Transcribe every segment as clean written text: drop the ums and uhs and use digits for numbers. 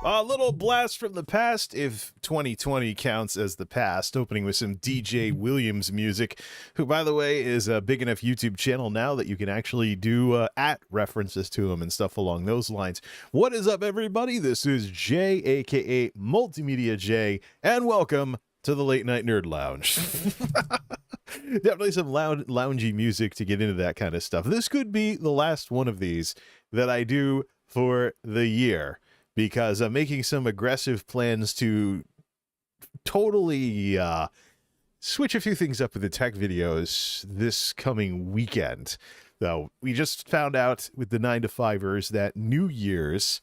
A little blast from the past, if 2020 counts as the past, opening with some DJ Williams music, who, by the way, is a big enough YouTube channel now that you can actually do at references to him and stuff along those lines. What is up, everybody? This is Jay, aka MultimediaJay, and welcome to the Late Night Nerd Lounge. Definitely some loungy music to get into that kind of stuff. This could be the last one of these that I do for the year, because I'm making some aggressive plans to totally switch a few things up with the tech videos this coming weekend. Though we just found out with the 9-to-5ers that New Year's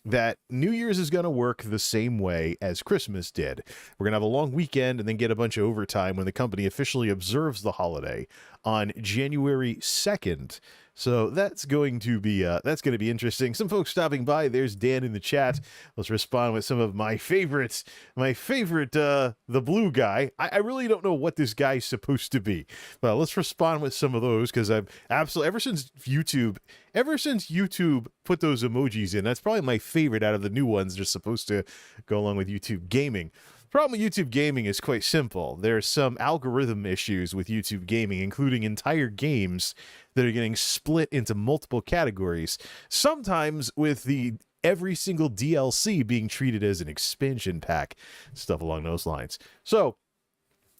is going to work the same way as Christmas did. We're going to have a long weekend and then get a bunch of overtime when the company officially observes the holiday on January 2nd. So that's going to be interesting. Some folks stopping by. There's Dan in the chat. Let's respond with some of my favorites. My favorite, the blue guy. I really don't know what this guy's supposed to be. Well, let's respond with some of those, because I've absolutely, ever since YouTube put those emojis in, that's probably my favorite out of the new ones that are supposed to go along with YouTube gaming. The problem with YouTube gaming is quite simple. There are some algorithm issues with YouTube gaming, including entire games that are getting split into multiple categories, sometimes with every single DLC being treated as an expansion pack, stuff along those lines. So,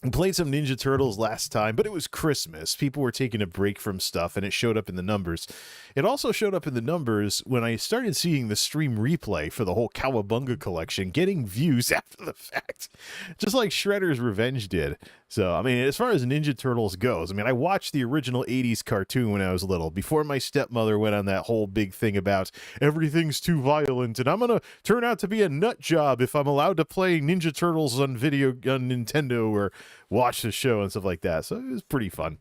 I played some Ninja Turtles last time, but it was Christmas. People were taking a break from stuff, and it showed up in the numbers. It also showed up in the numbers when I started seeing the stream replay for the whole Cowabunga collection getting views after the fact, just like Shredder's Revenge did. So, I mean, as far as Ninja Turtles goes, I mean, I watched the original 80s cartoon when I was little, before my stepmother went on that whole big thing about everything's too violent, and I'm going to turn out to be a nut job if I'm allowed to play Ninja Turtles on Nintendo or watch the show and stuff like that. So it was pretty fun.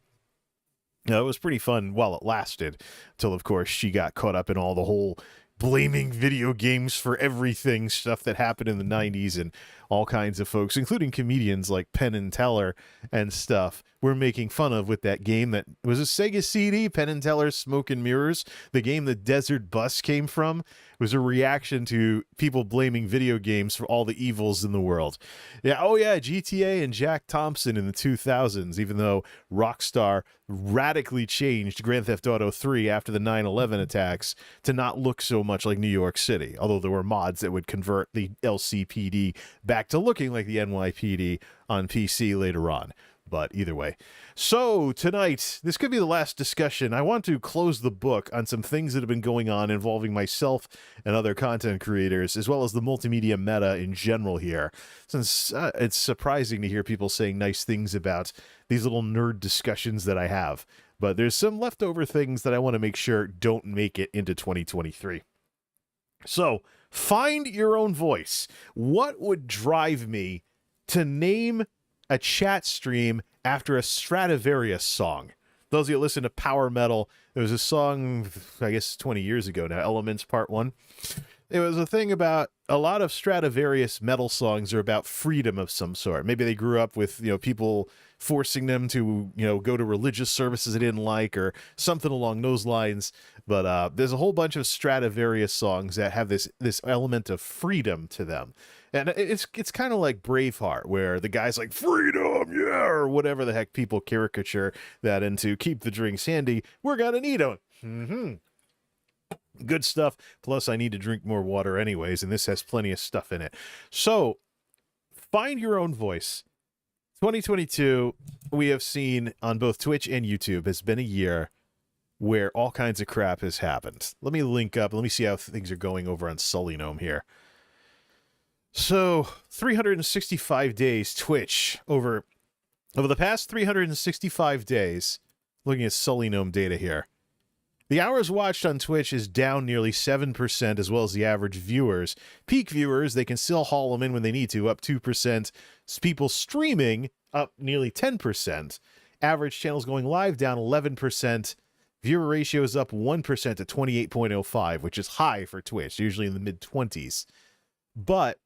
It was pretty fun while it lasted, until, of course, she got caught up in all the whole blaming video games for everything stuff that happened in the 90s, and all kinds of folks, including comedians like Penn and Teller and stuff, were making fun of with that game that was a Sega CD, Penn and Teller's Smoke and Mirrors. The game the Desert Bus came from was a reaction to people blaming video games for all the evils in the world. Yeah, oh yeah, GTA and Jack Thompson in the 2000s, even though Rockstar radically changed Grand Theft Auto 3 after the 9/11 attacks to not look so much like New York City, although there were mods that would convert the LCPD back to looking like the NYPD on PC later on. But either way. So tonight, this could be the last discussion. I want to close the book on some things that have been going on involving myself and other content creators, as well as the multimedia meta in general here, since it's surprising to hear people saying nice things about these little nerd discussions that I have. But there's some leftover things that I want to make sure don't make it into 2023. So, find your own voice. What would drive me to name a chat stream after a Stradivarius song? Those of you that listen to power metal, there was a song, I guess 20 years ago now, Elements Part 1. It was a thing about a lot of Stradivarius metal songs are about freedom of some sort. Maybe they grew up with, people forcing them to, go to religious services they didn't like, or something along those lines. But there's a whole bunch of Stradivarius songs that have this element of freedom to them. And it's kind of like Braveheart, where the guy's like, freedom, yeah, or whatever the heck people caricature that into. Keep the drinks handy, we're gonna need them. Good stuff. Plus, I need to drink more water anyways, and this has plenty of stuff in it. So, find your own voice. 2022, we have seen on both Twitch and YouTube, has been a year where all kinds of crap has happened. Let me link up. Let me see how things are going over on Sully Gnome here. So, 365 days Twitch. Over the past 365 days, looking at Sully Gnome data here, the hours watched on Twitch is down nearly 7%, as well as the average viewers. Peak viewers, they can still haul them in when they need to, up 2%. People streaming, up nearly 10%. Average channels going live, down 11%. Viewer ratio is up 1% to 28.05, which is high for Twitch, usually in the mid-20s. But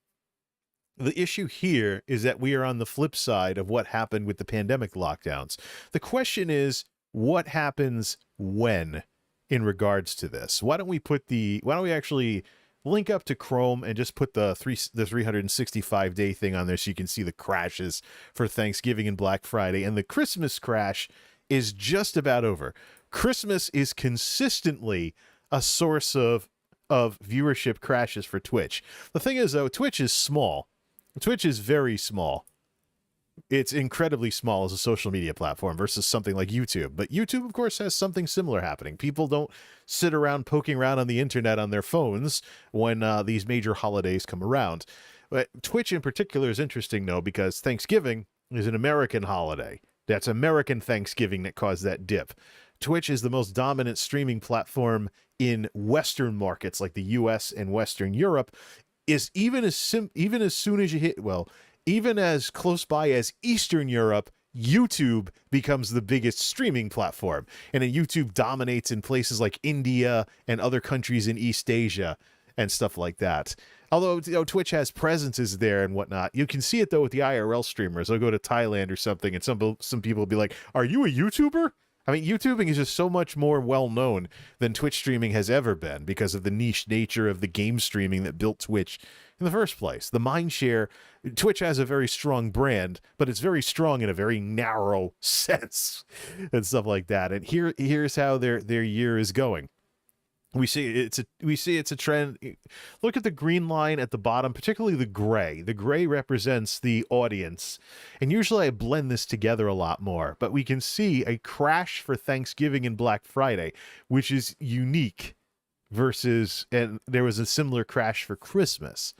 the issue here is that we are on the flip side of what happened with the pandemic lockdowns. The question is, what happens when in regards to this? Why don't we actually link up to Chrome and just put the 365-day thing on there so you can see the crashes for Thanksgiving and Black Friday. And the Christmas crash is just about over. Christmas is consistently a source of viewership crashes for Twitch. The thing is, though, Twitch is small. Twitch is very small. It's incredibly small as a social media platform versus something like YouTube. But YouTube, of course, has something similar happening. People don't sit around poking around on the internet on their phones when these major holidays come around. But Twitch in particular is interesting, though, because Thanksgiving is an American holiday. That's American Thanksgiving that caused that dip. Twitch is the most dominant streaming platform in Western markets like the US and Western Europe. Is even as soon as you hit, well, even as close by as Eastern Europe, YouTube becomes the biggest streaming platform. And then YouTube dominates in places like India and other countries in East Asia and stuff like that. Although, you know, Twitch has presences there and whatnot. You can see it, though, with the IRL streamers. They'll go to Thailand or something, and some people will be like, are you a YouTuber? I mean, YouTubing is just so much more well-known than Twitch streaming has ever been because of the niche nature of the game streaming that built Twitch in the first place. The mindshare, Twitch has a very strong brand, but it's very strong in a very narrow sense and stuff like that. And here's how their year is going. We see it's a trend. Look at the green line at the bottom, particularly the gray. The gray represents the audience. And usually I blend this together a lot more, but we can see a crash for Thanksgiving and Black Friday, which is unique versus, and there was a similar crash for Christmas.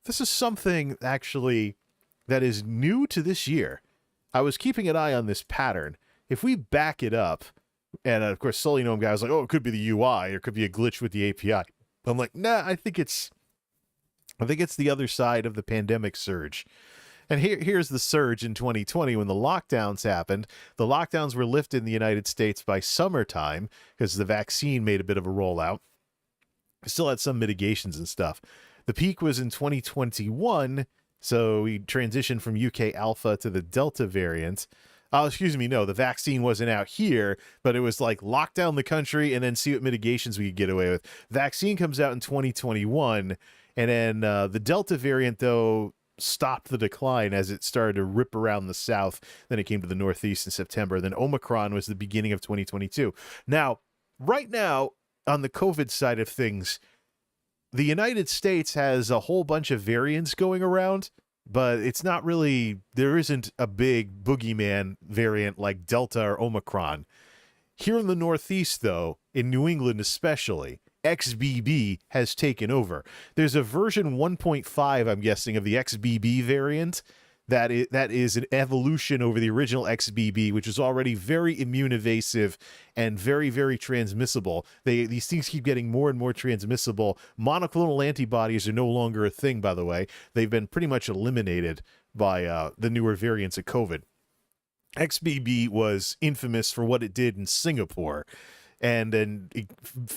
This is something actually that is new to this year. I was keeping an eye on this pattern. If we back it up, and of course, Sully Gnome guy was like, oh, it could be the UI, or it could be a glitch with the API. I'm like, nah, I think it's the other side of the pandemic surge. And here's the surge in 2020 when the lockdowns happened. The lockdowns were lifted in the United States by summertime because the vaccine made a bit of a rollout. Still had some mitigations and stuff. The peak was in 2021, so we transitioned from UK Alpha to the Delta variant. Oh, excuse me, no, the vaccine wasn't out here, but it was like lock down the country and then see what mitigations we could get away with. Vaccine comes out in 2021, and then the Delta variant, though, stopped the decline as it started to rip around the South. Then it came to the Northeast in September. Then Omicron was the beginning of 2022. Now, right now, on the COVID side of things, the United States has a whole bunch of variants going around, but it's not really, there isn't a big boogeyman variant like Delta or Omicron. Here in the Northeast, though, in New England especially, XBB has taken over. There's a version 1.5, I'm guessing, of the XBB variant that is an evolution over the original XBB, which is already very immune evasive and very, very transmissible. These things keep getting more and more transmissible. Monoclonal antibodies are no longer a thing, by the way. They've been pretty much eliminated by the newer variants of COVID. XBB was infamous for what it did in Singapore, and then it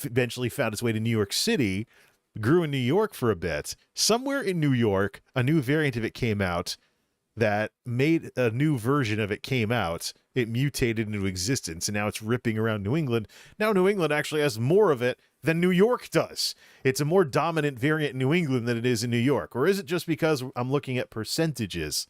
eventually found its way to New York City, grew in New York for a bit. Somewhere in New York, a new variant of it came out that made a new version of it came out. It mutated into existence, and now it's ripping around New England. Now New England actually has more of it than New York does. It's a more dominant variant in New England than it is in New York. Or is it just because I'm looking at percentages?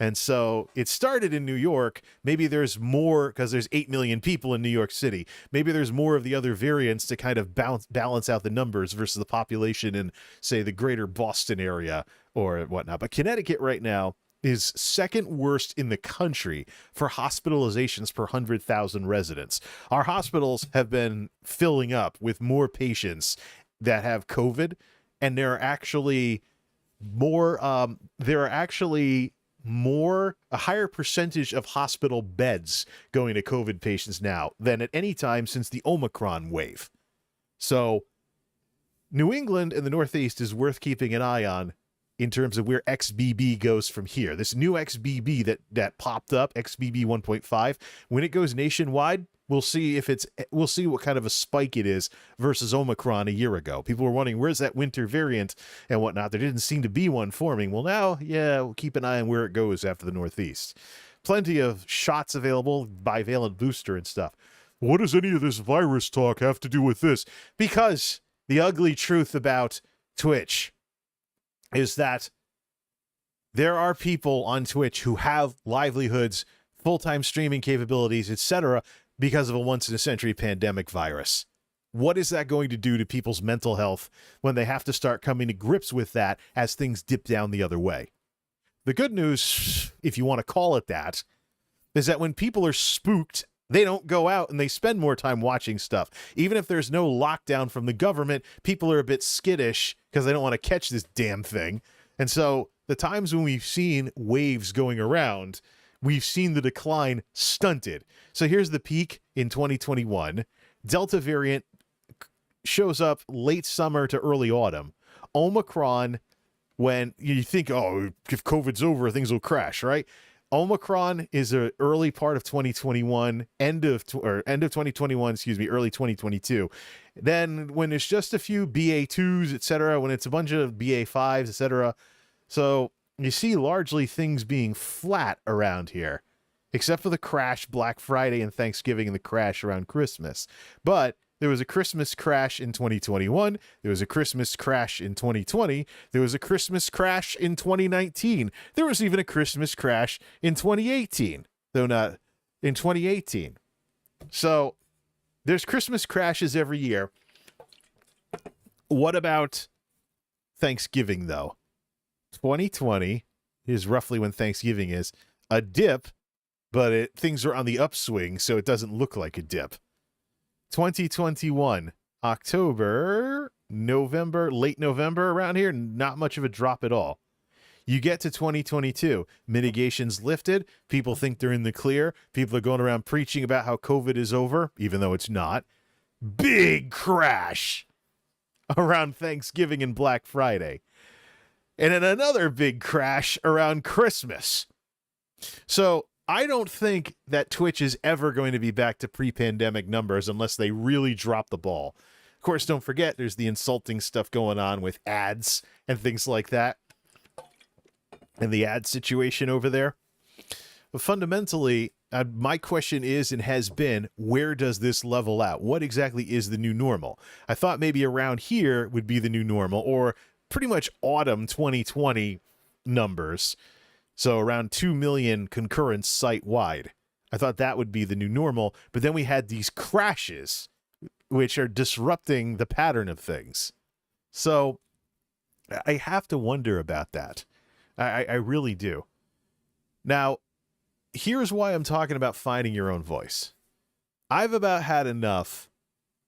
And so it started in New York. Maybe there's more because there's 8 million people in New York City. Maybe there's more of the other variants to kind of balance out the numbers versus the population in, say, the greater Boston area or whatnot. But Connecticut right now is second worst in the country for hospitalizations per 100,000 residents. Our hospitals have been filling up with more patients that have COVID, and there are actually a higher percentage of hospital beds going to COVID patients now than at any time since the Omicron wave. So New England and the Northeast is worth keeping an eye on in terms of where XBB goes from here. This new XBB that popped up, XBB 1.5, when it goes nationwide, we'll see what kind of a spike it is versus Omicron a year ago. People were wondering, where's that winter variant and whatnot? There didn't seem to be one forming. Well, now, yeah, we'll keep an eye on where it goes after the Northeast. Plenty of shots available, bivalent booster and stuff. What does any of this virus talk have to do with this? Because the ugly truth about Twitch is that there are people on Twitch who have livelihoods, full-time streaming capabilities, etc., because of a once-in-a-century pandemic virus. What is that going to do to people's mental health when they have to start coming to grips with that as things dip down the other way? The good news, if you want to call it that, is that when people are spooked, they don't go out and they spend more time watching stuff. Even if there's no lockdown from the government, people are a bit skittish because they don't want to catch this damn thing. And so the times when we've seen waves going around, we've seen the decline stunted. So here's the peak in 2021. Delta variant shows up late summer to early autumn. Omicron, when you think, oh, if COVID's over, things will crash, right? Omicron is an early part of 2021, end of 2021, early 2022. Then when it's just a few BA2s, etc., when it's a bunch of BA5s, etc. So you see largely things being flat around here, except for the crash Black Friday and Thanksgiving and the crash around Christmas. But there was a Christmas crash in 2021. There was a Christmas crash in 2020. There was a Christmas crash in 2019. There was even a Christmas crash in 2018, though not in 2018. So there's Christmas crashes every year. What about Thanksgiving, though? 2020 is roughly when Thanksgiving is. A dip, but things are on the upswing, so it doesn't look like a dip. 2021, October, November, late November around here, not much of a drop at all. You get to 2022, mitigation's lifted, people think they're in the clear, people are going around preaching about how COVID is over, even though it's not. Big crash around Thanksgiving and Black Friday. And then another big crash around Christmas. So I don't think that Twitch is ever going to be back to pre-pandemic numbers unless they really drop the ball. Of course, don't forget, there's the insulting stuff going on with ads and things like that. And the ad situation over there. But fundamentally, my question is and has been, where does this level out? What exactly is the new normal? I thought maybe around here would be the new normal, or pretty much autumn 2020 numbers. So around 2 million concurrents site-wide. I thought that would be the new normal, but then we had these crashes, which are disrupting the pattern of things. So I have to wonder about that. I really do. Now, here's why I'm talking about finding your own voice. I've about had enough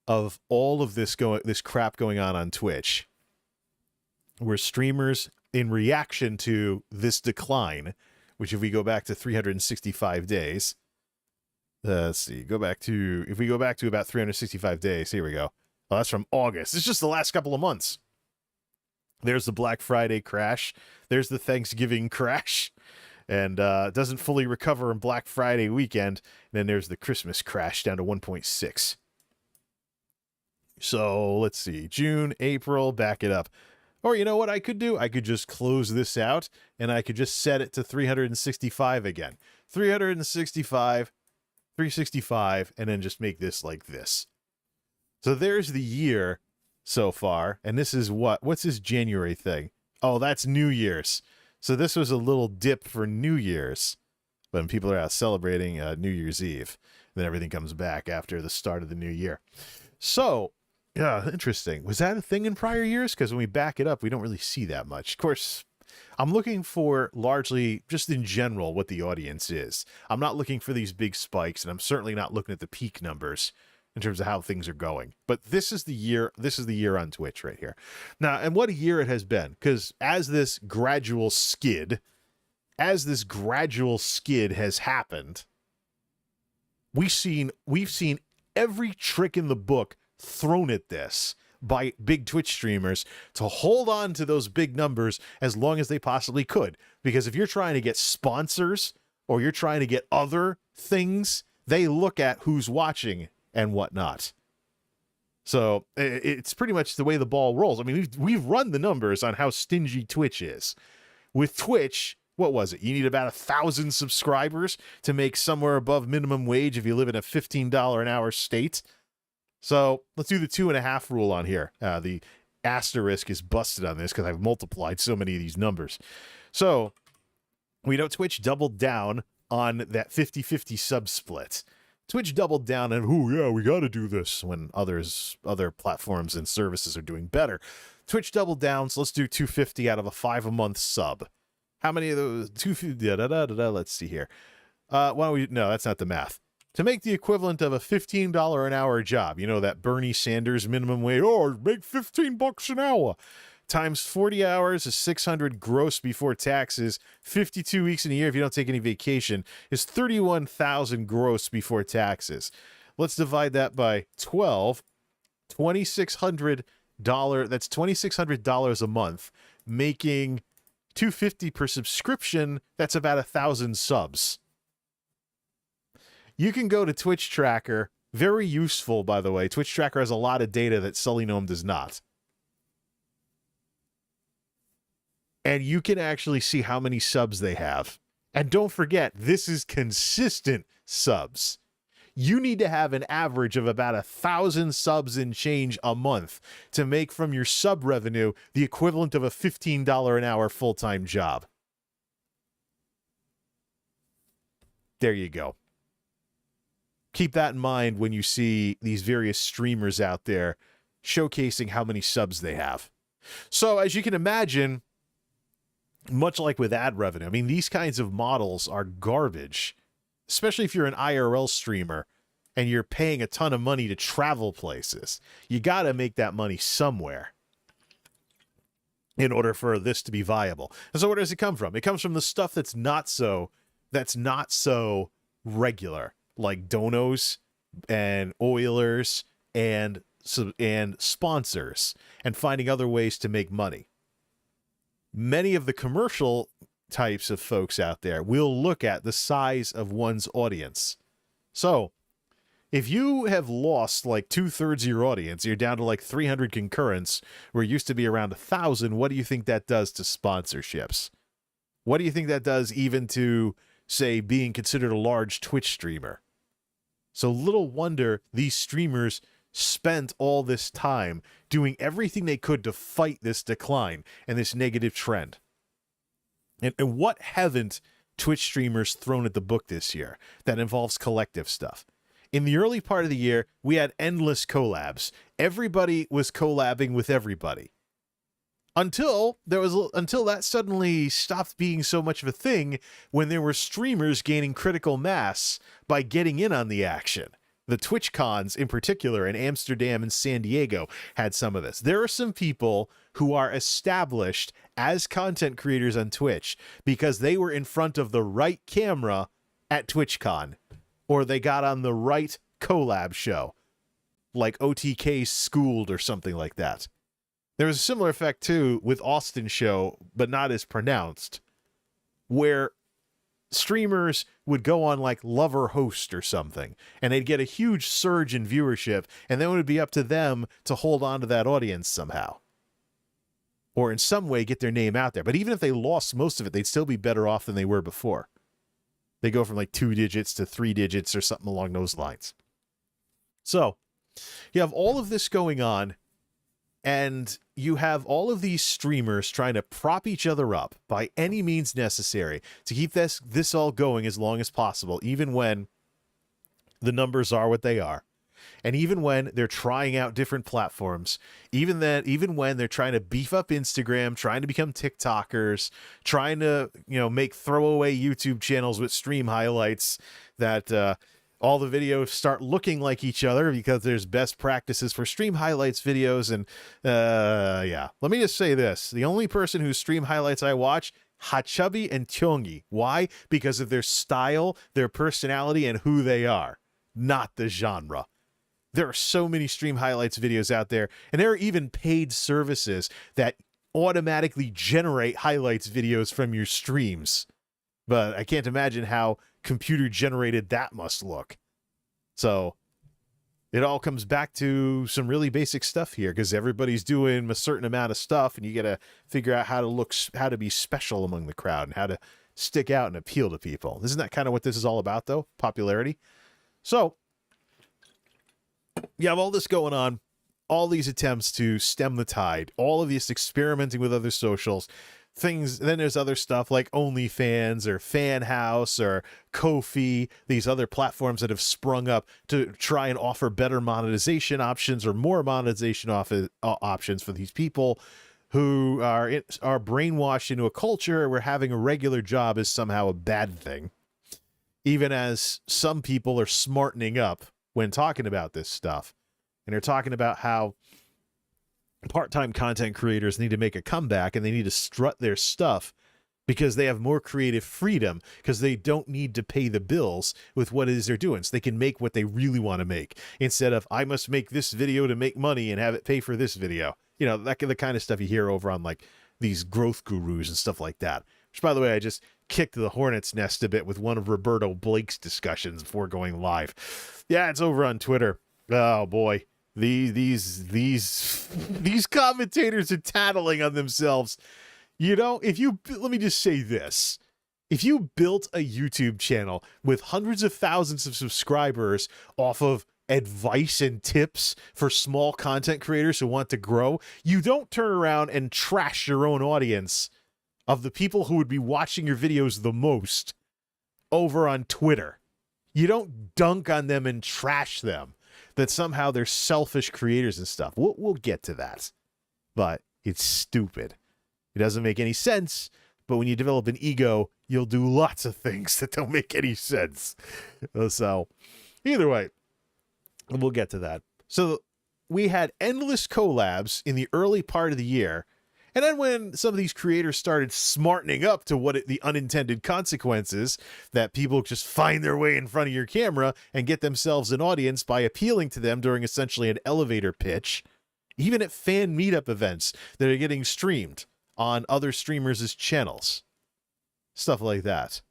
of all of this crap going on Twitch, where streamers, in reaction to this decline, which if we go back to 365 days, let's see, if we go back to about 365 days, here we go. Oh, that's from August. It's just the last couple of months. There's the Black Friday crash. There's the Thanksgiving crash. And doesn't fully recover on Black Friday weekend. And then there's the Christmas crash down to 1.6. So let's see. June, April, back it up. Or you know what I could do? I could just close this out, and I could just set it to 365 again. 365, 365, and then just make this like this. So there's the year so far, and this is what's this January thing? Oh, that's New Year's. So this was a little dip for New Year's, when people are out celebrating New Year's Eve. And then everything comes back after the start of the new year. So, yeah, interesting. Was that a thing in prior years? Because when we back it up, we don't really see that much. Of course, I'm looking for largely, just in general, what the audience is. I'm not looking for these big spikes, and I'm certainly not looking at the peak numbers in terms of how things are going. But this is the year on Twitch right here. Now, and what a year it has been. Because as this gradual skid has happened, we've seen every trick in the book thrown at this by big Twitch streamers to hold on to those big numbers as long as they possibly could. Because if you're trying to get sponsors or you're trying to get other things, they look at who's watching and whatnot. So it's pretty much the way the ball rolls. I mean, we've run the numbers on how stingy Twitch is. With Twitch, what was it? You need about 1,000 subscribers to make somewhere above minimum wage if you live in a $15 an hour state. So let's do the 2.5 rule on here. The asterisk is busted on this because I've multiplied so many of these numbers. So we know Twitch doubled down on that 50-50 sub split. Twitch doubled down and, oh yeah, we got to do this when other platforms and services are doing better. Twitch doubled down, so let's do 250 out of a 5-a-month sub. How many of those? 250. Let's see here. Why don't we? No, that's not the math. To make the equivalent of a $15 an hour job, you know, that Bernie Sanders minimum wage. Oh, make $15 an hour. Times 40 hours is 600 gross before taxes. 52 weeks in a year if you don't take any vacation is 31,000 gross before taxes. Let's divide that by 12. $2,600. That's $2,600 a month, making $250 per subscription. That's about 1,000 subs. You can go to Twitch Tracker. Very useful, by the way. Twitch Tracker has a lot of data that Sully Gnome does not. And you can actually see how many subs they have. And don't forget, this is consistent subs. You need to have an average of about 1,000 subs and change a month to make from your sub revenue the equivalent of a $15 an hour full-time job. There you go. Keep that in mind when you see these various streamers out there showcasing how many subs they have. So as you can imagine, much like with ad revenue, I mean, these kinds of models are garbage, especially if you're an IRL streamer and you're paying a ton of money to travel places. You got to make that money somewhere in order for this to be viable. And so where does it come from? It comes from the stuff that's not so regular, like donos and oilers and sponsors, and finding other ways to make money. Many of the commercial types of folks out there will look at the size of one's audience. So if you have lost like 2/3 of your audience, you're down to like 300 concurrents, where it used to be around 1,000, what do you think that does to sponsorships? What do you think that does even to, say, being considered a large Twitch streamer? So little wonder these streamers spent all this time doing everything they could to fight this decline and this negative trend. And what haven't Twitch streamers thrown at the book this year that involves collective stuff? In the early part of the year, we had endless collabs. Everybody was collabing with everybody. Until that suddenly stopped being so much of a thing when there were streamers gaining critical mass by getting in on the action. The Twitch cons in particular in Amsterdam and San Diego had some of this. There are some people who are established as content creators on Twitch because they were in front of the right camera at TwitchCon, or they got on the right collab show, like OTK Schooled or something like that. There was a similar effect too with Austin Show, but not as pronounced, where streamers would go on like Lover Host or something, and they'd get a huge surge in viewership, and then it would be up to them to hold on to that audience somehow, or in some way get their name out there. But even if they lost most of it, they'd still be better off than they were before. They go from like 2 digits to 3 digits or something along those lines. So you have all of this going on, and you have all of these streamers trying to prop each other up by any means necessary to keep this all going as long as possible, even when the numbers are what they are. And even when they're trying out different platforms, even when they're trying to beef up Instagram, trying to become TikTokers, trying to, make throwaway YouTube channels with stream highlights that all the videos start looking like each other because there's best practices for stream highlights videos. And yeah, let me just say this. The only person whose stream highlights I watch, Hachubby and Kyungi. Why? Because of their style, their personality, and who they are, not the genre. There are so many stream highlights videos out there, and there are even paid services that automatically generate highlights videos from your streams. But I can't imagine how computer generated that must look. So it all comes back to some really basic stuff here, because everybody's doing a certain amount of stuff, and you got to figure out how to be special among the crowd and how to stick out and appeal to people. Isn't that kind of what this is all about, though? Popularity. So you have all this going on. all these attempts to stem the tide, all of this experimenting with other socials, things. Then there's other stuff like OnlyFans or Fan House or Ko-fi, these other platforms that have sprung up to try and offer better monetization options or more monetization options for these people who are brainwashed into a culture where having a regular job is somehow a bad thing. Even as some people are smartening up when talking about this stuff. And they're talking about how part-time content creators need to make a comeback and they need to strut their stuff because they have more creative freedom because they don't need to pay the bills with what it is they're doing. So they can make what they really want to make instead of, I must make this video to make money and have it pay for this video. You know, that the kind of stuff you hear over on like these growth gurus and stuff like that. Which, by the way, I just kicked the hornet's nest a bit with one of Roberto Blake's discussions before going live. Yeah, it's over on Twitter. Oh boy, these commentators are tattling on themselves. You know, let me just say this. If you built a YouTube channel with hundreds of thousands of subscribers off of advice and tips for small content creators who want to grow, you don't turn around and trash your own audience of the people who would be watching your videos the most over on Twitter. You don't dunk on them and trash them, that somehow they're selfish creators and stuff. We'll get to that. But it's stupid. It doesn't make any sense. But when you develop an ego, you'll do lots of things that don't make any sense. So either way, we'll get to that. So we had endless collabs in the early part of the year. And then when some of these creators started smartening up to the unintended consequences that people just find their way in front of your camera and get themselves an audience by appealing to them during essentially an elevator pitch, even at fan meetup events that are getting streamed on other streamers' channels, stuff like that.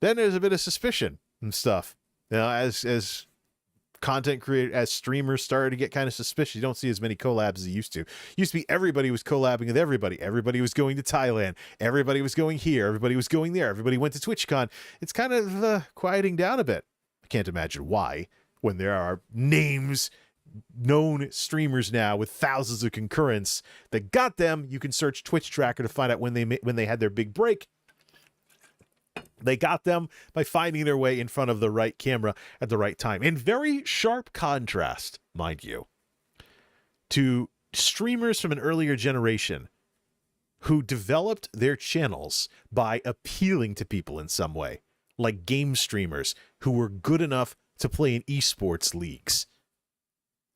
Then there's a bit of suspicion and stuff. You know, as content creators, as streamers started to get kind of suspicious. You don't see as many collabs as you used to. Used to be everybody was collabing with everybody. Everybody was going to Thailand. Everybody was going here. Everybody was going there. Everybody went to TwitchCon. It's kind of quieting down a bit. I can't imagine why, when there are known streamers now with thousands of concurrents that got them. You can search Twitch Tracker to find out when they had their big break. They got them by finding their way in front of the right camera at the right time. In very sharp contrast, mind you, to streamers from an earlier generation who developed their channels by appealing to people in some way, like game streamers who were good enough to play in esports leagues.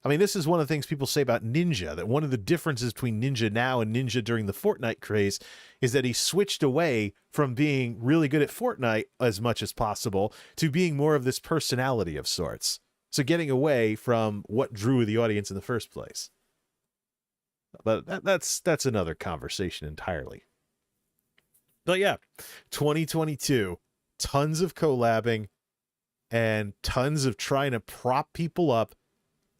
I mean, this is one of the things people say about Ninja, that one of the differences between Ninja now and Ninja during the Fortnite craze is that he switched away from being really good at Fortnite as much as possible to being more of this personality of sorts. So getting away from what drew the audience in the first place. But that's another conversation entirely. But yeah, 2022, tons of collabing and tons of trying to prop people up.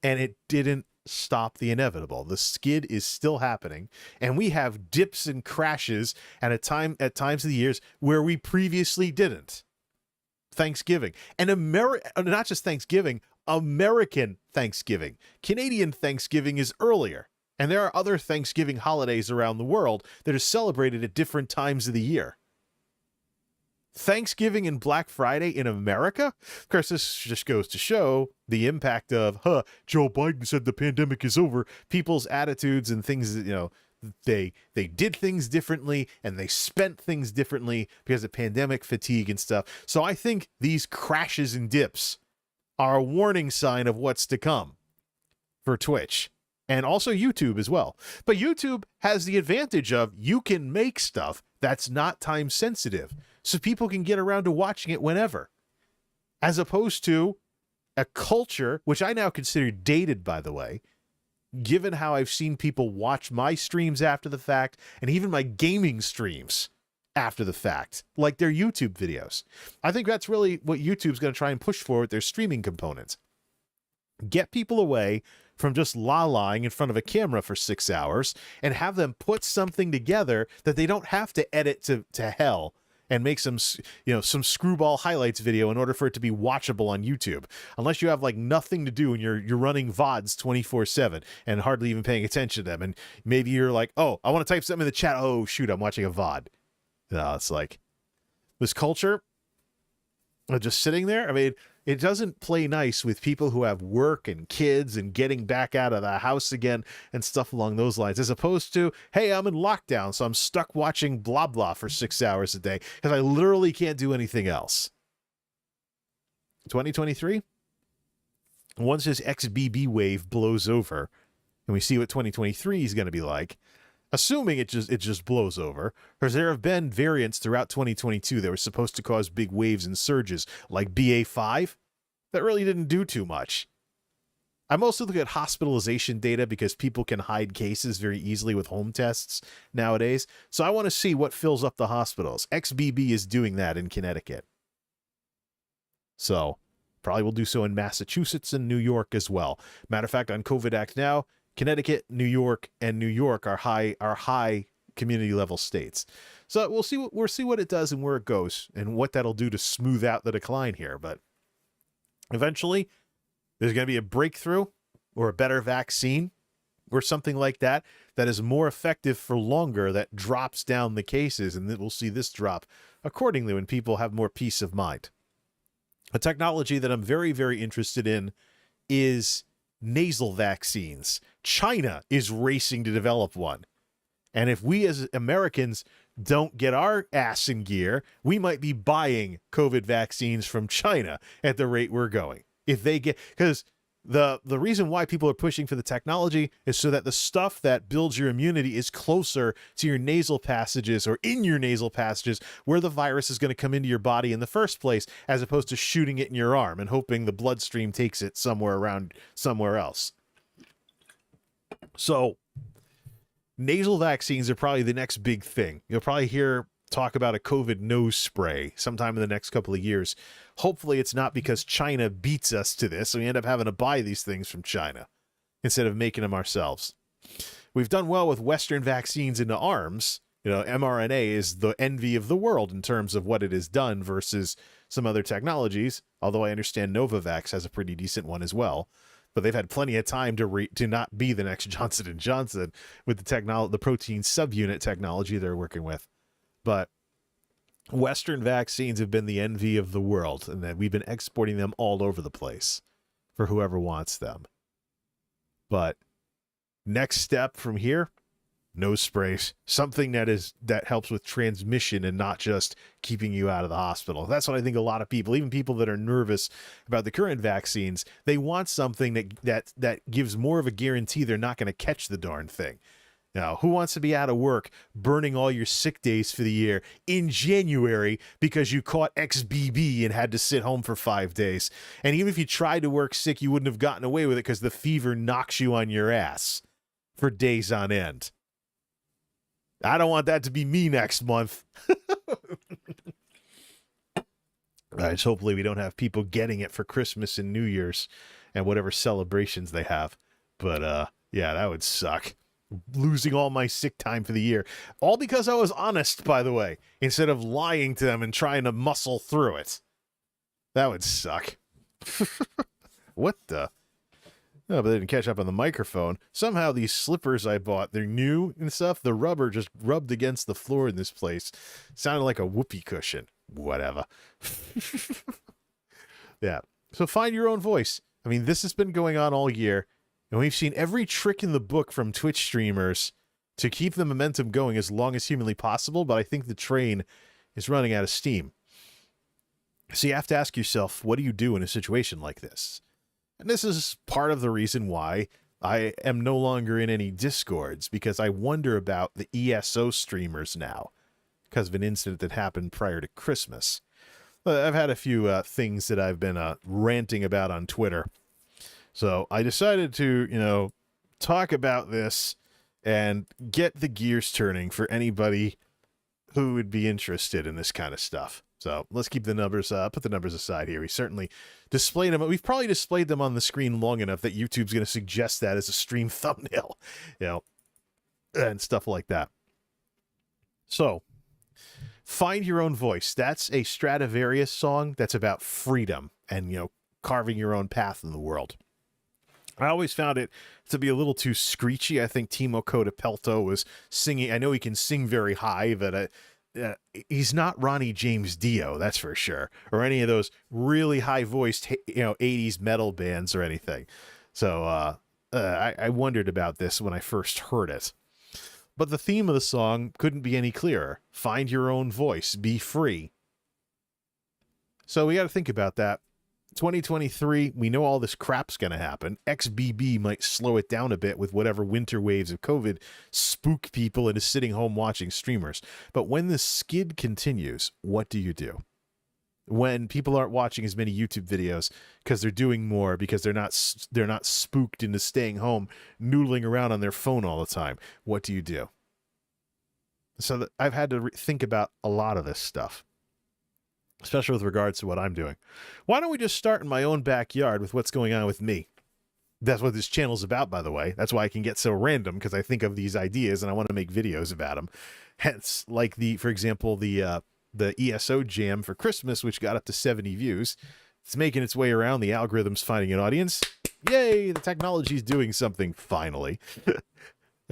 And it didn't stop the inevitable. The skid is still happening, and we have dips and crashes at times of the years where we previously didn't. Thanksgiving and not just Thanksgiving, American Thanksgiving. Canadian Thanksgiving is earlier, and there are other Thanksgiving holidays around the world that are celebrated at different times of the year. Thanksgiving and Black Friday in America? Of course, this just goes to show the impact of, Joe Biden said the pandemic is over. People's attitudes and things, you know, they did things differently and they spent things differently because of pandemic fatigue and stuff. So I think these crashes and dips are a warning sign of what's to come for Twitch and also YouTube as well. But YouTube has the advantage of you can make stuff that's not time sensitive. So people can get around to watching it whenever. As opposed to a culture, which I now consider dated, by the way, given how I've seen people watch my streams after the fact, and even my gaming streams after the fact, like their YouTube videos. I think that's really what YouTube's going to try and push for with their streaming components. Get people away from just la-laing in front of a camera for 6 hours and have them put something together that they don't have to edit to hell and make some screwball highlights video in order for it to be watchable on YouTube. Unless you have like nothing to do and you're running VODs 24/7 and hardly even paying attention to them. And maybe you're like, oh, I want to type something in the chat. Oh, shoot, I'm watching a VOD. No, it's like this culture just sitting there. I mean, it doesn't play nice with people who have work and kids and getting back out of the house again and stuff along those lines, as opposed to, hey, I'm in lockdown, so I'm stuck watching blah blah for 6 hours a day because I literally can't do anything else. 2023, once this XBB wave blows over and we see what 2023 is going to be like, assuming it just blows over, because there have been variants throughout 2022 that were supposed to cause big waves and surges, like BA5, that really didn't do too much. I mostly look at hospitalization data because people can hide cases very easily with home tests nowadays, so I want to see what fills up the hospitals. XBB is doing that in Connecticut. So, probably will do so in Massachusetts and New York as well. Matter of fact, on COVID Act Now, Connecticut, New York, and New York are high community level states. So we'll see what it does and where it goes and what that'll do to smooth out the decline here. But eventually, there's going to be a breakthrough or a better vaccine or something like that that is more effective for longer, that drops down the cases, and then we'll see this drop accordingly when people have more peace of mind. A technology that I'm very, very interested in is nasal vaccines. China is racing to develop one. And if we as Americans don't get our ass in gear, we might be buying COVID vaccines from China at the rate we're going. If they get, because the reason why people are pushing for the technology is so that the stuff that builds your immunity is closer to your nasal passages or in your nasal passages where the virus is going to come into your body in the first place, as opposed to shooting it in your arm and hoping the bloodstream takes it somewhere else. So nasal vaccines are probably the next big thing. You'll probably hear talk about a COVID nose spray sometime in the next couple of years. Hopefully it's not because China beats us to this, and we end up having to buy these things from China instead of making them ourselves. We've done well with Western vaccines into arms. You know, mRNA is the envy of the world in terms of what it has done versus some other technologies, although I understand Novavax has a pretty decent one as well. But they've had plenty of time to not be the next Johnson & Johnson with the protein subunit technology they're working with. But Western vaccines have been the envy of the world, and that we've been exporting them all over the place for whoever wants them. But next step from here, nose sprays, something that helps with transmission and not just keeping you out of the hospital. That's what I think a lot of people, even people that are nervous about the current vaccines, they want something that gives more of a guarantee they're not going to catch the darn thing. Now, who wants to be out of work burning all your sick days for the year in January because you caught XBB and had to sit home for 5 days? And even if you tried to work sick, you wouldn't have gotten away with it because the fever knocks you on your ass for days on end. I don't want that to be me next month. Right, hopefully we don't have people getting it for Christmas and New Year's and whatever celebrations they have. But yeah, that would suck. Losing all my sick time for the year. All because I was honest, by the way, instead of lying to them and trying to muscle through it. That would suck. What the? No, but they didn't catch up on the microphone. Somehow these slippers I bought, they're new and stuff. The rubber just rubbed against the floor in this place. Sounded like a whoopee cushion. Whatever. Yeah. So find your own voice. I mean, this has been going on all year. And we've seen every trick in the book from Twitch streamers to keep the momentum going as long as humanly possible, but I think the train is running out of steam. So you have to ask yourself, what do you do in a situation like this? And this is part of the reason why I am no longer in any Discords, because I wonder about the ESO streamers now, because of an incident that happened prior to Christmas. I've had a few things that I've been ranting about on Twitter. So I decided to, talk about this and get the gears turning for anybody who would be interested in this kind of stuff. So let's keep the numbers, put the numbers aside here. We certainly displayed them. We've probably displayed them on the screen long enough that YouTube's going to suggest that as a stream thumbnail, and stuff like that. So Find Your Own Voice. That's a Stradivarius song that's about freedom and, carving your own path in the world. I always found it to be a little too screechy. I think Timo Codapelto was singing. I know he can sing very high, but he's not Ronnie James Dio, that's for sure, or any of those really high-voiced, 80s metal bands or anything. So I wondered about this when I first heard it. But the theme of the song couldn't be any clearer. Find your own voice. Be free. So we got to think about that. 2023, we know all this crap's going to happen. XBB might slow it down a bit with whatever winter waves of COVID spook people into sitting home watching streamers. But when the skid continues, what do you do? When people aren't watching as many YouTube videos because they're doing more, because they're not spooked into staying home, noodling around on their phone all the time, what do you do? So I've had to think about a lot of this stuff, especially with regards to what I'm doing. Why don't we just start in my own backyard with what's going on with me? That's what this channel's about, by the way. That's why I can get so random, because I think of these ideas and I want to make videos about them. Hence, like for example, the ESO jam for Christmas, which got up to 70 views. It's making its way around. The algorithm's finding an audience. Yay, the technology's doing something, finally.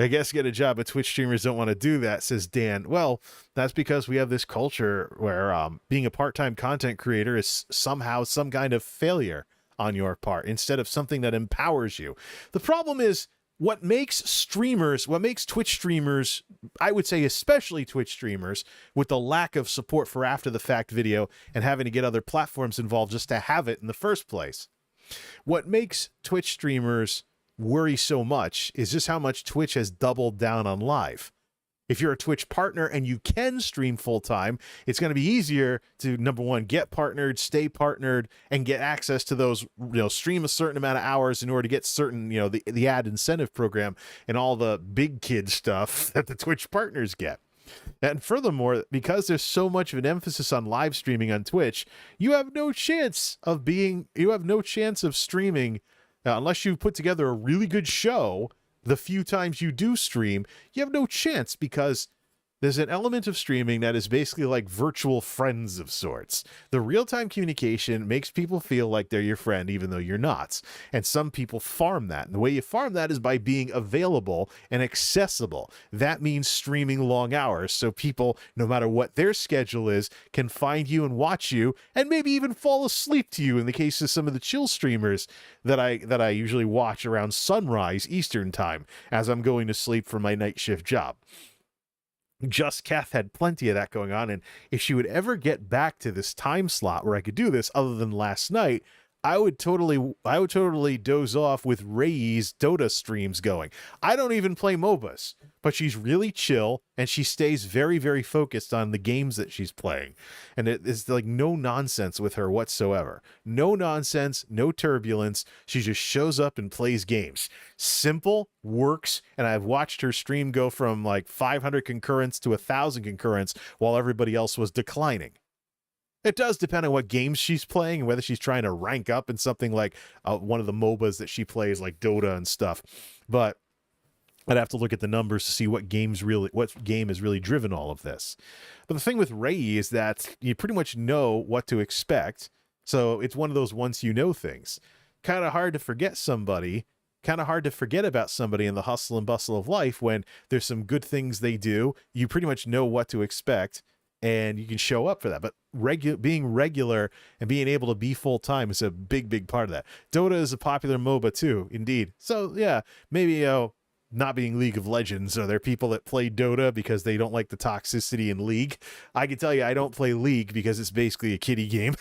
I guess get a job, but Twitch streamers don't want to do that, says Dan. Well, that's because we have this culture where being a part-time content creator is somehow some kind of failure on your part instead of something that empowers you. The problem is what makes Twitch streamers, I would say especially Twitch streamers, with the lack of support for after-the-fact video and having to get other platforms involved just to have it in the first place. What makes Twitch streamers worry so much is just how much Twitch has doubled down on live. If you're a Twitch partner and you can stream full-time, it's going to be easier to, number one, get partnered, stay partnered, and get access to those, stream a certain amount of hours in order to get certain, the ad incentive program and all the big kid stuff that the Twitch partners get. And furthermore, because there's so much of an emphasis on live streaming on Twitch, you have no chance of streaming unless you put together a really good show. The few times you do stream, you have no chance, because there's an element of streaming that is basically like virtual friends of sorts. The real-time communication makes people feel like they're your friend, even though you're not. And some people farm that. And the way you farm that is by being available and accessible. That means streaming long hours, so people, no matter what their schedule is, can find you and watch you, and maybe even fall asleep to you in the case of some of the chill streamers that I usually watch around sunrise Eastern time as I'm going to sleep for my night shift job. Just Kath had plenty of that going on, and if she would ever get back to this time slot where I could do this other than last night, I would totally doze off with Ray's Dota streams going. I don't even play MOBAs, but she's really chill and she stays very, very focused on the games that she's playing. And it's like no nonsense with her whatsoever. No nonsense, no turbulence. She just shows up and plays games. Simple, works, and I've watched her stream go from like 500 concurrents to 1,000 concurrents while everybody else was declining. It does depend on what games she's playing and whether she's trying to rank up in something like one of the MOBAs that she plays, like Dota and stuff. But I'd have to look at the numbers to see what game has really driven all of this. But the thing with Ray is that you pretty much know what to expect. So it's one of those once you know things. Kind of hard to forget somebody. Kind of hard to forget about somebody in the hustle and bustle of life when there's some good things they do. You pretty much know what to expect, and you can show up for that. But being regular and being able to be full-time is a big, big part of that. Dota is a popular MOBA too, indeed. So yeah, maybe not being League of Legends, are there people that play Dota because they don't like the toxicity in League? I can tell you I don't play League because it's basically a kiddie game.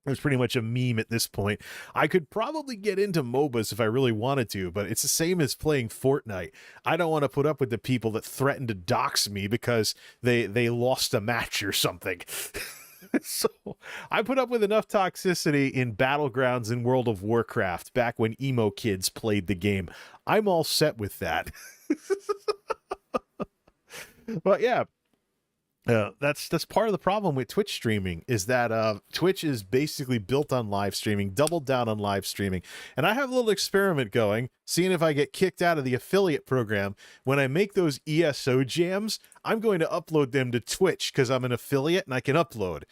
It's pretty much a meme at this point. I could probably get into MOBAs if I really wanted to, but it's the same as playing Fortnite. I don't want to put up with the people that threaten to dox me because they lost a match or something. So I put up with enough toxicity in Battlegrounds in World of Warcraft back when emo kids played the game. I'm all set with that. But yeah. That's part of the problem with Twitch streaming, is that Twitch is basically built on live streaming, doubled down on live streaming. And I have a little experiment going, seeing if I get kicked out of the affiliate program. When I make those ESO jams, I'm going to upload them to Twitch because I'm an affiliate and I can upload.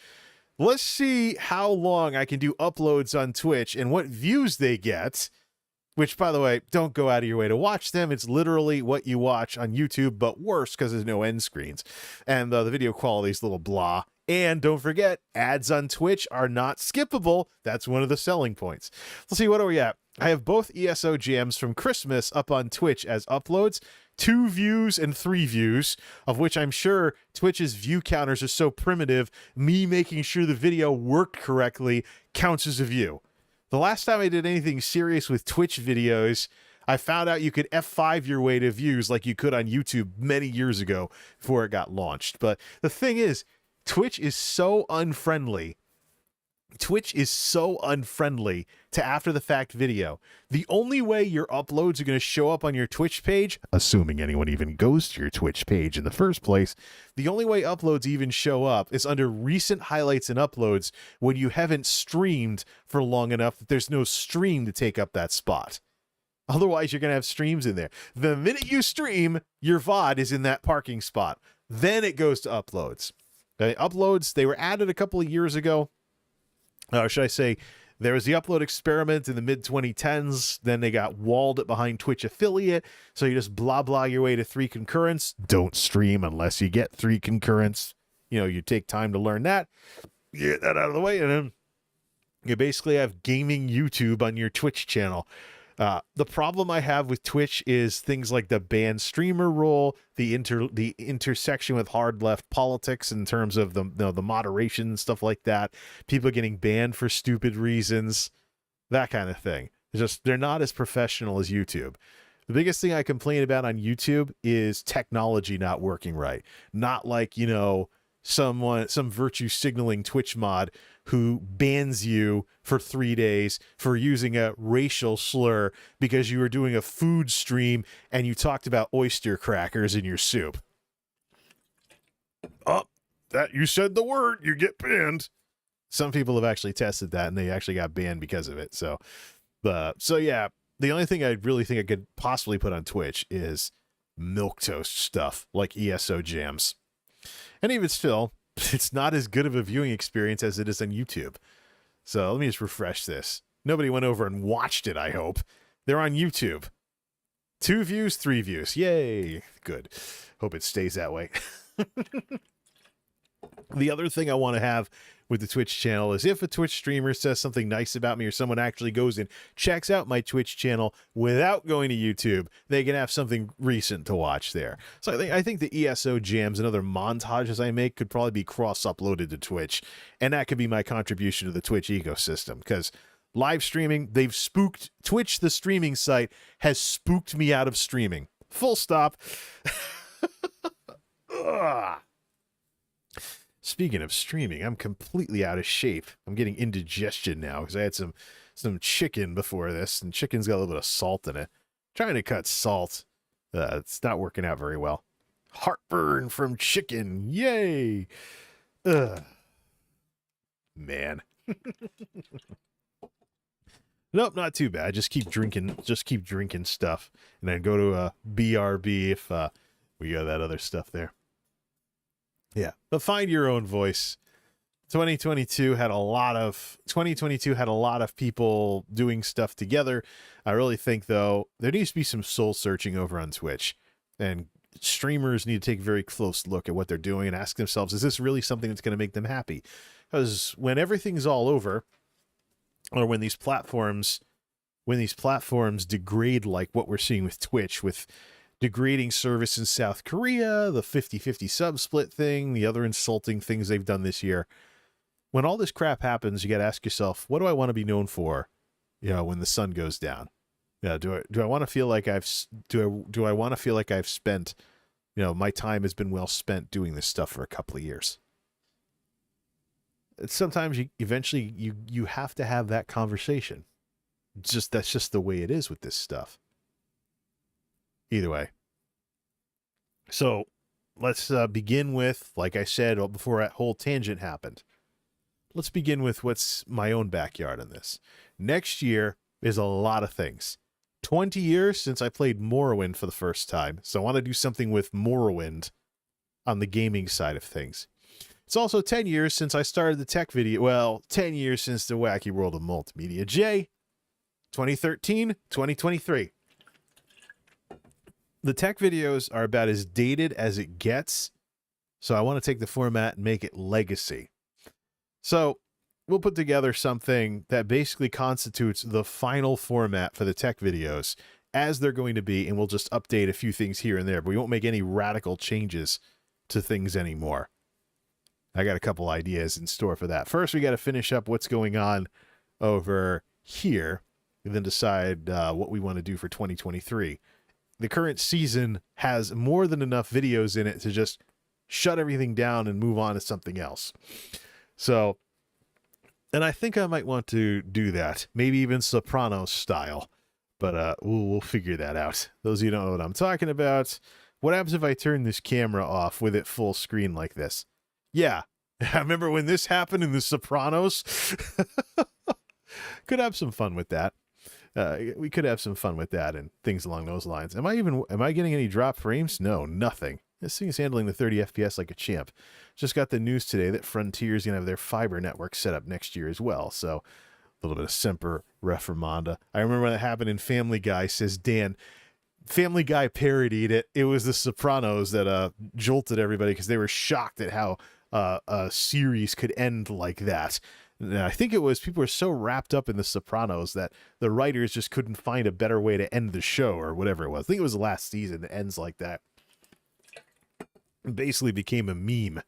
Let's see how long I can do uploads on Twitch and what views they get. Which, by the way, don't go out of your way to watch them. It's literally what you watch on YouTube, but worse because there's no end screens. And the video quality is a little blah. And don't forget, ads on Twitch are not skippable. That's one of the selling points. Let's see, what are we at? I have both ESO jams from Christmas up on Twitch as uploads. 2 views and 3 views, of which I'm sure Twitch's view counters are so primitive, me making sure the video worked correctly counts as a view. The last time I did anything serious with Twitch videos, I found out you could F5 your way to views like you could on YouTube many years ago before it got launched. But the thing is, Twitch is so unfriendly. Twitch is so unfriendly to after-the-fact video. The only way your uploads are going to show up on your Twitch page, assuming anyone even goes to your Twitch page in the first place, the only way uploads even show up is under recent highlights and uploads when you haven't streamed for long enough that there's no stream to take up that spot. Otherwise, you're going to have streams in there. The minute you stream, your VOD is in that parking spot. Then it goes to uploads. Okay, uploads, they were added a couple of years ago. Should I say, there was the upload experiment in the mid-2010s. Then they got walled behind Twitch affiliate. So you just blah, blah your way to 3 concurrents. Don't stream unless you get 3 concurrents. You know, you take time to learn that. Get that out of the way. And then you basically have gaming YouTube on your Twitch channel. The problem I have with Twitch is things like the ban streamer rule, the intersection with hard left politics in terms of the moderation and stuff like that. People getting banned for stupid reasons, that kind of thing. They're not as professional as YouTube. The biggest thing I complain about on YouTube is technology not working right. Not like, you know, some virtue signaling Twitch mod who bans you for 3 days for using a racial slur because you were doing a food stream and you talked about oyster crackers in your soup. Oh, that you said the word, you get banned. Some people have actually tested that and they actually got banned because of it. So yeah, the only thing I really think I could possibly put on Twitch is milquetoast stuff like ESO jams. And even still, it's not as good of a viewing experience as it is on YouTube. So let me just refresh this. Nobody went over and watched it, I hope. They're on YouTube. 2 views, 3 views. Yay. Good. Hope it stays that way. The other thing I want to have with the Twitch channel is if a Twitch streamer says something nice about me or someone actually goes and checks out my Twitch channel without going to YouTube, they can have something recent to watch there. So I think the ESO jams and other montages I make could probably be cross-uploaded to Twitch, and that could be my contribution to the Twitch ecosystem, because live streaming, they've spooked Twitch, the streaming site, has spooked me out of streaming. Full stop. Ugh. Speaking of streaming, I'm completely out of shape. I'm getting indigestion now because I had some chicken before this, and chicken's got a little bit of salt in it. Trying to cut salt. It's not working out very well. Heartburn from chicken. Yay. Ugh. Man. Nope, not too bad. Just keep drinking stuff. And then go to a BRB if we got that other stuff there. Yeah, but find your own voice. 2022 had a lot of people doing stuff together. I really think, though, there needs to be some soul searching over on Twitch, and streamers need to take a very close look at what they're doing and ask themselves, is this really something that's going to make them happy? Because when everything's all over, or when these platforms degrade like what we're seeing with Twitch, with degrading service in South Korea, the 50-50 sub split thing, the other insulting things they've done this year. When all this crap happens, you got to ask yourself, what do I want to be known for? You know, when the sun goes down. Yeah, do I want to feel like do I want to feel like I've spent, you know, my time has been well spent doing this stuff for a couple of years? Sometimes you have to have that conversation. That's just the way it is with this stuff. Either way. So let's begin with, like I said before that whole tangent happened, let's begin with what's my own backyard in this. Next year is a lot of things. 20 years since I played Morrowind for the first time, so I want to do something with Morrowind on the gaming side of things. It's also 10 years since I started the tech video. Well, 10 years since the wacky world of MultimediaJay. 2013, 2023. The tech videos are about as dated as it gets, so I want to take the format and make it legacy. So we'll put together something that basically constitutes the final format for the tech videos as they're going to be, and we'll just update a few things here and there, but we won't make any radical changes to things anymore. I got a couple ideas in store for that. First, we got to finish up what's going on over here, and then decide what we want to do for 2023. The current season has more than enough videos in it to just shut everything down and move on to something else. So, and I think I might want to do that, maybe even Sopranos style, but we'll figure that out. Those of you who don't know what I'm talking about, what happens if I turn this camera off with it full screen like this? Yeah, I remember when this happened in The Sopranos. Could have some fun with that. We could have some fun with that and things along those lines. Am I getting any drop frames? No, nothing. This thing is handling the 30 FPS like a champ. Just got the news today that Frontier's going to have their fiber network set up next year as well. So a little bit of Semper Reformanda. I remember when that happened in Family Guy, says Dan. Family Guy parodied it. It was The Sopranos that jolted everybody because they were shocked at how a series could end like that. And I think it was people were so wrapped up in The Sopranos that the writers just couldn't find a better way to end the show or whatever it was. I think it was the last season that ends like that. It basically became a meme.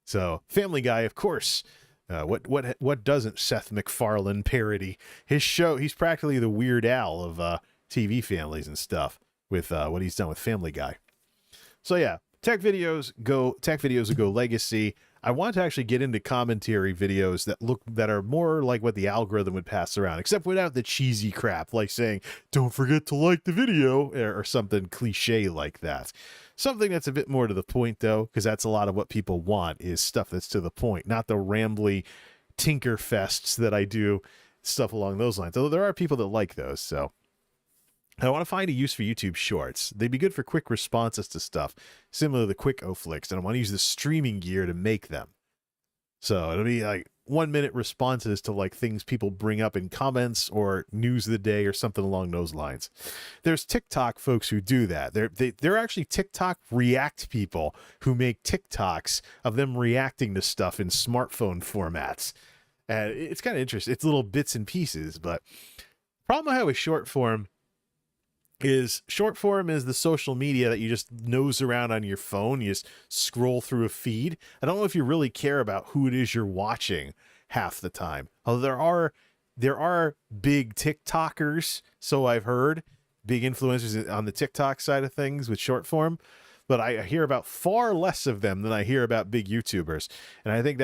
So Family Guy, of course. What doesn't Seth MacFarlane parody? His show, he's practically the Weird Al of TV families and stuff with what he's done with Family Guy. So yeah, tech videos will go legacy. I want to actually get into commentary videos that are more like what the algorithm would pass around, except without the cheesy crap, like saying, don't forget to like the video, or something cliche like that. Something that's a bit more to the point, though, because that's a lot of what people want, is stuff that's to the point, not the rambly tinker fests that I do, stuff along those lines. Although there are people that like those, so. I want to find a use for YouTube Shorts. They'd be good for quick responses to stuff, similar to the quick O-Flicks, and I want to use the streaming gear to make them. So it'll be like 1-minute responses to like things people bring up in comments or news of the day or something along those lines. There's TikTok folks who do that. They're actually TikTok React people who make TikToks of them reacting to stuff in smartphone formats. And it's kind of interesting. It's little bits and pieces, but problem I have with short form is the social media that you just nose around on your phone. You just scroll through a feed. I don't know if you really care about who it is you're watching half the time. Although there are big TikTokers, so I've heard, big influencers on the TikTok side of things with short form, but I hear about far less of them than I hear about big YouTubers. And I think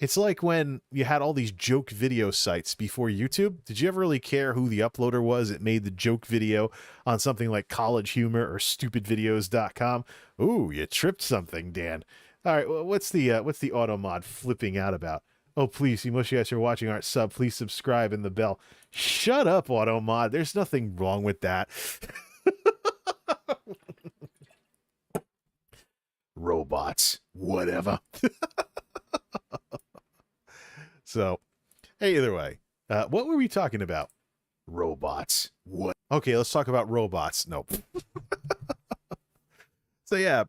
it's like when you had all these joke video sites before YouTube. Did you ever really care who the uploader was that made the joke video on something like College Humor or stupidvideos.com? Ooh, you tripped something, Dan. All right, well, what's the automod flipping out about? Oh, please, most of you guys who are watching aren't sub. Please subscribe and the bell. Shut up, automod. There's nothing wrong with that. Robots, whatever. So, hey, either way, what were we talking about? Robots. What? Okay, let's talk about robots. Nope. So yeah,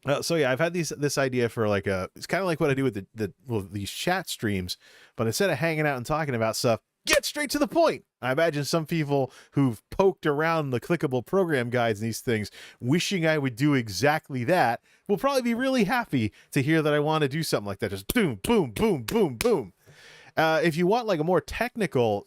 I've had this idea for like it's kind of like what I do with these chat streams, but instead of hanging out and talking about stuff, get straight to the point. I imagine some people who've poked around the clickable program guides and these things, wishing I would do exactly that, will probably be really happy to hear that I want to do something like that. Just boom, boom, boom, boom, boom. If you want like a more technical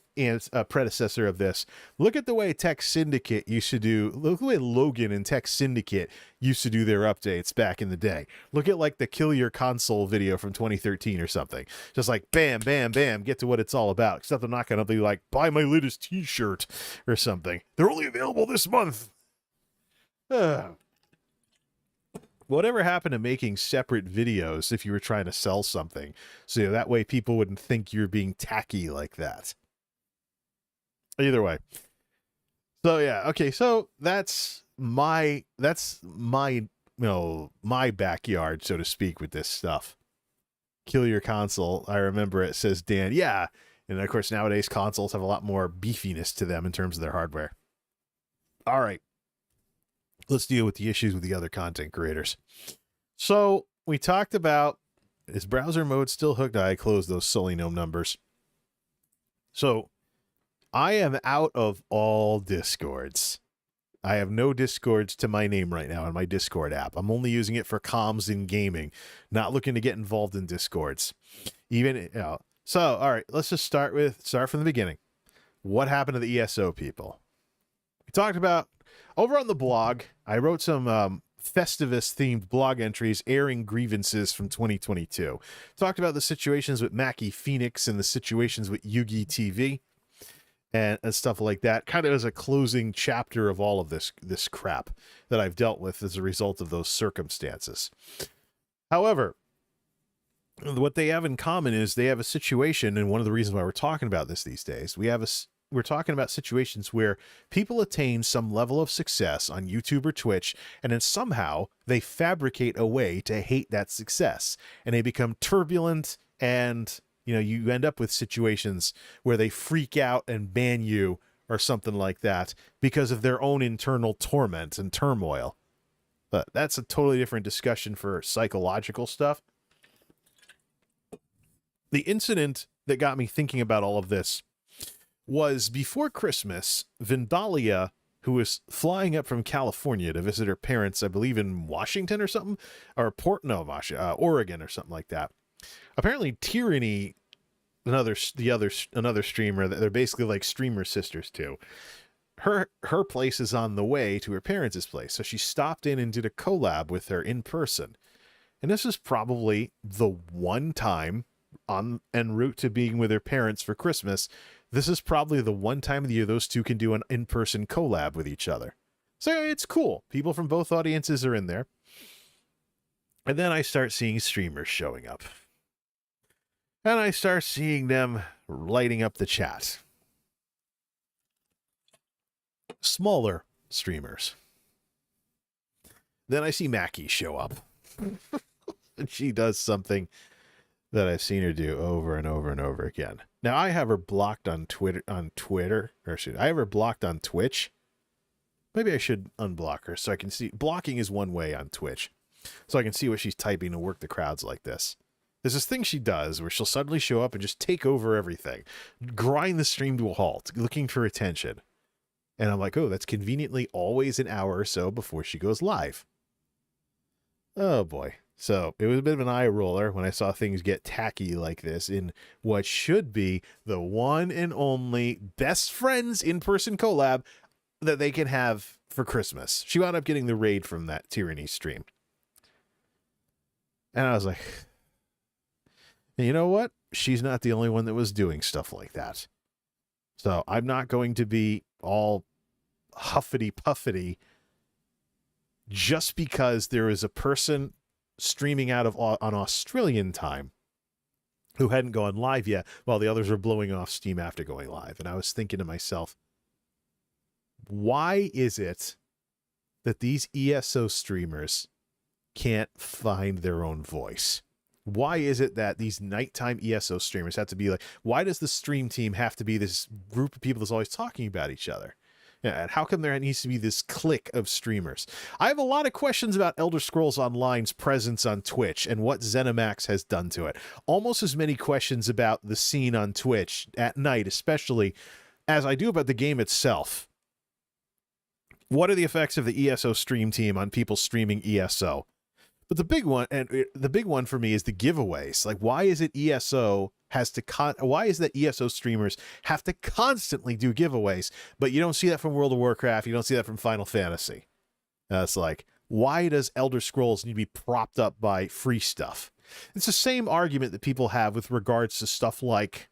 predecessor of this, look at the way Tech Syndicate used to do. Look at the way Logan and Tech Syndicate used to do their updates back in the day. Look at like the Kill Your Console video from 2013 or something. Just like bam, bam, bam, get to what it's all about. Except they're not going to be like, buy my latest t-shirt or something. They're only available this month. Whatever happened to making separate videos if you were trying to sell something? So that way people wouldn't think you're being tacky like that. Either way. So yeah, okay, so that's my my backyard, so to speak, with this stuff. Kill your console. I remember it, says Dan. Yeah. And of course, nowadays consoles have a lot more beefiness to them in terms of their hardware. All right. Let's deal with the issues with the other content creators. So we talked about, is browser mode still hooked? I closed those silly gnome numbers. So I am out of all Discords. I have no Discords to my name right now on my Discord app. I'm only using it for comms and gaming, not looking to get involved in Discords. So, all right, let's just start from the beginning. What happened to the ESO people? We talked about, over on the blog, I wrote some Festivus-themed blog entries airing grievances from 2022. Talked about the situations with Mackie Phoenix and the situations with Yugi TV and stuff like that, kind of as a closing chapter of all of this crap that I've dealt with as a result of those circumstances. However, what they have in common is they have a situation, and one of the reasons why we're talking about this these days, we're talking about situations where people attain some level of success on YouTube or Twitch, and then somehow they fabricate a way to hate that success, and they become turbulent, and you end up with situations where they freak out and ban you or something like that because of their own internal torment and turmoil. But that's a totally different discussion for psychological stuff. The incident that got me thinking about all of this was before Christmas. Vindalia, who was flying up from California to visit her parents, I believe in Washington or something, or Oregon or something like that. Apparently Tyranny, another streamer, that they're basically like streamer sisters too. Her place is on the way to her parents' place, so she stopped in and did a collab with her in person. And this is probably the one time en route to being with her parents for Christmas. This is probably the one time of the year those two can do an in-person collab with each other. So it's cool. People from both audiences are in there. And then I start seeing streamers showing up. And I start seeing them lighting up the chat. Smaller streamers. Then I see Mackie show up. And she does something that I've seen her do over and over and over again. Now, I have her blocked on Twitter, I have her blocked on Twitch. Maybe I should unblock her so I can see. Blocking is one way on Twitch, so I can see what she's typing to work the crowds like this. There's this thing she does where she'll suddenly show up and just take over everything, grind the stream to a halt, looking for attention. And I'm like, oh, that's conveniently always an hour or so before she goes live. Oh boy. So it was a bit of an eye roller when I saw things get tacky like this in what should be the one and only best friends in-person collab that they can have for Christmas. She wound up getting the raid from that Tyranny stream. And I was like, you know what? She's not the only one that was doing stuff like that. So I'm not going to be all huffity-puffity just because there is a person streaming out of on Australian time who hadn't gone live yet while the others were blowing off steam after going live. And I was thinking to myself, why is it that these ESO streamers can't find their own voice? Why is it that these nighttime ESO streamers have to be like, why does the stream team have to be this group of people that's always talking about each other? Yeah, and how come there needs to be this clique of streamers? I have a lot of questions about Elder Scrolls Online's presence on Twitch and what ZeniMax has done to it. Almost as many questions about the scene on Twitch at night, especially, as I do about the game itself. What are the effects of the ESO stream team on people streaming ESO? But the big one for me is the giveaways. Like, why is it why is that ESO streamers have to constantly do giveaways? But you don't see that from World of Warcraft. You don't see that from Final Fantasy. It's like, why does Elder Scrolls need to be propped up by free stuff? It's the same argument that people have with regards to stuff like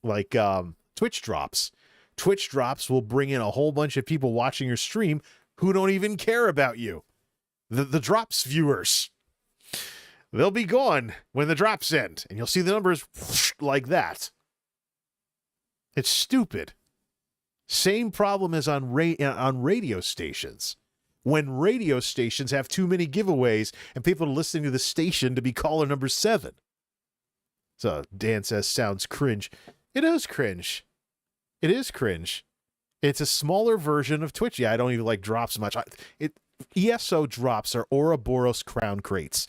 Twitch drops. Twitch drops will bring in a whole bunch of people watching your stream who don't even care about you. The drops viewers. They'll be gone when the drops end, and you'll see the numbers like that. It's stupid. Same problem as on radio stations. When radio stations have too many giveaways and people are listening to the station to be caller number 7. So Dan says, sounds cringe. It is cringe. It is cringe. It's a smaller version of Twitch. Yeah, I don't even like drops much. ESO drops are Ouroboros crown crates.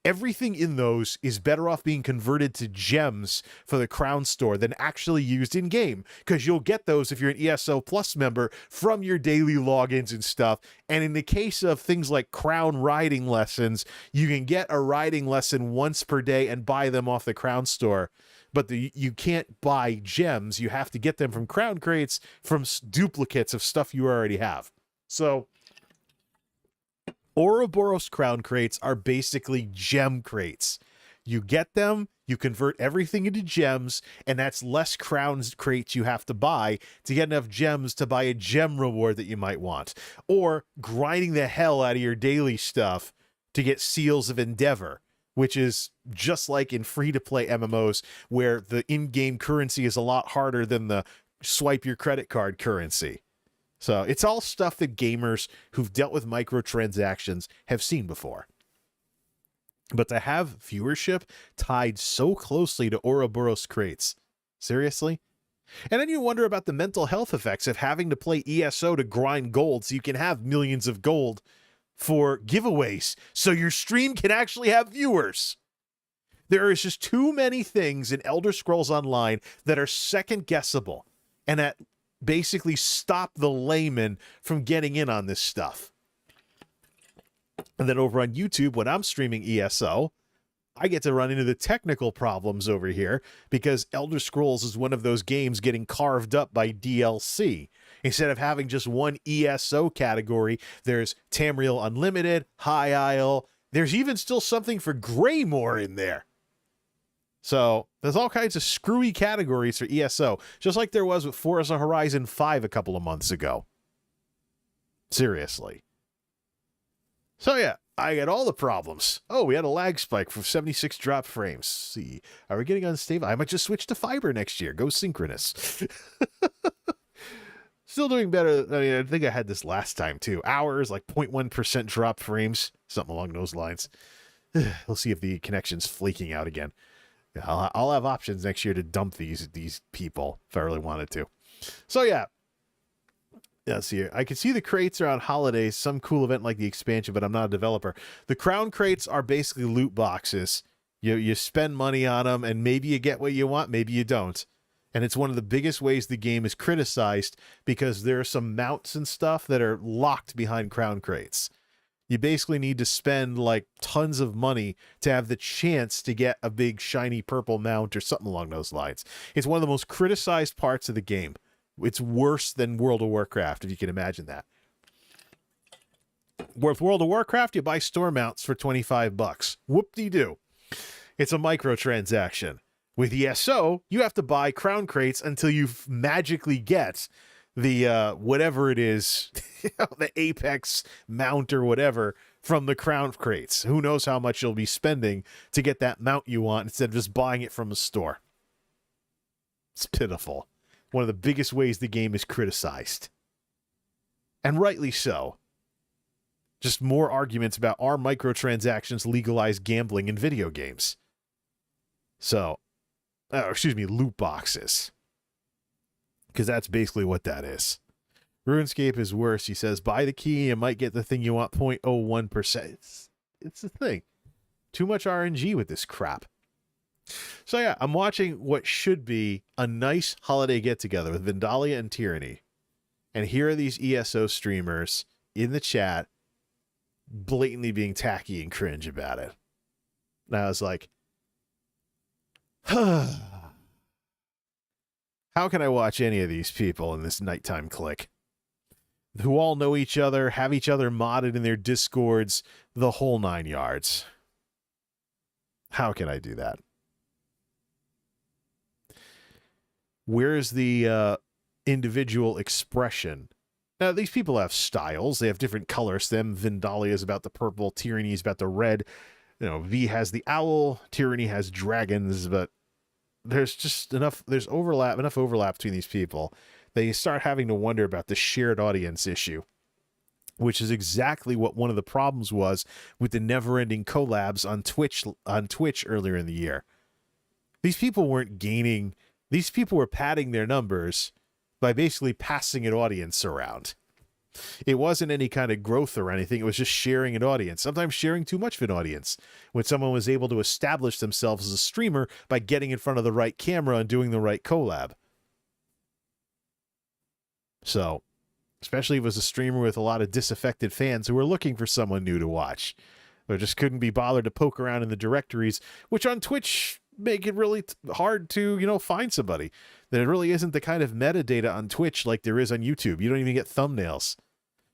Everything in those is better off being converted to gems for the crown store than actually used in game, because you'll get those if you're an ESO Plus member from your daily logins and stuff. And in the case of things like crown riding lessons, you can get a riding lesson once per day and buy them off the crown store. But you can't buy gems. You have to get them from crown crates, from duplicates of stuff you already have. So Ouroboros crown crates are basically gem crates. You get them, you convert everything into gems, and that's less crown crates you have to buy to get enough gems to buy a gem reward that you might want. Or grinding the hell out of your daily stuff to get Seals of Endeavor, which is just like in free-to-play MMOs, where the in-game currency is a lot harder than the swipe your credit card currency. So it's all stuff that gamers who've dealt with microtransactions have seen before. But to have viewership tied so closely to Ouroboros crates, seriously? And then you wonder about the mental health effects of having to play ESO to grind gold so you can have millions of gold for giveaways, so your stream can actually have viewers. There is just too many things in Elder Scrolls Online that are second guessable and that basically stop the layman from getting in on this stuff. And then over on YouTube, when I'm streaming ESO, I get to run into the technical problems over here because Elder Scrolls is one of those games getting carved up by DLC. Instead of having just one ESO category, there's Tamriel Unlimited, High Isle. There's even still something for Greymore in there. So there's all kinds of screwy categories for ESO, just like there was with Forza Horizon 5 a couple of months ago. Seriously. So yeah, I got all the problems. Oh, we had a lag spike for 76 drop frames. Let's see, are we getting unstable? I might just switch to fiber next year. Go synchronous. Still doing better. I mean, I think I had this last time too. Hours, like 0.1% drop frames, something along those lines. We'll see if the connection's flaking out again. I'll have options next year to dump these people if I really wanted to. So yeah. Let's see here. I can see the crates around holidays, some cool event like the expansion, but I'm not a developer. The crown crates are basically loot boxes. You spend money on them, and maybe you get what you want, maybe you don't. And it's one of the biggest ways the game is criticized because there are some mounts and stuff that are locked behind crown crates. You basically need to spend like tons of money to have the chance to get a big shiny purple mount or something along those lines. It's one of the most criticized parts of the game. It's worse than World of Warcraft, if you can imagine that. With World of Warcraft, you buy store mounts for $25. Whoop-de-doo. It's a microtransaction. With ESO, you have to buy crown crates until you magically get the whatever it is, the Apex mount or whatever from the crown crates. Who knows how much you'll be spending to get that mount you want instead of just buying it from a store. It's pitiful. One of the biggest ways the game is criticized. And rightly so. Just more arguments about are microtransactions legalized gambling in video games. So, loot boxes. Because that's basically what that is. RuneScape is worse. He says, buy the key and might get the thing you want 0.01%. It's the thing. Too much RNG with this crap. So yeah, I'm watching what should be a nice holiday get-together with Vindalia and Tyranny. And here are these ESO streamers in the chat blatantly being tacky and cringe about it. And I was like, how can I watch any of these people in this nighttime clique? Who all know each other, have each other modded in their Discords, the whole 9 yards. How can I do that? Where's the individual expression Now, these people have styles. They have different colors. Vindalia is about the purple. Tyranny is about the red. V has the owl. Tyranny has dragons. But there's just enough overlap between these people that you start having to wonder about the shared audience issue, which is exactly what one of the problems was with the never-ending collabs on Twitch earlier in the year. These people weren't gaining. These people were padding their numbers by basically passing an audience around. It wasn't any kind of growth or anything. It was just sharing an audience, sometimes sharing too much of an audience, when someone was able to establish themselves as a streamer by getting in front of the right camera and doing the right collab. So, especially if it was a streamer with a lot of disaffected fans who were looking for someone new to watch, or just couldn't be bothered to poke around in the directories, which on Twitch make it really hard to, find somebody. There really isn't the kind of metadata on Twitch like there is on YouTube. You don't even get thumbnails.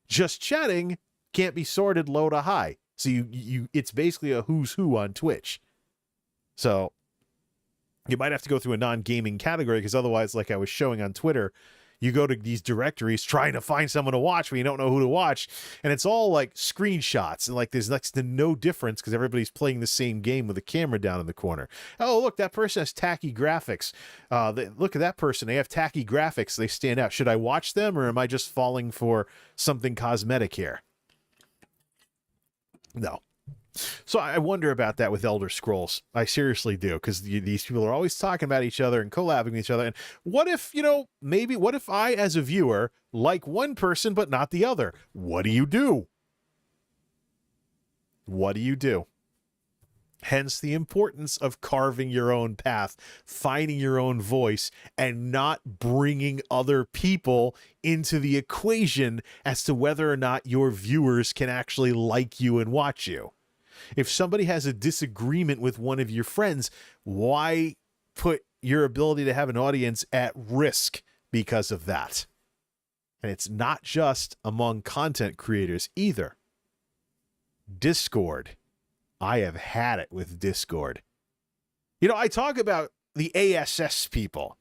Just chatting can't be sorted low to high. So it's basically a who's who on Twitch. So you might have to go through a non-gaming category, because otherwise, like I was showing on Twitter, you go to these directories trying to find someone to watch when you don't know who to watch, and it's all like screenshots, and like there's next to no difference because everybody's playing the same game with a camera down in the corner. Oh, look, that person has tacky graphics. Look at that person. They have tacky graphics. They stand out. Should I watch them, or am I just falling for something cosmetic here? No. So I wonder about that with Elder Scrolls. I seriously do, because these people are always talking about each other and collabing with each other. And what if, what if I, as a viewer, like one person but not the other? What do you do? What do you do? Hence the importance of carving your own path, finding your own voice, and not bringing other people into the equation as to whether or not your viewers can actually like you and watch you. If somebody has a disagreement with one of your friends, why put your ability to have an audience at risk because of that? And it's not just among content creators either. Discord. I have had it with Discord. I talk about the ASS people,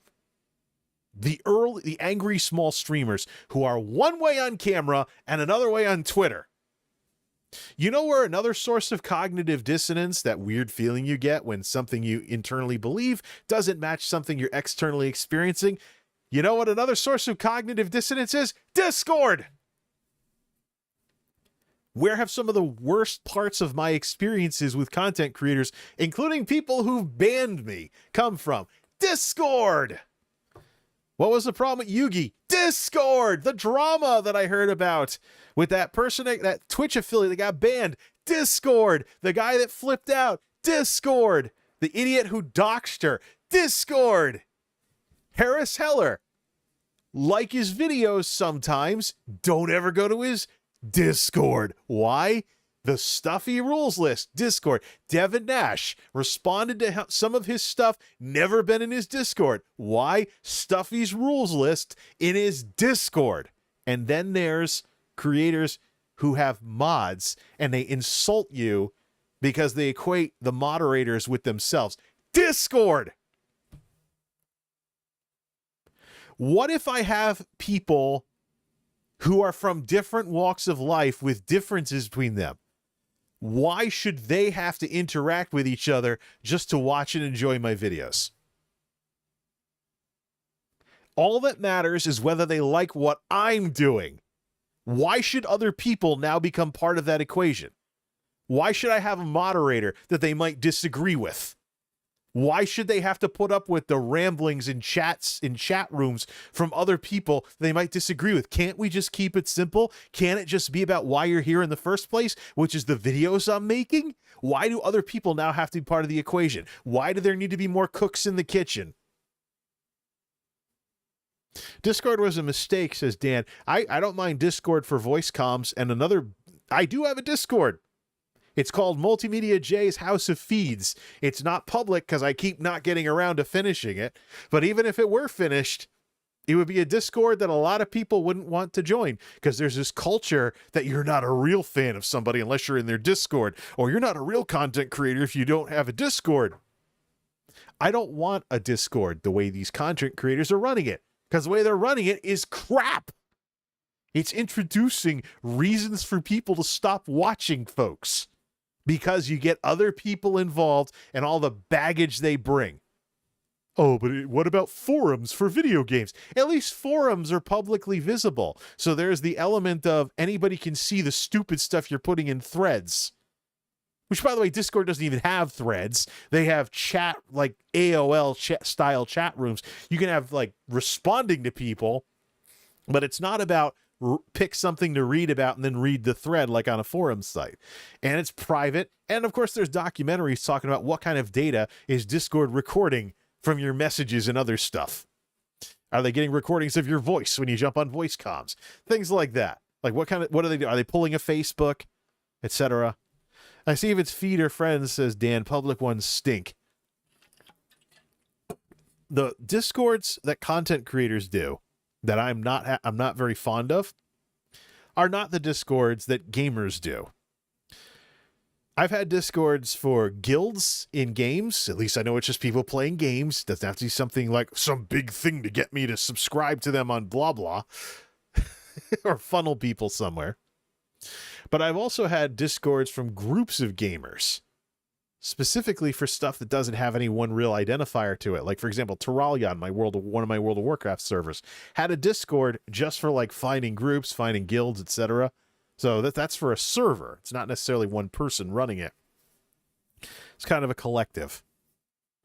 the angry small streamers who are one way on camera and another way on Twitter. You know where another source of cognitive dissonance, that weird feeling you get when something you internally believe doesn't match something you're externally experiencing? You know what another source of cognitive dissonance is? Discord! Where have some of the worst parts of my experiences with content creators, including people who've banned me, come from? Discord! What was the problem with Yugi? Discord! The drama that I heard about with that person, that Twitch affiliate that got banned. Discord! The guy that flipped out. Discord! The idiot who doxed her. Discord! Harris Heller. Like his videos sometimes. Don't ever go to his Discord. Why? The Stuffy Rules List. Discord. Devin Nash responded to some of his stuff, never been in his Discord. Why? Stuffy's Rules List in his Discord. And then there's creators who have mods and they insult you because they equate the moderators with themselves. Discord! What if I have people who are from different walks of life with differences between them? Why should they have to interact with each other just to watch and enjoy my videos? All that matters is whether they like what I'm doing. Why should other people now become part of that equation? Why should I have a moderator that they might disagree with? Why should they have to put up with the ramblings in chat rooms from other people they might disagree with? Can't we just keep it simple? Can't it just be about why you're here in the first place, which is the videos I'm making? Why do other people now have to be part of the equation? Why do there need to be more cooks in the kitchen? Discord was a mistake, says Dan. I don't mind Discord for voice comms, and I do have a Discord. It's called MultimediaJay's House of Feeds. It's not public because I keep not getting around to finishing it. But even if it were finished, it would be a Discord that a lot of people wouldn't want to join, because there's this culture that you're not a real fan of somebody unless you're in their Discord, or you're not a real content creator if you don't have a Discord. I don't want a Discord the way these content creators are running it, because the way they're running it is crap. It's introducing reasons for people to stop watching folks because you get other people involved and all the baggage they bring. Oh, but what about forums for video games? At least forums are publicly visible. So there's the element of anybody can see the stupid stuff you're putting in threads. Which, by the way, Discord doesn't even have threads. They have chat, like AOL style chat rooms. You can have like responding to people, but it's not about pick something to read about and then read the thread like on a forum site. And it's private. And of course, there's documentaries talking about what kind of data is Discord recording from your messages and other stuff. Are they getting recordings of your voice when you jump on voice comms? Things like that. Like what are they doing? Are they pulling a Facebook, etc.? I see if it's feed or friends, says Dan. Public ones stink. The Discords that content creators do that I'm not very fond of are not the Discords that gamers do. I've had Discords for guilds in games. At least I know it's just people playing games. Doesn't have to be something like some big thing to get me to subscribe to them on blah blah or funnel people somewhere. But I've also had Discords from groups of gamers, specifically for stuff that doesn't have any one real identifier to it. Like, for example, Terralia, one of my World of Warcraft servers, had a Discord just for like finding groups, finding guilds, etc. So that's for a server. It's not necessarily one person running it. It's kind of a collective,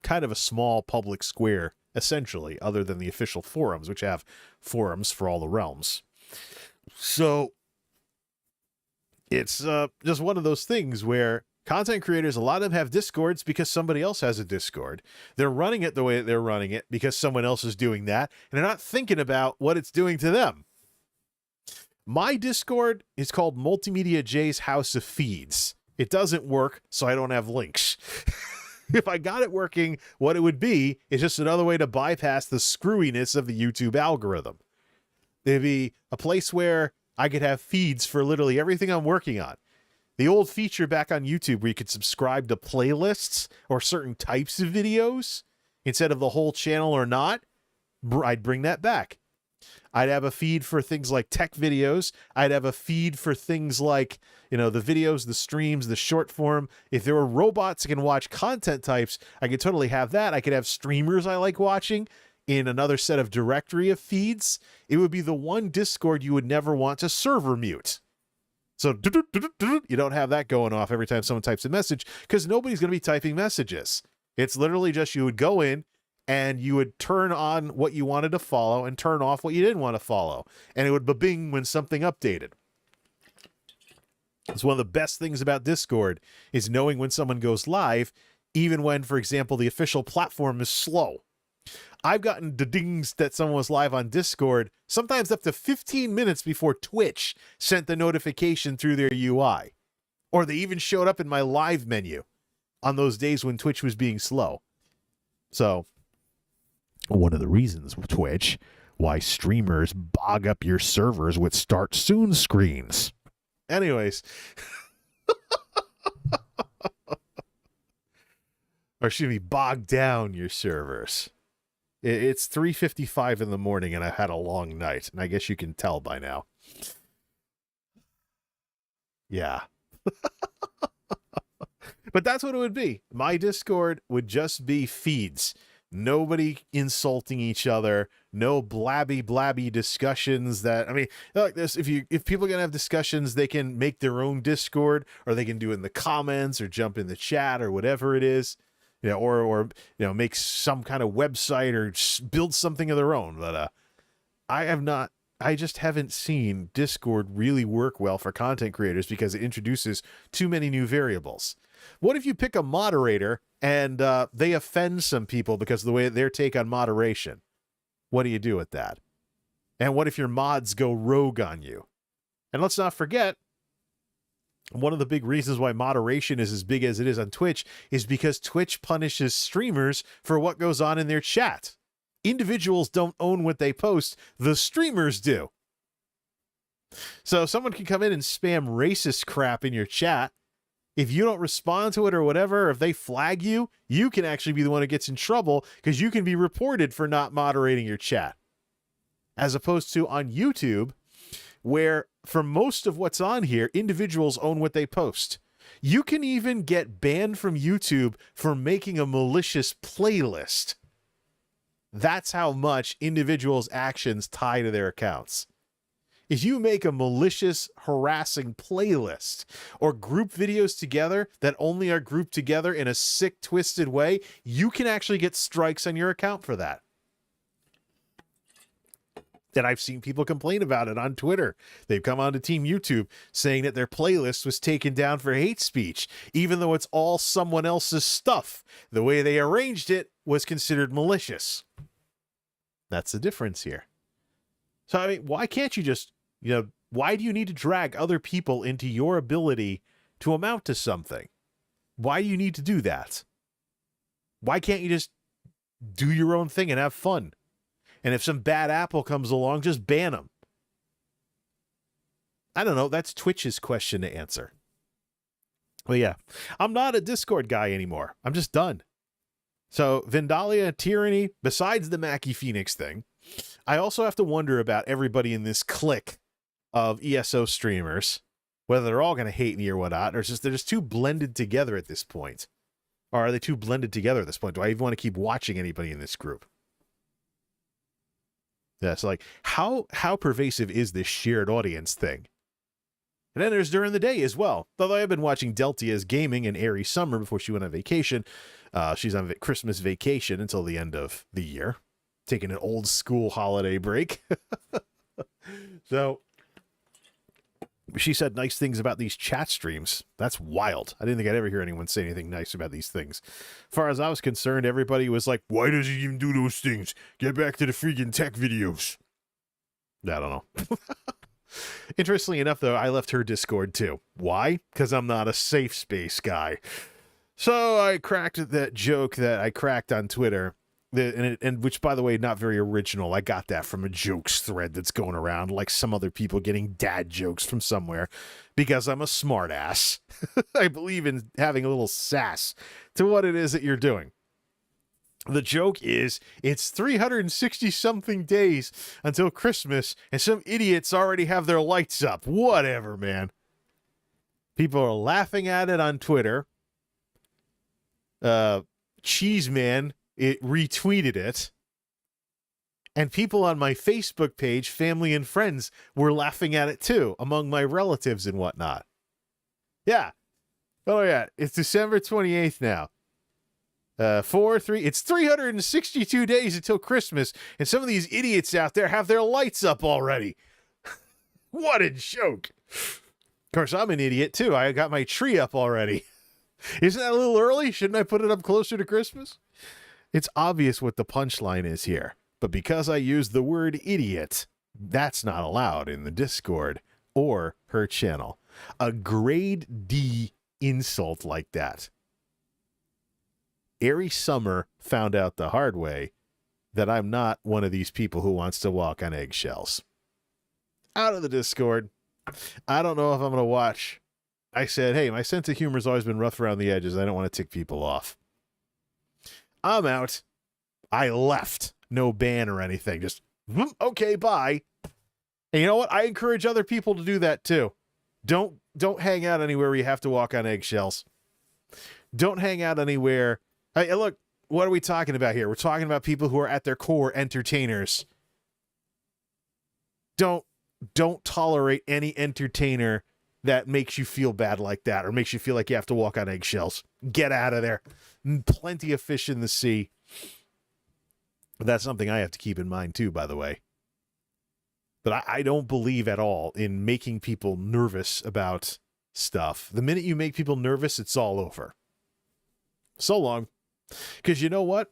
kind of a small public square, essentially, other than the official forums, which have forums for all the realms. So it's just one of those things where content creators, a lot of them have Discords because somebody else has a Discord. They're running it the way that they're running it because someone else is doing that, and they're not thinking about what it's doing to them. My Discord is called MultimediaJay's House of Feeds. It doesn't work, so I don't have links. If I got it working, what it would be is just another way to bypass the screwiness of the YouTube algorithm. It'd be a place where I could have feeds for literally everything I'm working on. The old feature back on YouTube where you could subscribe to playlists or certain types of videos instead of the whole channel or not, I'd bring that back. I'd have a feed for things like tech videos. I'd have a feed for things like, the videos, the streams, the short form. If there were robots that can watch content types, I could totally have that. I could have streamers I like watching in another set of directory of feeds. It would be the one Discord you would never want to server mute. So you don't have that going off every time someone types a message because nobody's going to be typing messages. It's literally just you would go in and you would turn on what you wanted to follow and turn off what you didn't want to follow. And it would ba-bing when something updated. It's one of the best things about Discord is knowing when someone goes live, even when, for example, the official platform is slow. I've gotten the dings that someone was live on Discord, sometimes up to 15 minutes before Twitch sent the notification through their UI. Or they even showed up in my live menu on those days when Twitch was being slow. So, one of the reasons with Twitch, why streamers bog up your servers with start soon screens. Anyways. Or excuse me, bog down your servers. It's 3:55 in the morning and I've had a long night, and I guess you can tell by now. Yeah. But that's what it would be. My Discord would just be feeds. Nobody insulting each other. No blabby discussions that, like this, if people are going to have discussions, they can make their own Discord, or they can do it in the comments or jump in the chat or whatever it is. Or make some kind of website or build something of their own. But I just haven't seen Discord really work well for content creators because it introduces too many new variables. What if you pick a moderator and they offend some people because of the way their take on moderation? What do you do with that? And what if your mods go rogue on you? And let's not forget, one of the big reasons why moderation is as big as it is on Twitch is because Twitch punishes streamers for what goes on in their chat. Individuals don't own what they post. The streamers do. So someone can come in and spam racist crap in your chat. If you don't respond to it or whatever, if they flag you, you can actually be the one who gets in trouble because you can be reported for not moderating your chat. As opposed to on YouTube, where for most of what's on here, individuals own what they post. You can even get banned from YouTube for making a malicious playlist. That's how much individuals' actions tie to their accounts. If you make a malicious, harassing playlist or group videos together that only are grouped together in a sick, twisted way, you can actually get strikes on your account for that. And I've seen people complain about it on Twitter. They've come onto Team YouTube saying that their playlist was taken down for hate speech, even though it's all someone else's stuff. The way they arranged it was considered malicious. That's the difference here. So, I mean, why can't you just, why do you need to drag other people into your ability to amount to something? Why do you need to do that? Why can't you just do your own thing and have fun? And if some bad apple comes along, just ban them. I don't know. That's Twitch's question to answer. Well, yeah, I'm not a Discord guy anymore. I'm just done. So Vandalia, Tyranny, besides the Mackie Phoenix thing, I also have to wonder about everybody in this clique of ESO streamers, whether they're all going to hate me or whatnot, or they're just too blended together at this point. Or are they too blended together at this point? Do I even want to keep watching anybody in this group? Yeah, so like, how pervasive is this shared audience thing? And then there's during the day as well. Although I've been watching Deltia's gaming and Airy Summer before she went on vacation. She's on Christmas vacation until the end of the year, taking an old school holiday break. So she said nice things about these chat streams. That's wild. I didn't think I'd ever hear anyone say anything nice about these things. As far as I was concerned, everybody was like, why does he even do those things? Get back to the freaking tech videos. I don't know. Interestingly enough, though, I left her Discord too. Why? Because I'm not a safe space guy. So I cracked that joke that I cracked on Twitter. And which, by the way, not very original. I got that from a jokes thread that's going around, like some other people getting dad jokes from somewhere, because I'm a smart ass. I believe in having a little sass to what it is that you're doing. The joke is it's 360 something days until Christmas, and some idiots already have their lights up. Whatever, man. People are laughing at it on Twitter. Cheeseman, it retweeted it, and people on my Facebook page, family and friends, were laughing at it too, among my relatives and whatnot. Yeah. Oh yeah, it's December 28th now. It's 362 days until Christmas, and some of these idiots out there have their lights up already. What a joke. Of course, I'm an idiot too. I got my tree up already. Isn't that a little early? Shouldn't I put it up closer to Christmas? It's obvious what the punchline is here, but because I used the word idiot, that's not allowed in the Discord or her channel. A grade D insult like that. Airy Summer found out the hard way that I'm not one of these people who wants to walk on eggshells. Out of the Discord. I don't know if I'm going to watch. I said, hey, my sense of humor has always been rough around the edges. I don't want to tick people off. I'm out. I left. No ban or anything. Just, okay, bye. And you know what? I encourage other people to do that too. Don't hang out anywhere where you have to walk on eggshells. Don't hang out anywhere. Hey, look, what are we talking about here? We're talking about people who are at their core entertainers. Don't tolerate any entertainer that makes you feel bad like that or makes you feel like you have to walk on eggshells. Get out of there. Plenty of fish in the sea. That's something I have to keep in mind too, by the way. But I don't believe at all in making people nervous about stuff. The minute you make people nervous, it's all over. So long. Because you know what?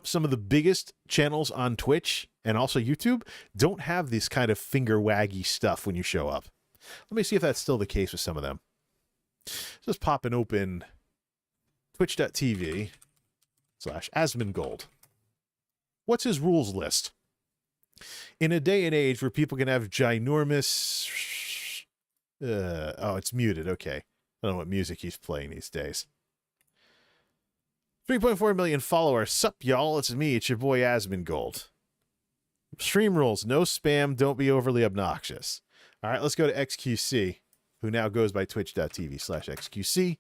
Some of the biggest channels on Twitch and also YouTube don't have this kind of finger waggy stuff when you show up. Let me see if that's still the case with some of them. Just popping open twitch.tv/Asmongold. What's his rules list? In a day and age where people can have ginormous... oh, it's muted. Okay. I don't know what music he's playing these days. 3.4 million followers. Sup, y'all? It's me. It's your boy Asmongold. Stream rules. No spam. Don't be overly obnoxious. All right, let's go to XQC, who now goes by twitch.tv/XQC.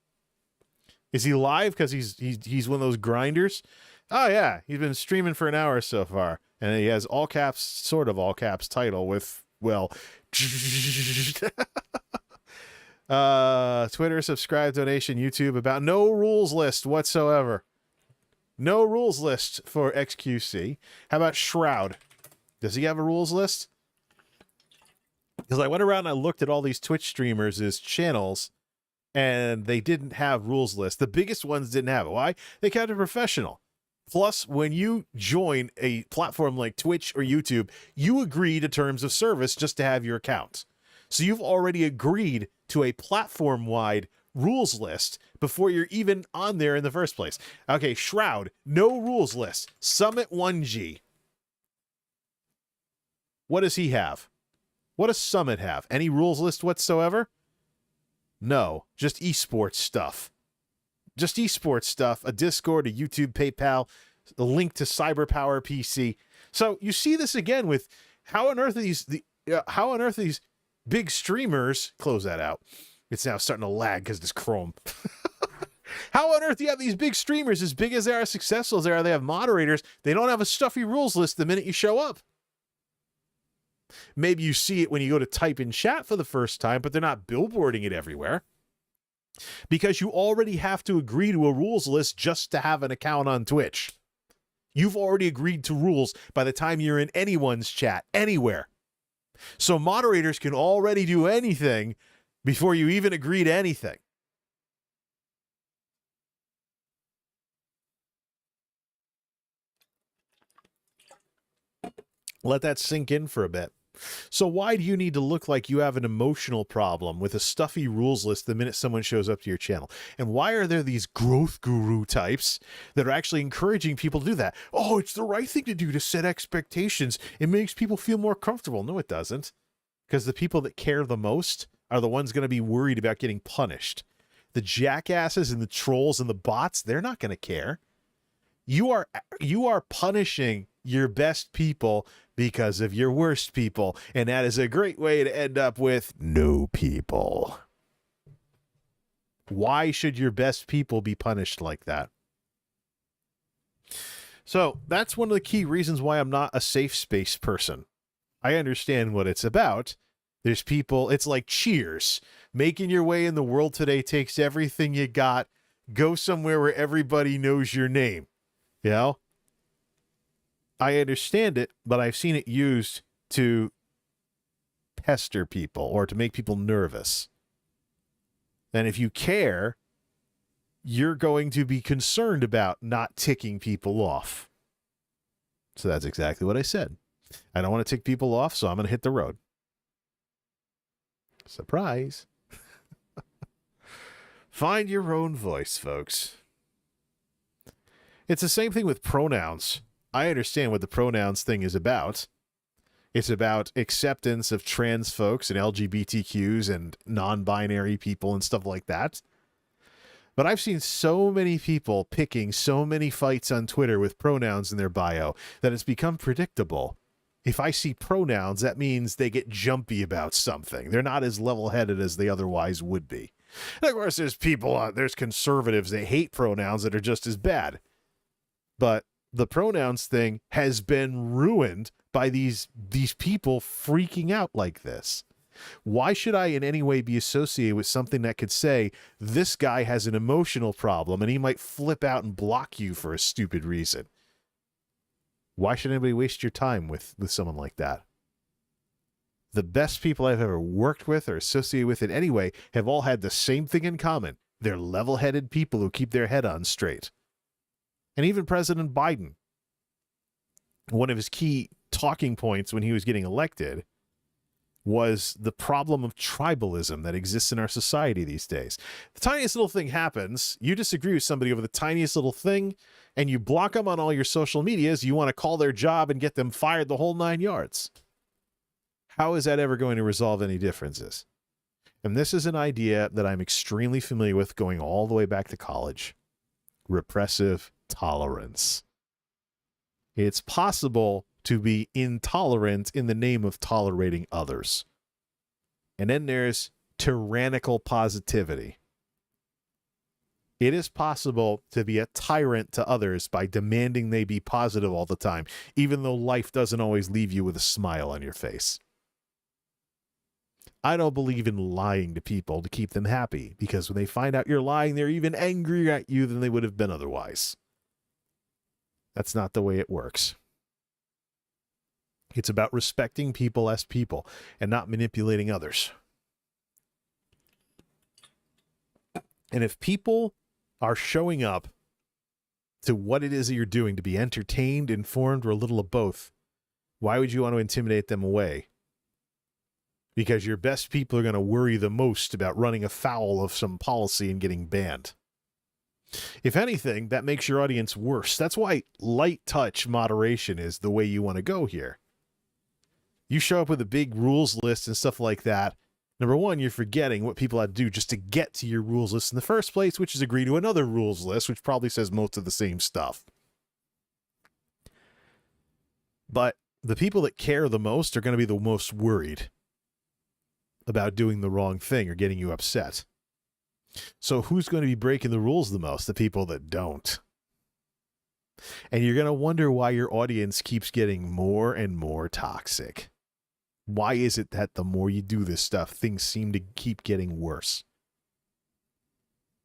Is he live? Because he's one of those grinders. Oh, yeah. He's been streaming for an hour so far. And he has all caps, sort of all caps title with, well, Twitter, subscribe, donation, YouTube, about no rules list whatsoever. No rules list for XQC. How about Shroud? Does he have a rules list? Because I went around and I looked at all these Twitch streamers' channels, and they didn't have rules lists. The biggest ones didn't have it. Why? They kept it professional. Plus, when you join a platform like Twitch or YouTube, you agree to terms of service just to have your account. So you've already agreed to a platform-wide rules list before you're even on there in the first place. Okay, Shroud, no rules list. Summit 1G. What does he have? What does Summit have? Any rules list whatsoever? No, just esports stuff. Just esports stuff, a Discord, a YouTube, PayPal, a link to CyberPower PC. So you see this again with how on earth are these big streamers, close that out. It's now starting to lag because it's Chrome. How on earth do you have these big streamers, as big as they are, successful as they are, they have moderators, they don't have a stuffy rules list the minute you show up? Maybe you see it when you go to type in chat for the first time, but they're not billboarding it everywhere. Because you already have to agree to a rules list just to have an account on Twitch. You've already agreed to rules by the time you're in anyone's chat, anywhere. So moderators can already do anything before you even agree to anything. Let that sink in for a bit. So why do you need to look like you have an emotional problem with a stuffy rules list the minute someone shows up to your channel? And why are there these growth guru types that are actually encouraging people to do that? Oh, it's the right thing to do to set expectations. It makes people feel more comfortable. No, it doesn't. Because the people that care the most are the ones going to be worried about getting punished. The jackasses and the trolls and the bots, they're not going to care. You are punishing your best people because of your worst people, and that is a great way to end up with no people. Why should your best people be punished like that? So that's one of the key reasons why I'm not a safe space person. I understand what it's about. There's people, it's like Cheers. Making your way in the world today takes everything you got. Go somewhere where everybody knows your name. You know? I understand it, but I've seen it used to pester people or to make people nervous. And if you care, you're going to be concerned about not ticking people off. So that's exactly what I said. I don't want to tick people off, so I'm going to hit the road. Surprise. Find your own voice, folks. It's the same thing with pronouns. I understand what the pronouns thing is about. It's about acceptance of trans folks and LGBTQs and non-binary people and stuff like that. But I've seen so many people picking so many fights on Twitter with pronouns in their bio that it's become predictable. If I see pronouns, that means they get jumpy about something. They're not as level-headed as they otherwise would be. And of course, there's conservatives that hate pronouns that are just as bad. But the pronouns thing has been ruined by these people freaking out like this. Why should I in any way be associated with something that could say this guy has an emotional problem and he might flip out and block you for a stupid reason? Why should anybody waste your time with someone like that? The best people I've ever worked with or associated with in any way have all had the same thing in common. They're level-headed people who keep their head on straight. And even President Biden, one of his key talking points when he was getting elected was the problem of tribalism that exists in our society these days. The tiniest little thing happens, you disagree with somebody over the tiniest little thing, and you block them on all your social medias, you want to call their job and get them fired the whole 9 yards. How is that ever going to resolve any differences? And this is an idea that I'm extremely familiar with going all the way back to college. Repressive tolerance. It's possible to be intolerant in the name of tolerating others. And then there's tyrannical positivity. It is possible to be a tyrant to others by demanding they be positive all the time, even though life doesn't always leave you with a smile on your face. I don't believe in lying to people to keep them happy, because when they find out you're lying, they're even angrier at you than they would have been otherwise. That's not the way it works. It's about respecting people as people and not manipulating others. And if people are showing up to what it is that you're doing to be entertained, informed, or a little of both, why would you want to intimidate them away? Because your best people are going to worry the most about running afoul of some policy and getting banned. If anything, that makes your audience worse. That's why light touch moderation is the way you want to go here. You show up with a big rules list and stuff like that. Number one, you're forgetting what people had to do just to get to your rules list in the first place, which is agree to another rules list, which probably says most of the same stuff. But the people that care the most are going to be the most worried about doing the wrong thing or getting you upset. So who's going to be breaking the rules the most? The people that don't. And you're going to wonder why your audience keeps getting more and more toxic. Why is it that the more you do this stuff, things seem to keep getting worse?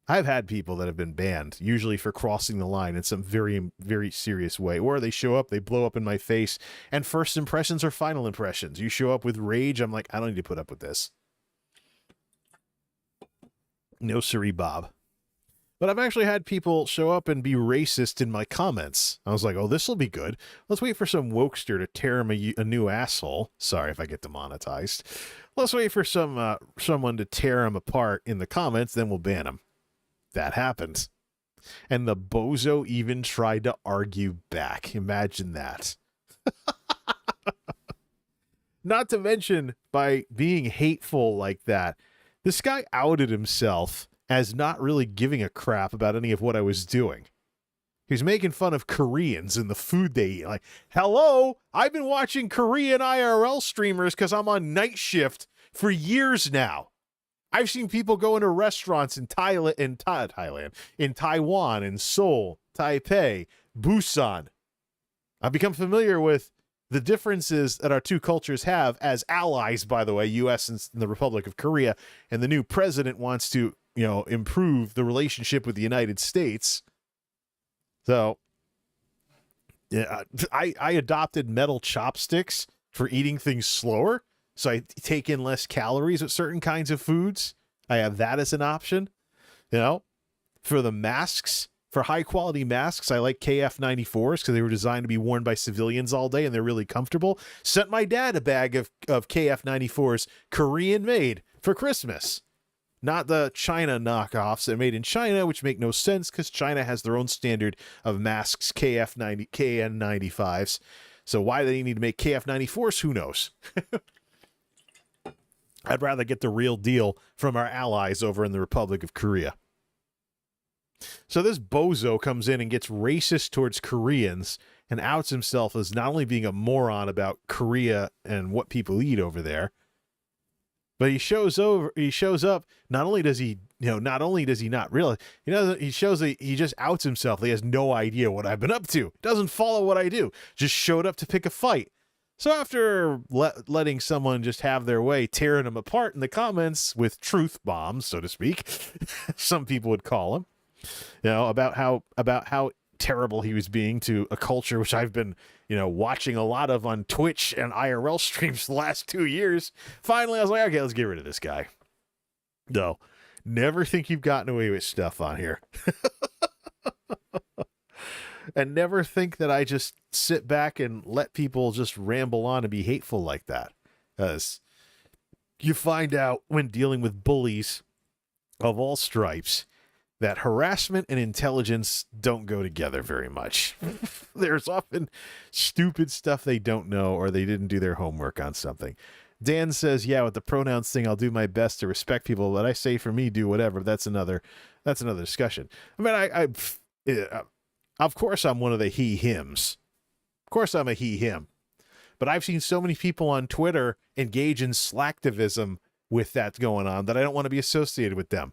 I've had people that have been banned, usually for crossing the line in some very, very serious way. Or they show up, they blow up in my face, and first impressions are final impressions. You show up with rage, I'm like, I don't need to put up with this. No siree, Bob. But I've actually had people show up and be racist in my comments. I was like, oh, this will be good. Let's wait for some wokester to tear him a new asshole. Sorry if I get demonetized. Let's wait for someone to tear him apart in the comments, then we'll ban him. That happens. And the bozo even tried to argue back. Imagine that. Not to mention, by being hateful like that, this guy outed himself as not really giving a crap about any of what I was doing. He was making fun of Koreans and the food they eat. Like, hello, I've been watching Korean IRL streamers because I'm on night shift for years now. I've seen people go into restaurants in Thailand, in Taiwan, in Seoul, Taipei, Busan. I've become familiar with the differences that our two cultures have as allies, by the way, U.S. and the Republic of Korea, and the new president wants to, improve the relationship with the United States. So, yeah, I adopted metal chopsticks for eating things slower. So I take in less calories with certain kinds of foods. I have that as an option. For the masks, for high quality masks, I like KF94s because they were designed to be worn by civilians all day and they're really comfortable. Sent my dad a bag of KF94s, Korean made, for Christmas. Not the China knockoffs that are made in China, which make no sense because China has their own standard of masks, KN95s. So why they need to make KF94s, who knows? I'd rather get the real deal from our allies over in the Republic of Korea. So this bozo comes in and gets racist towards Koreans and outs himself as not only being a moron about Korea and what people eat over there, but he shows up. Not only does he not realize, he shows that he just outs himself. He has no idea what I've been up to. Doesn't follow what I do. Just showed up to pick a fight. So after letting someone just have their way, tearing him apart in the comments with truth bombs, so to speak, some people would call him, about how terrible he was being to a culture which I've been, watching a lot of on Twitch and IRL streams the last 2 years. Finally, I was like, okay, let's get rid of this guy. No, never think you've gotten away with stuff on here. And never think that I just sit back and let people just ramble on and be hateful like that. Because you find out when dealing with bullies of all stripes that harassment and intelligence don't go together very much. There's often stupid stuff they don't know or they didn't do their homework on something. Dan says, yeah, with the pronouns thing, I'll do my best to respect people, but I say for me, do whatever. That's another discussion. I mean, of course I'm one of the he, hims. Of course I'm a he, him. But I've seen so many people on Twitter engage in slacktivism with that going on that I don't want to be associated with them.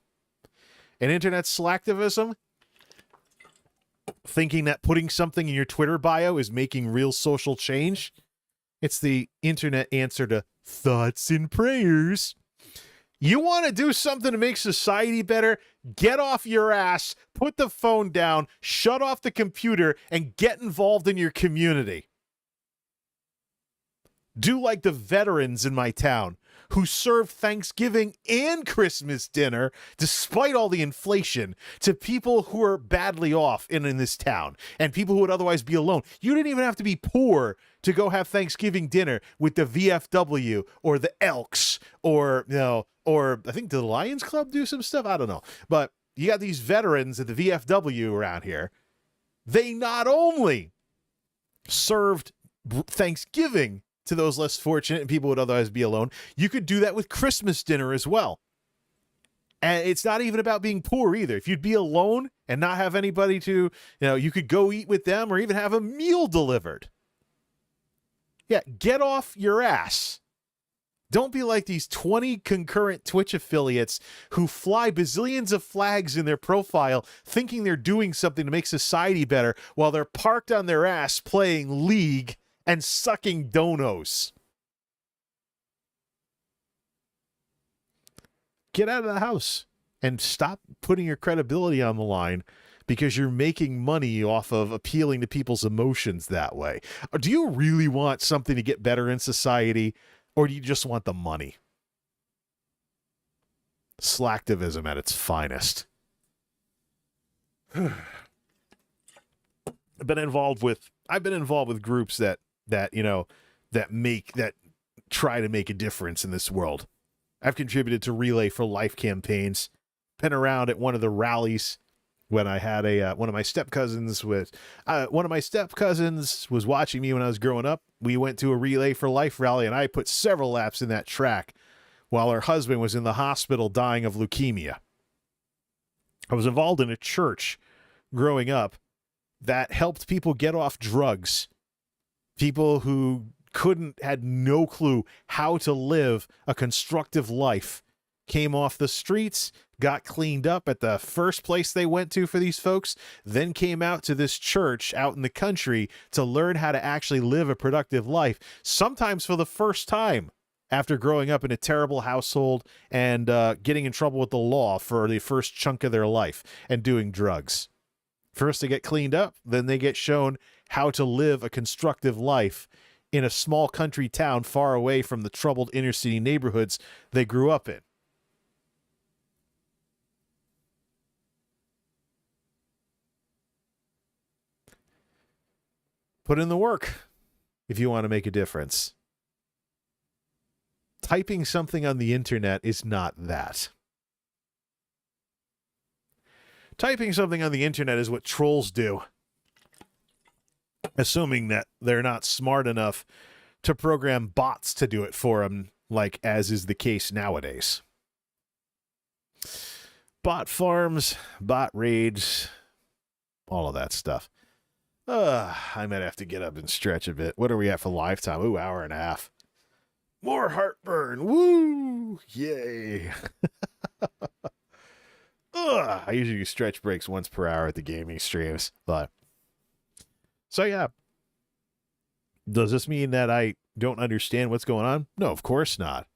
And internet slacktivism, thinking that putting something in your Twitter bio is making real social change. It's the internet answer to thoughts and prayers. You want to do something to make society better? Get off your ass, put the phone down, shut off the computer, and get involved in your community. Do like the veterans in my town who served Thanksgiving and Christmas dinner, despite all the inflation, to people who are badly off in this town and people who would otherwise be alone. You didn't even have to be poor to go have Thanksgiving dinner with the VFW or the Elks or, or I think the Lions Club do some stuff. I don't know. But you got these veterans at the VFW around here. They not only served Thanksgiving to those less fortunate and people would otherwise be alone, you could do that with Christmas dinner as well. And it's not even about being poor either. If you'd be alone and not have anybody to, you could go eat with them or even have a meal delivered. Yeah, get off your ass. Don't be like these 20 concurrent Twitch affiliates who fly bazillions of flags in their profile thinking they're doing something to make society better while they're parked on their ass playing League and sucking donos. Get out of the house and stop putting your credibility on the line because you're making money off of appealing to people's emotions that way. Or do you really want something to get better in society, or do you just want the money? Slacktivism at its finest. I've been involved with groups that try to make a difference in this world. I've contributed to Relay for Life campaigns, been around at one of the rallies when I had one of my step cousins was watching me when I was growing up. We went to a Relay for Life rally and I put several laps in that track while her husband was in the hospital dying of leukemia. I was involved in a church growing up that helped people get off drugs. People who had no clue how to live a constructive life came off the streets, got cleaned up at the first place they went to for these folks, then came out to this church out in the country to learn how to actually live a productive life, sometimes for the first time after growing up in a terrible household and getting in trouble with the law for the first chunk of their life and doing drugs. First they get cleaned up, then they get shown how to live a constructive life in a small country town far away from the troubled inner city neighborhoods they grew up in. Put in the work if you want to make a difference. Typing something on the internet is not that. Typing something on the internet is what trolls do, assuming that they're not smart enough to program bots to do it for them, like as is the case nowadays. Bot farms, bot raids, all of that stuff. I might have to get up and stretch a bit. What are we at for lifetime? Ooh, hour and a half. More heartburn. Woo! Yay. I usually do stretch breaks once per hour at the gaming streams. But so yeah. Does this mean that I don't understand what's going on? No, of course not.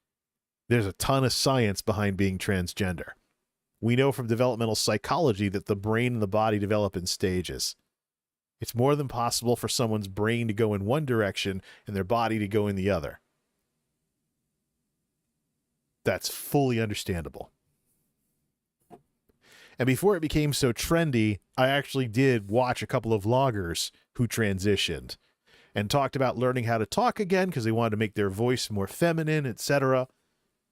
There's a ton of science behind being transgender. We know from developmental psychology that the brain and the body develop in stages. It's more than possible for someone's brain to go in one direction and their body to go in the other. That's fully understandable. And before it became so trendy, I actually did watch a couple of vloggers who transitioned and talked about learning how to talk again because they wanted to make their voice more feminine, etc.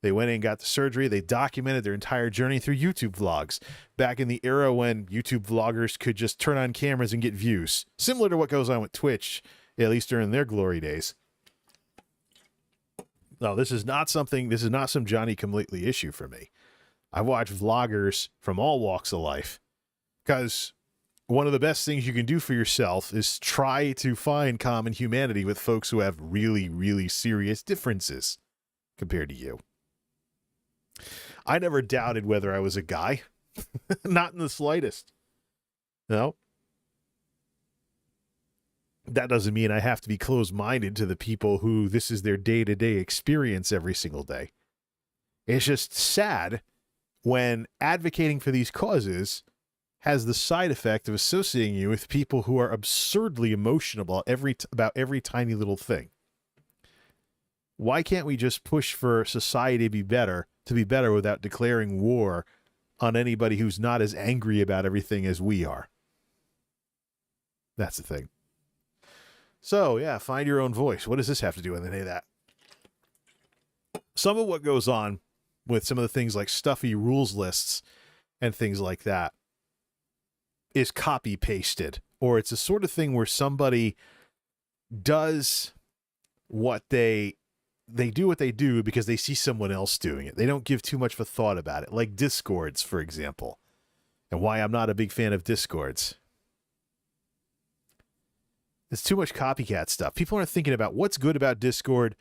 They went in and got the surgery. They documented their entire journey through YouTube vlogs back in the era when YouTube vloggers could just turn on cameras and get views, similar to what goes on with Twitch, at least during their glory days. No, this is not some Johnny Completely issue for me. I watch vloggers from all walks of life because one of the best things you can do for yourself is try to find common humanity with folks who have really, really serious differences compared to you. I never doubted whether I was a guy. Not in the slightest. No. That doesn't mean I have to be closed-minded to the people who this is their day-to-day experience every single day. It's just sad when advocating for these causes has the side effect of associating you with people who are absurdly emotional about every tiny little thing. Why can't we just push for society to be better without declaring war on anybody who's not as angry about everything as we are? That's the thing. So, yeah, find your own voice. What does this have to do with any of that? Some of what goes on with some of the things like stuffy rules lists and things like that is copy-pasted. Or it's a sort of thing where somebody does what they do what they do because they see someone else doing it. They don't give too much of a thought about it. Like Discords, for example. And why I'm not a big fan of Discords. There's too much copycat stuff. People aren't thinking about what's good about Discord,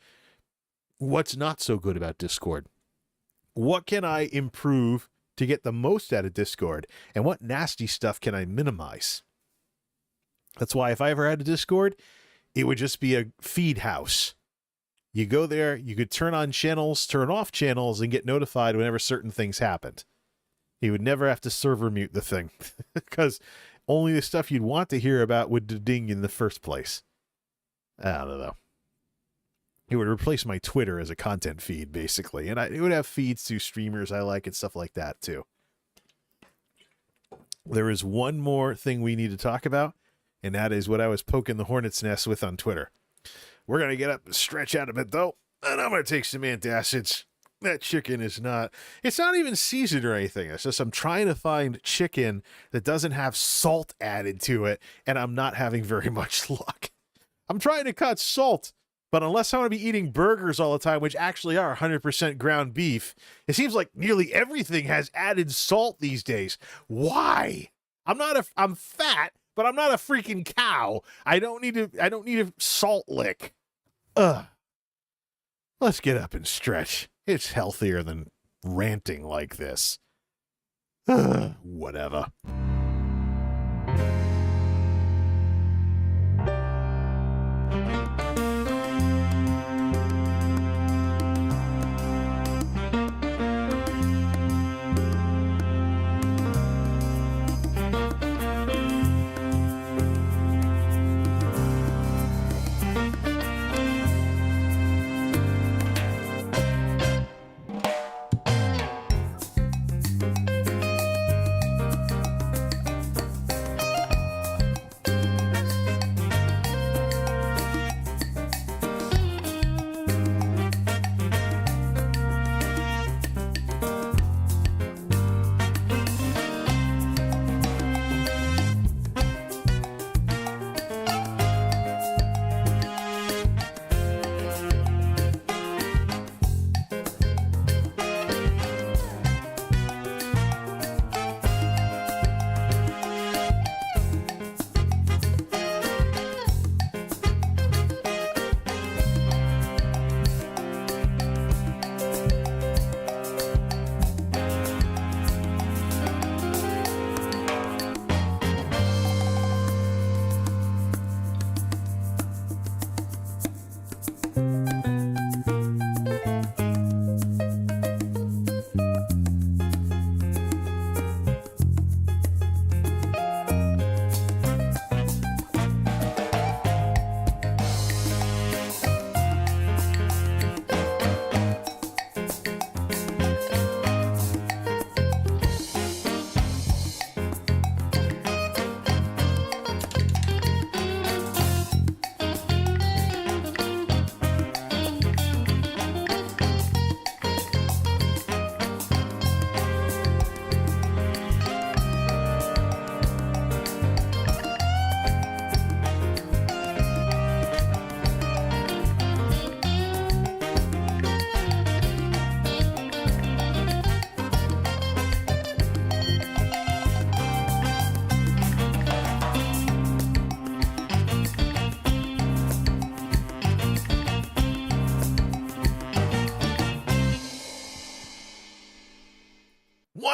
what's not so good about Discord. What can I improve to get the most out of Discord, and what nasty stuff can I minimize? That's why if I ever had a Discord, it would just be a feed house. You go there, you could turn on channels, turn off channels, and get notified whenever certain things happened. You would never have to server mute the thing, because only the stuff you'd want to hear about would ding in the first place. I don't know. It would replace my Twitter as a content feed, basically. And it would have feeds to streamers I like and stuff like that, too. There is one more thing we need to talk about, and that is what I was poking the hornet's nest with on Twitter. We're going to get up and stretch out a bit, though, and I'm going to take some antacids. That chicken is it's not even seasoned or anything. It's just I'm trying to find chicken that doesn't have salt added to it, and I'm not having very much luck. I'm trying to cut salt, but unless I want to be eating burgers all the time, which actually are 100% ground beef, it seems like nearly everything has added salt these days. Why? I'm fat, but I'm not a freaking cow. I don't need a salt lick. Ugh. Let's get up and stretch. It's healthier than ranting like this. Whatever.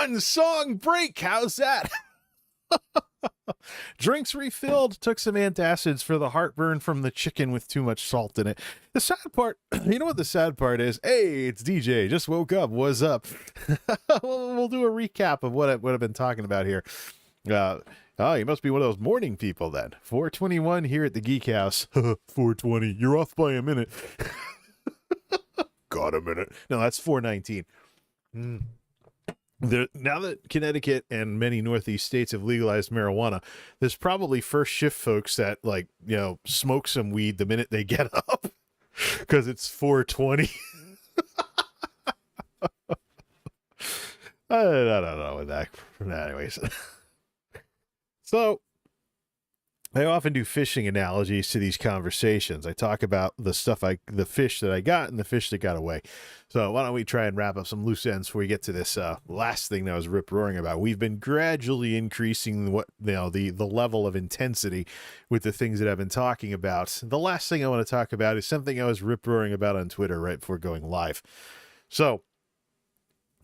one song break. How's that? Drinks refilled. Took some antacids for the heartburn from the chicken with too much salt in it. The sad part, you know what the sad part is? Hey, it's DJ. Just woke up. What's up? We'll do a recap of what I've been talking about here. Oh, you must be one of those morning people then. 4:21 here at the Geek House. 4:20. You're off by a minute. Got a minute. No, that's 4:19. Now that Connecticut and many Northeast states have legalized marijuana, there's probably first shift folks that, like, you know, smoke some weed the minute they get up because it's 4:20. I don't know with that. Anyways. So, I often do fishing analogies to these conversations. I talk about the fish that I got and the fish that got away. So why don't we try and wrap up some loose ends before we get to this last thing that I was rip-roaring about. We've been gradually increasing the level of intensity with the things that I've been talking about. The last thing I want to talk about is something I was rip-roaring about on Twitter right before going live. So,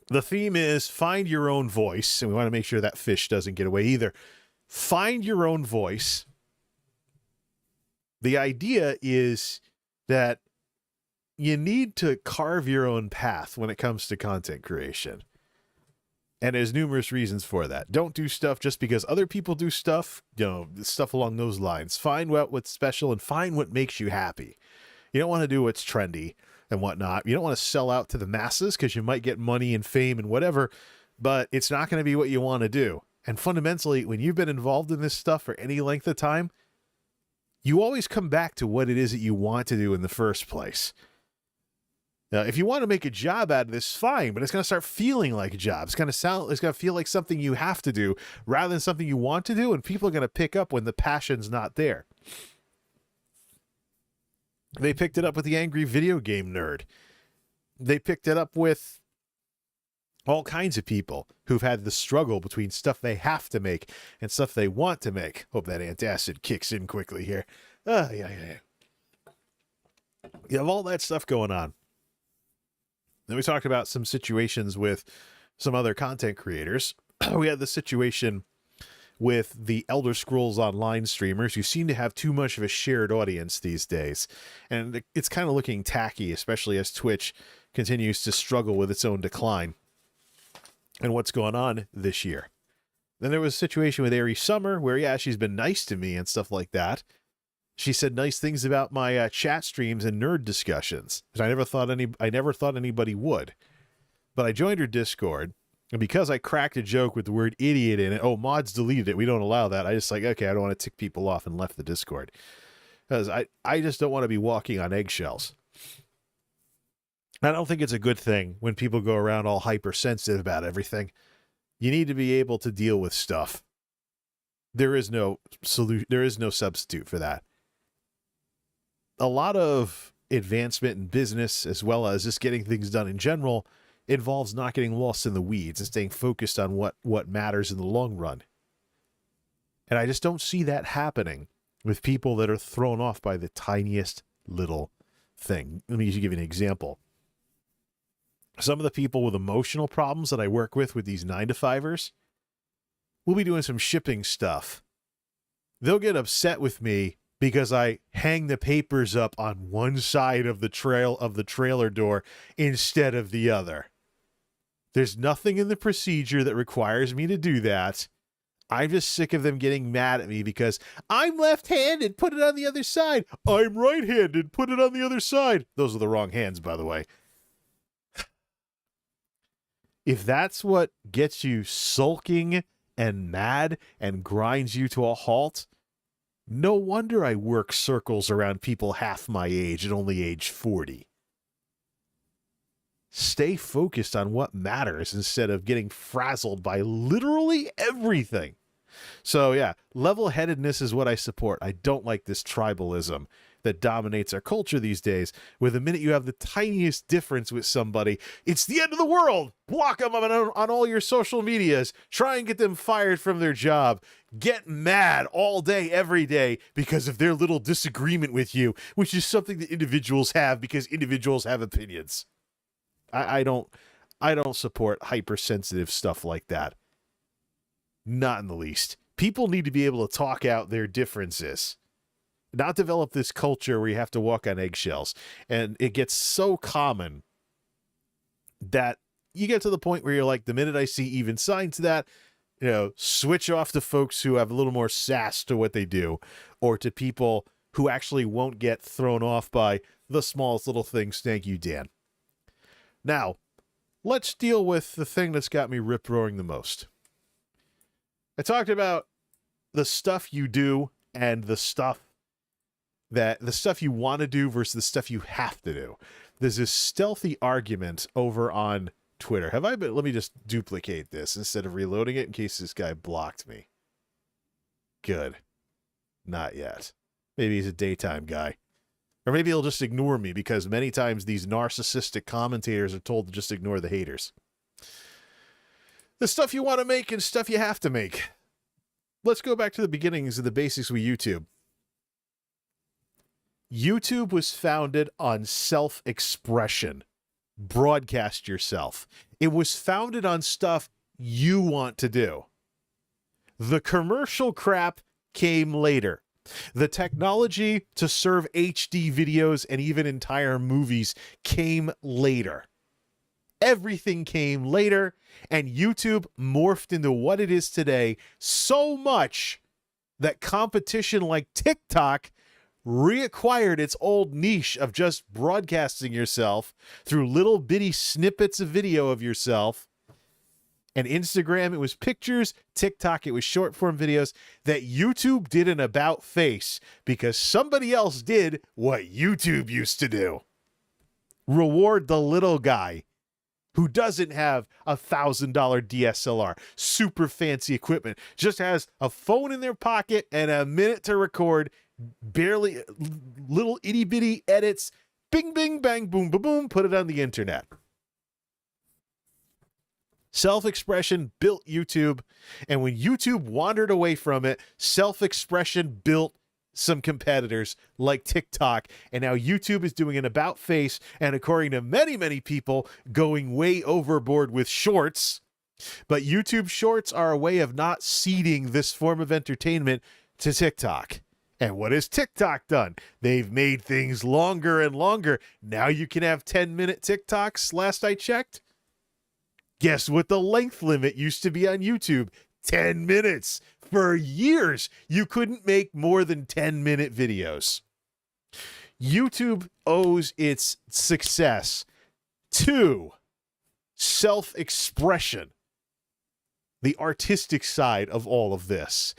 the theme is find your own voice, and we want to make sure that fish doesn't get away either. Find your own voice. The idea is that you need to carve your own path when it comes to content creation. And there's numerous reasons for that. Don't do stuff just because other people do stuff, stuff along those lines. Find what's special and find what makes you happy. You don't want to do what's trendy and whatnot. You don't want to sell out to the masses because you might get money and fame and whatever, but it's not going to be what you want to do. And fundamentally, when you've been involved in this stuff for any length of time, you always come back to what it is that you want to do in the first place. Now, if you want to make a job out of this, fine, but it's going to start feeling like a job. It's going to feel like something you have to do rather than something you want to do, and people are going to pick up when the passion's not there. They picked it up with the angry video game nerd. They picked it up with all kinds of people who've had the struggle between stuff they have to make and stuff they want to make. Hope that antacid kicks in quickly here. Yeah. You have all that stuff going on. Then we talked about some situations with some other content creators. We had the situation with the Elder Scrolls Online streamers who seem to have too much of a shared audience these days. And it's kind of looking tacky, especially as Twitch continues to struggle with its own decline. And what's going on this year. Then there was a situation with Ari Summer where, yeah, she's been nice to me and stuff like that. She said nice things about my chat streams and nerd discussions. I never thought anybody would. But I joined her Discord, and because I cracked a joke with the word idiot in it, mods deleted it. We don't allow that. I just okay, I don't want to tick people off and left the Discord. Because I just don't want to be walking on eggshells. I don't think it's a good thing when people go around all hypersensitive about everything. You need to be able to deal with stuff. There is no substitute for that. A lot of advancement in business, as well as just getting things done in general, involves not getting lost in the weeds and staying focused on what matters in the long run. And I just don't see that happening with people that are thrown off by the tiniest little thing. Let me give you an example. Some of the people with emotional problems that I work with these 9-to-5ers, we'll be doing some shipping stuff. They'll get upset with me because I hang the papers up on one side of the trailer door instead of the other. There's nothing in the procedure that requires me to do that. I'm just sick of them getting mad at me because I'm left-handed, put it on the other side. I'm right-handed, put it on the other side. Those are the wrong hands, by the way. If that's what gets you sulking and mad and grinds you to a halt, no wonder I work circles around people half my age and only age 40. Stay focused on what matters instead of getting frazzled by literally everything. So yeah, level-headedness is what I support. I don't like this tribalism that dominates our culture these days, where the minute you have the tiniest difference with somebody, it's the end of the world. Block them on all your social medias. Try and get them fired from their job. Get mad all day, every day, because of their little disagreement with you, which is something that individuals have because individuals have opinions. I don't I don't support hypersensitive stuff like that. Not in the least. People need to be able to talk out their differences, not develop this culture where you have to walk on eggshells. And it gets so common that you get to the point where you're like, the minute I see even signs of that, switch off to folks who have a little more sass to what they do, or to people who actually won't get thrown off by the smallest little things. Thank you, Dan. Now, let's deal with the thing that's got me rip-roaring the most. I talked about the stuff you do and the stuff you want to do versus the stuff you have to do. There's this stealthy argument over on Twitter. Let me just duplicate this instead of reloading it in case this guy blocked me. Good. Not yet. Maybe he's a daytime guy. Or maybe he'll just ignore me, because many times these narcissistic commentators are told to just ignore the haters. The stuff you want to make and stuff you have to make. Let's go back to the beginnings of the basics with YouTube. YouTube was founded on self-expression. Broadcast yourself. It was founded on stuff you want to do. The commercial crap came later. The technology to serve HD videos and even entire movies came later. Everything came later, and YouTube morphed into what it is today so much that competition like TikTok reacquired its old niche of just broadcasting yourself through little bitty snippets of video of yourself. And Instagram, it was pictures. TikTok, it was short form videos. That YouTube did an about face because somebody else did what YouTube used to do. Reward the little guy who doesn't have $1,000 DSLR, super fancy equipment, just has a phone in their pocket and a minute to record, barely little itty bitty edits, bing, bing, bang, boom, boom, boom, put it on the internet. Self-expression built YouTube, and when YouTube wandered away from it, self-expression built some competitors like TikTok, and now YouTube is doing an about face, and according to many, many people, going way overboard with shorts. But YouTube shorts are a way of not ceding this form of entertainment to TikTok. And what has TikTok done? They've made things longer and longer. Now you can have 10-minute TikToks, last I checked. Guess what the length limit used to be on YouTube? 10 minutes. For years, you couldn't make more than 10-minute videos. YouTube owes its success to self-expression, the artistic side of all of this.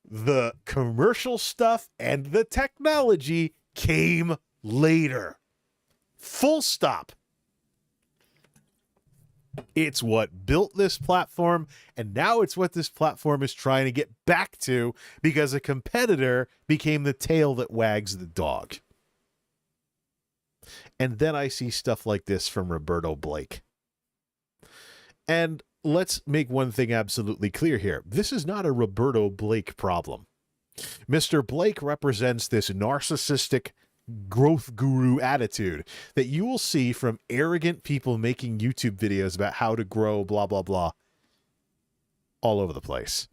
The commercial stuff and the technology came later. Full stop. It's what built this platform, and now it's what this platform is trying to get back to because a competitor became the tail that wags the dog. And then I see stuff like this from Roberto Blake. And let's make one thing absolutely clear here. This is not a Roberto Blake problem. Mr. Blake represents this narcissistic growth guru attitude that you will see from arrogant people making YouTube videos about how to grow, blah, blah, blah, all over the place.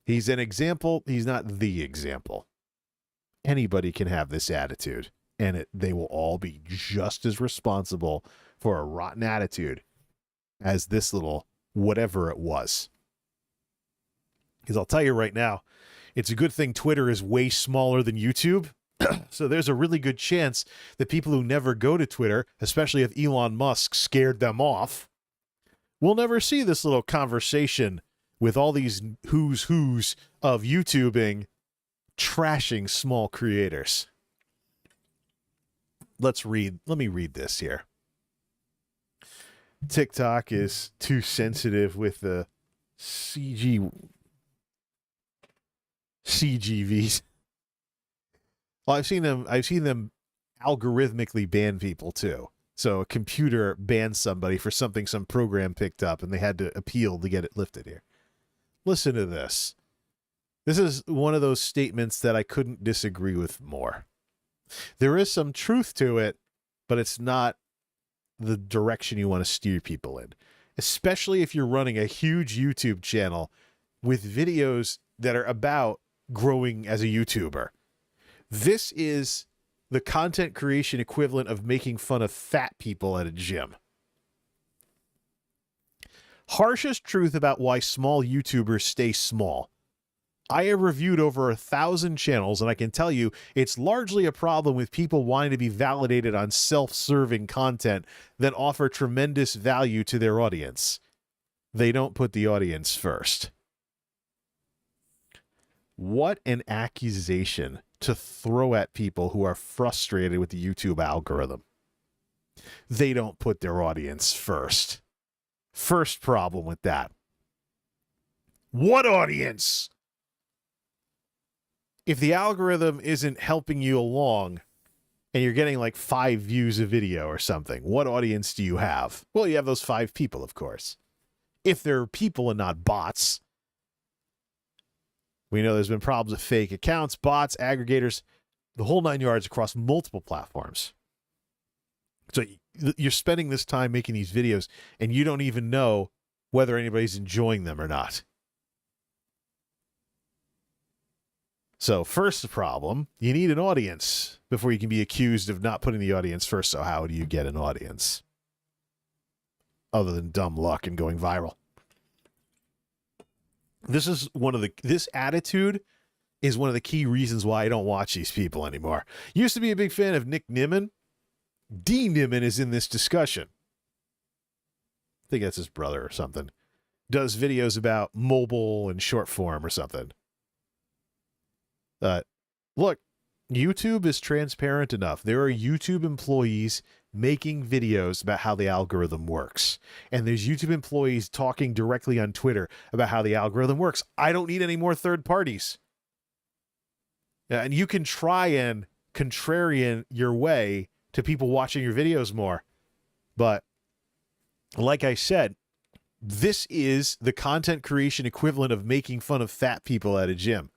He's an example. He's not the example. Anybody can have this attitude, and they will all be just as responsible for a rotten attitude as this little whatever it was. Because I'll tell you right now, it's a good thing Twitter is way smaller than YouTube. So there's a really good chance that people who never go to Twitter, especially if Elon Musk scared them off, will never see this little conversation with all these who's of YouTubing trashing small creators. Let me read this here. TikTok is too sensitive with the CGVs. Well, I've seen them algorithmically ban people too. So a computer bans somebody for something some program picked up, and they had to appeal to get it lifted here. Listen to this. This is one of those statements that I couldn't disagree with more. There is some truth to it, but it's not the direction you want to steer people in, especially if you're running a huge YouTube channel with videos that are about growing as a YouTuber. This is the content creation equivalent of making fun of fat people at a gym. Harshest truth about why small YouTubers stay small. I have reviewed over 1,000 channels, and I can tell you it's largely a problem with people wanting to be validated on self-serving content that offer tremendous value to their audience. They don't put the audience first. What an accusation to throw at people who are frustrated with the YouTube algorithm. They don't put their audience first. First problem with that. What audience? If the algorithm isn't helping you along and you're getting like 5 views a video or something, what audience do you have? Well, you have those 5 people, of course. If they're people and not bots. We know there's been problems with fake accounts, bots, aggregators, the whole 9 yards across multiple platforms. So you're spending this time making these videos and you don't even know whether anybody's enjoying them or not. So first problem, you need an audience before you can be accused of not putting the audience first. So how do you get an audience? Other than dumb luck and going viral. This attitude is one of the key reasons why I don't watch these people anymore. Used to be a big fan of Nick Nimmin. D. Nimmin is in this discussion. I think that's his brother or something. Does videos about mobile and short form or something. Look, YouTube is transparent enough. There are YouTube employees making videos about how the algorithm works. And there's YouTube employees talking directly on Twitter about how the algorithm works. I don't need any more third parties. And you can try and contrarian your way to people watching your videos more. But like I said, this is the content creation equivalent of making fun of fat people at a gym.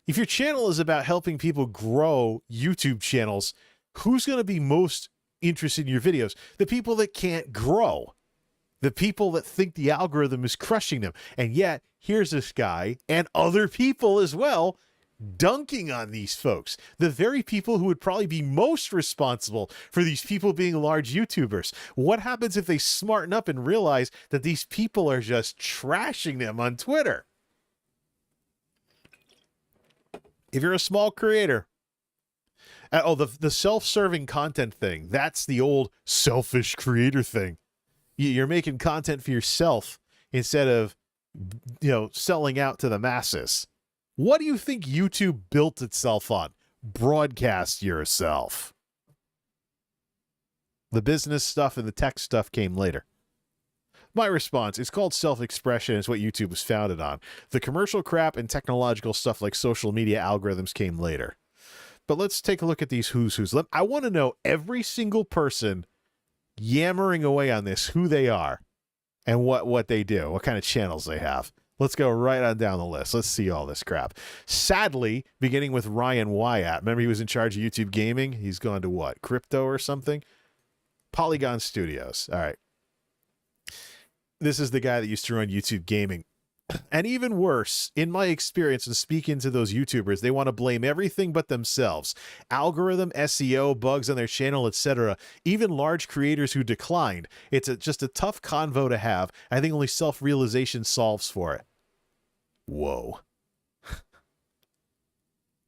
If your channel is about helping people grow YouTube channels, who's going to be most interested in your videos? The people that can't grow. The people that think the algorithm is crushing them. And yet, here's this guy and other people as well dunking on these folks. The very people who would probably be most responsible for these people being large YouTubers. What happens if they smarten up and realize that these people are just trashing them on Twitter? If you're a small creator, the self-serving content thing, that's the old selfish creator thing. You're making content for yourself instead of, selling out to the masses. What do you think YouTube built itself on? Broadcast yourself. The business stuff and the tech stuff came later. My response, it's called self-expression. It's what YouTube was founded on. The commercial crap and technological stuff like social media algorithms came later. But let's take a look at these who's. I want to know every single person yammering away on this, who they are and what they do, what kind of channels they have. Let's go right on down the list. Let's see all this crap. Sadly, beginning with Ryan Wyatt. Remember he was in charge of YouTube Gaming? He's gone to what? Crypto or something? Polygon Studios. All right. This is the guy that used to run YouTube Gaming. And even worse, in my experience and speaking to those YouTubers, they want to blame everything but themselves. Algorithm, SEO, bugs on their channel, etc. Even large creators who declined. It's just a tough convo to have. I think only self-realization solves for it. Whoa.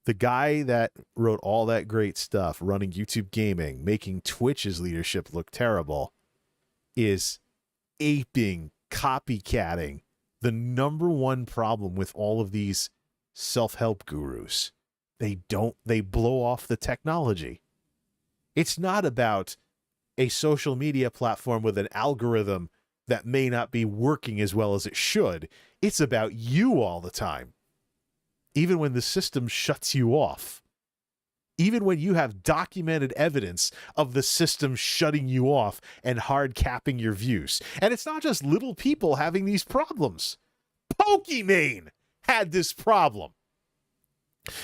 The guy that wrote all that great stuff, running YouTube Gaming, making Twitch's leadership look terrible, is aping, copycatting the number one problem with all of these self-help gurus. They blow off the technology. It's not about a social media platform with an algorithm that may not be working as well as it should. It's about you all the time. Even when the system shuts you off. Even when you have documented evidence of the system shutting you off and hard capping your views. And it's not just little people having these problems. Pokimane had this problem.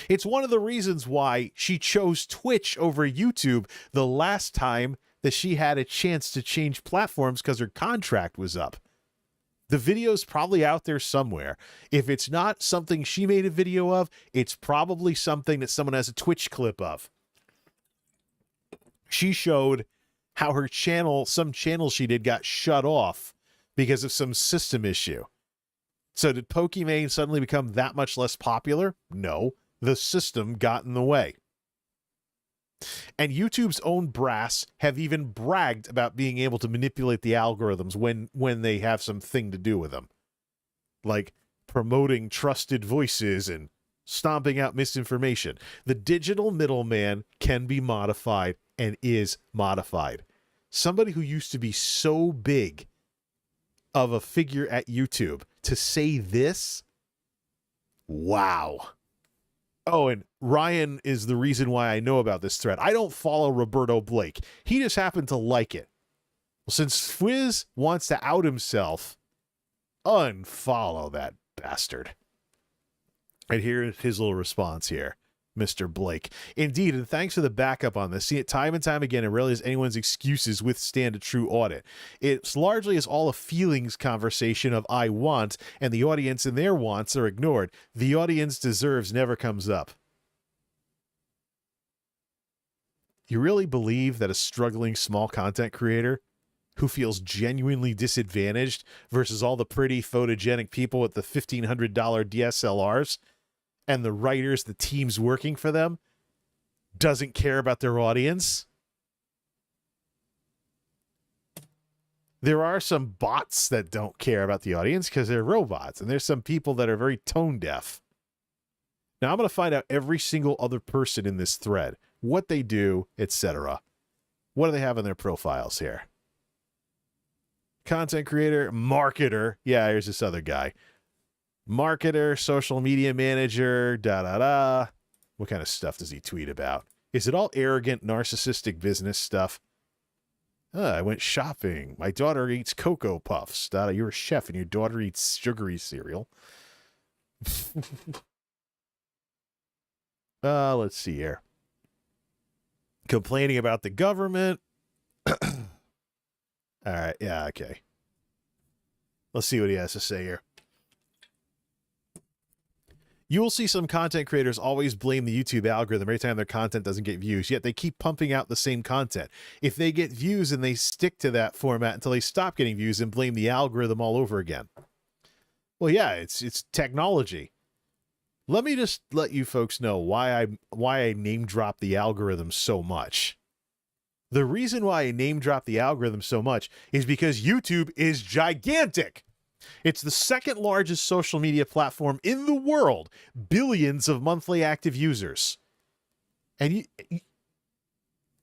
It's one of the reasons why she chose Twitch over YouTube the last time that she had a chance to change platforms because her contract was up. The video's probably out there somewhere. If it's not something she made a video of, it's probably something that someone has a Twitch clip of. She showed how her channel, some channel she did, got shut off because of some system issue. So did Pokimane suddenly become that much less popular? No, the system got in the way. And YouTube's own brass have even bragged about being able to manipulate the algorithms when they have something to do with them. Like promoting trusted voices and stomping out misinformation. The digital middleman can be modified and is modified. Somebody who used to be so big of a figure at YouTube to say this, wow. Oh, and Ryan is the reason why I know about this thread. I don't follow Roberto Blake. He just happened to like it. Well, since Fwiz wants to out himself, unfollow that bastard. And here's his little response here. Mr. Blake. Indeed, and thanks for the backup on this. See it time and time again, and rarely does anyone's excuses withstand a true audit. It's largely is all a feelings conversation of I want, and the audience and their wants are ignored. The audience deserves never comes up. You really believe that a struggling small content creator who feels genuinely disadvantaged versus all the pretty photogenic people with the $1,500 DSLRs and the writers, the teams working for them, doesn't care about their audience? There are some bots that don't care about the audience because they're robots, and there's some people that are very tone deaf. Now I'm going to find out every single other person in this thread, what they do, etc. What do they have in their profiles here? Content creator, marketer. Yeah, here's this other guy. Marketer, social media manager, da-da-da. What kind of stuff does he tweet about? Is it all arrogant, narcissistic business stuff? I went shopping. My daughter eats Cocoa Puffs. You're a chef and your daughter eats sugary cereal. Let's see here. Complaining about the government. All right, yeah, okay. Let's see what he has to say here. You will see some content creators always blame the YouTube algorithm every time their content doesn't get views, yet they keep pumping out the same content. If they get views and they stick to that format until they stop getting views and blame the algorithm all over again. Well, yeah, it's technology. Let me just let you folks know why I name drop the algorithm so much. The reason why I name drop the algorithm so much is because YouTube is gigantic. It's the second largest social media platform in the world, billions of monthly active users. And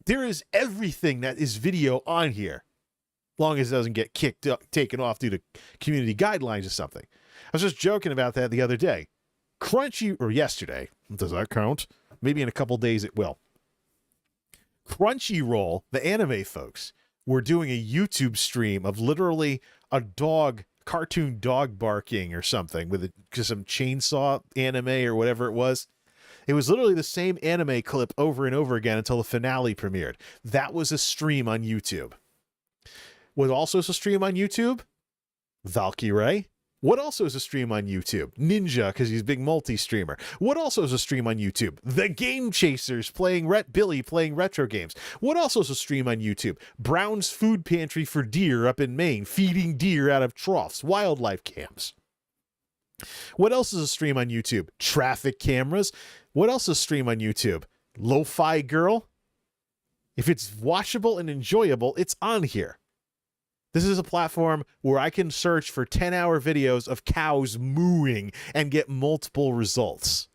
there is everything that is video on here, long as it doesn't get taken off due to community guidelines or something. I was just joking about that the other day. Yesterday, does that count? Maybe in a couple days it will. Crunchyroll, the anime folks, were doing a YouTube stream of literally a cartoon dog barking or something with some chainsaw anime or whatever it was. It was literally the same anime clip over and over again until the finale premiered. That was a stream on YouTube. What also is a stream on YouTube? Valkyrie. What also is a stream on YouTube? Ninja, because he's a big multi-streamer. What also is a stream on YouTube? The Game Chasers playing Billy playing retro games. What also is a stream on YouTube? Brown's Food Pantry for deer up in Maine, feeding deer out of troughs, wildlife cams. What else is a stream on YouTube? Traffic cameras. What else is a stream on YouTube? Lo-Fi Girl. If it's watchable and enjoyable, it's on here. This is a platform where I can search for 10-hour videos of cows mooing and get multiple results.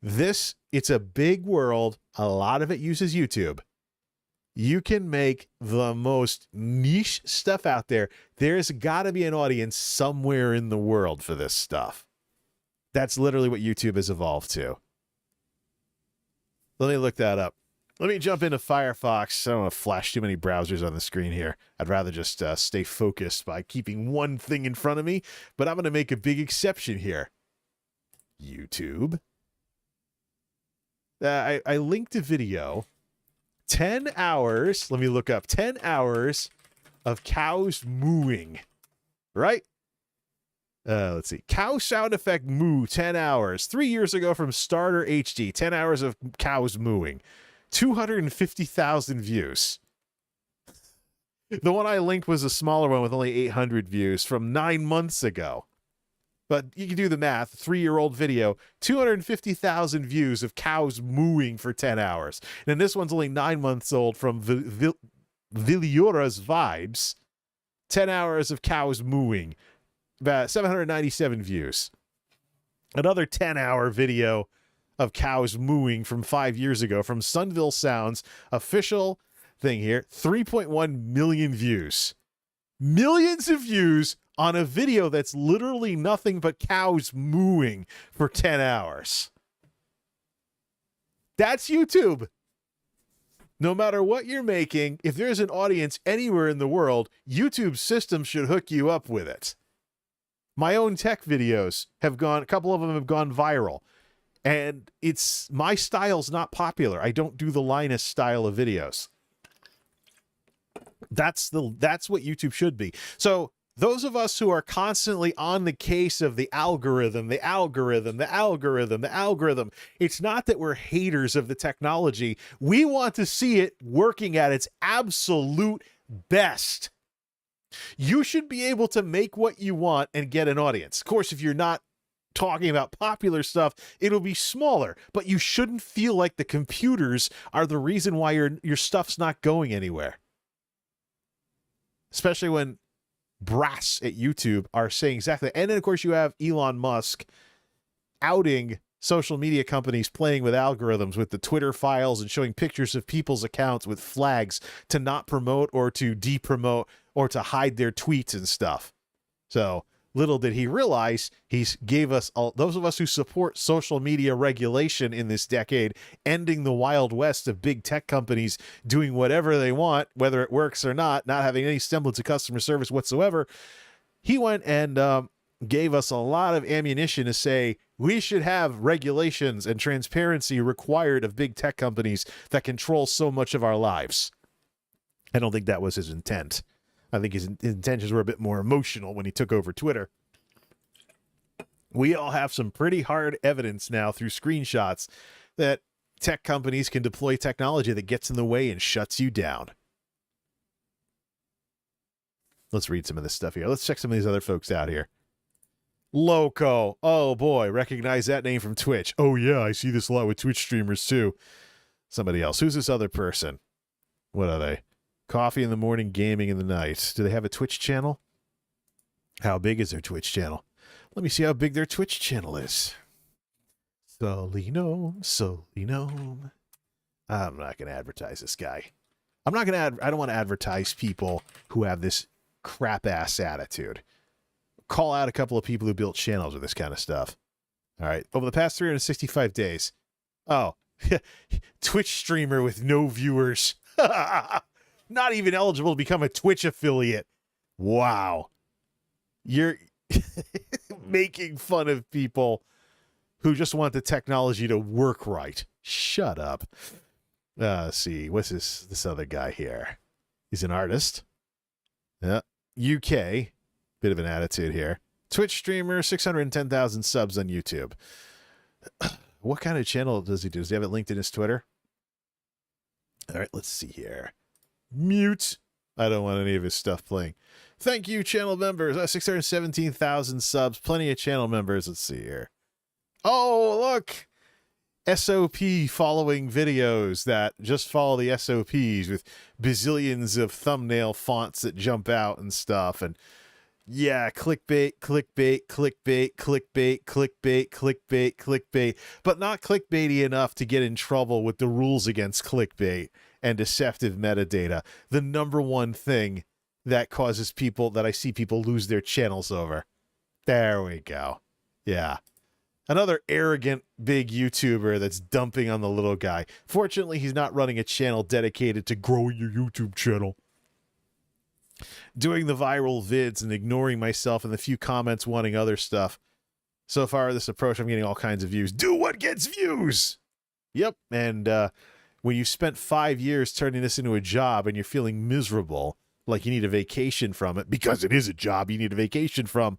It's a big world. A lot of it uses YouTube. You can make the most niche stuff out there. There's got to be an audience somewhere in the world for this stuff. That's literally what YouTube has evolved to. Let me look that up. Let me jump into Firefox. I don't want to flash too many browsers on the screen here. I'd rather just stay focused by keeping one thing in front of me, but I'm going to make a big exception here. YouTube. I linked a video, 10 hours. Let me look up 10 hours of cows mooing, right? Let's see. Cow sound effect moo, 10 hours. 3 years ago from Starter HD, 10 hours of cows mooing. 250,000 views. The one I linked was a smaller one with only 800 views from 9 months ago. But you can do the math. 3-year-old video, 250,000 views of cows mooing for 10 hours. And this one's only 9 months old from Villiora's Vibes. 10 hours of cows mooing. About 797 views. Another 10-hour video of cows mooing from 5 years ago from Sunville Sounds. Official thing here. 3.1 million views. Millions of views on a video that's literally nothing but cows mooing for 10 hours. That's YouTube. No matter what you're making, if there's an audience anywhere in the world, YouTube's system should hook you up with it. My own tech videos have gone, a couple of them have gone viral. And my style's not popular. I don't do the Linus style of videos. That's what YouTube should be. So those of us who are constantly on the case of the algorithm, it's not that we're haters of the technology. We want to see it working at its absolute best. You should be able to make what you want and get an audience. Of course, if you're not talking about popular stuff, it'll be smaller, but you shouldn't feel like the computers are the reason why your stuff's not going anywhere. Especially when brass at YouTube are saying exactly. And then, of course, you have Elon Musk outing social media companies playing with algorithms with the Twitter files and showing pictures of people's accounts with flags to not promote or to depromote or to hide their tweets and stuff. So little did he realize he gave us, those of us who support social media regulation in this decade, ending the Wild West of big tech companies doing whatever they want, whether it works or not having any semblance of customer service whatsoever. He went and gave us a lot of ammunition to say we should have regulations and transparency required of big tech companies that control so much of our lives. I don't think that was his intent. I think his intentions were a bit more emotional when he took over Twitter. We all have some pretty hard evidence now through screenshots that tech companies can deploy technology that gets in the way and shuts you down. Let's read some of this stuff here. Let's check some of these other folks out here. Loco. Oh, boy. Recognize that name from Twitch. Oh, yeah. I see this a lot with Twitch streamers, too. Somebody else. Who's this other person? What are they? Coffee in the morning, gaming in the night. Do they have a Twitch channel? How big is their Twitch channel? Let me see how big their Twitch channel is. Solinome. I'm not going to advertise this guy. I don't want to advertise people who have this crap-ass attitude. Call out a couple of people who built channels with this kind of stuff. All right. Over the past 365 days. Oh, Twitch streamer with no viewers. Not even eligible to become a Twitch affiliate. Wow. You're making fun of people who just want the technology to work right. Shut up. Let's see. What's this other guy here? He's an artist. Yeah. UK. Bit of an attitude here. Twitch streamer, 610,000 subs on YouTube. What kind of channel does he do? Does he have it linked in his Twitter? All right, let's see here. Mute. I don't want any of his stuff playing. Thank you, channel members. 617,000 subs. Plenty of channel members. Let's see here. Oh, look. SOP following videos that just follow the SOPs with bazillions of thumbnail fonts that jump out and stuff. And yeah, clickbait, but not clickbaity enough to get in trouble with the rules against clickbait and deceptive metadata. The number one thing that causes people, that I see people lose their channels over. There we go. Yeah. Another arrogant big YouTuber that's dumping on the little guy. Fortunately, he's not running a channel dedicated to growing your YouTube channel. Doing the viral vids and ignoring myself and the few comments wanting other stuff. So far, this approach, I'm getting all kinds of views. Do what gets views! Yep. And when you spent 5 years turning this into a job and you're feeling miserable, like you need a vacation from it, because it is a job you need a vacation from,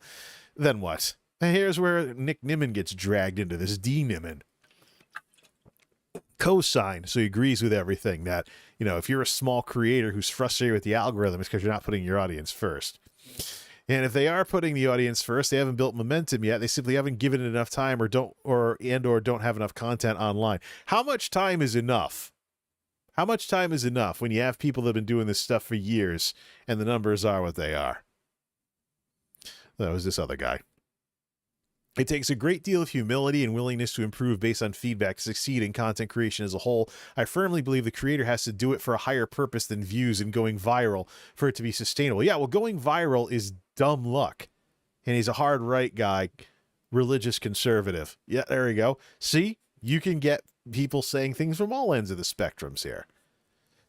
then what? And here's where Nick Nimmin gets dragged into this. D. Nimmin. Co-sign, so he agrees with everything that, if you're a small creator who's frustrated with the algorithm, it's because you're not putting your audience first. And if they are putting the audience first, they haven't built momentum yet. They simply haven't given it enough time or don't have enough content online. How much time is enough? How much time is enough when you have people that have been doing this stuff for years and the numbers are what they are? That was this other guy. It takes a great deal of humility and willingness to improve based on feedback to succeed in content creation as a whole. I firmly believe the creator has to do it for a higher purpose than views and going viral for it to be sustainable. Yeah, well, going viral is dumb luck. And he's a hard right guy, religious conservative. Yeah, there you go. See, you can get people saying things from all ends of the spectrums here.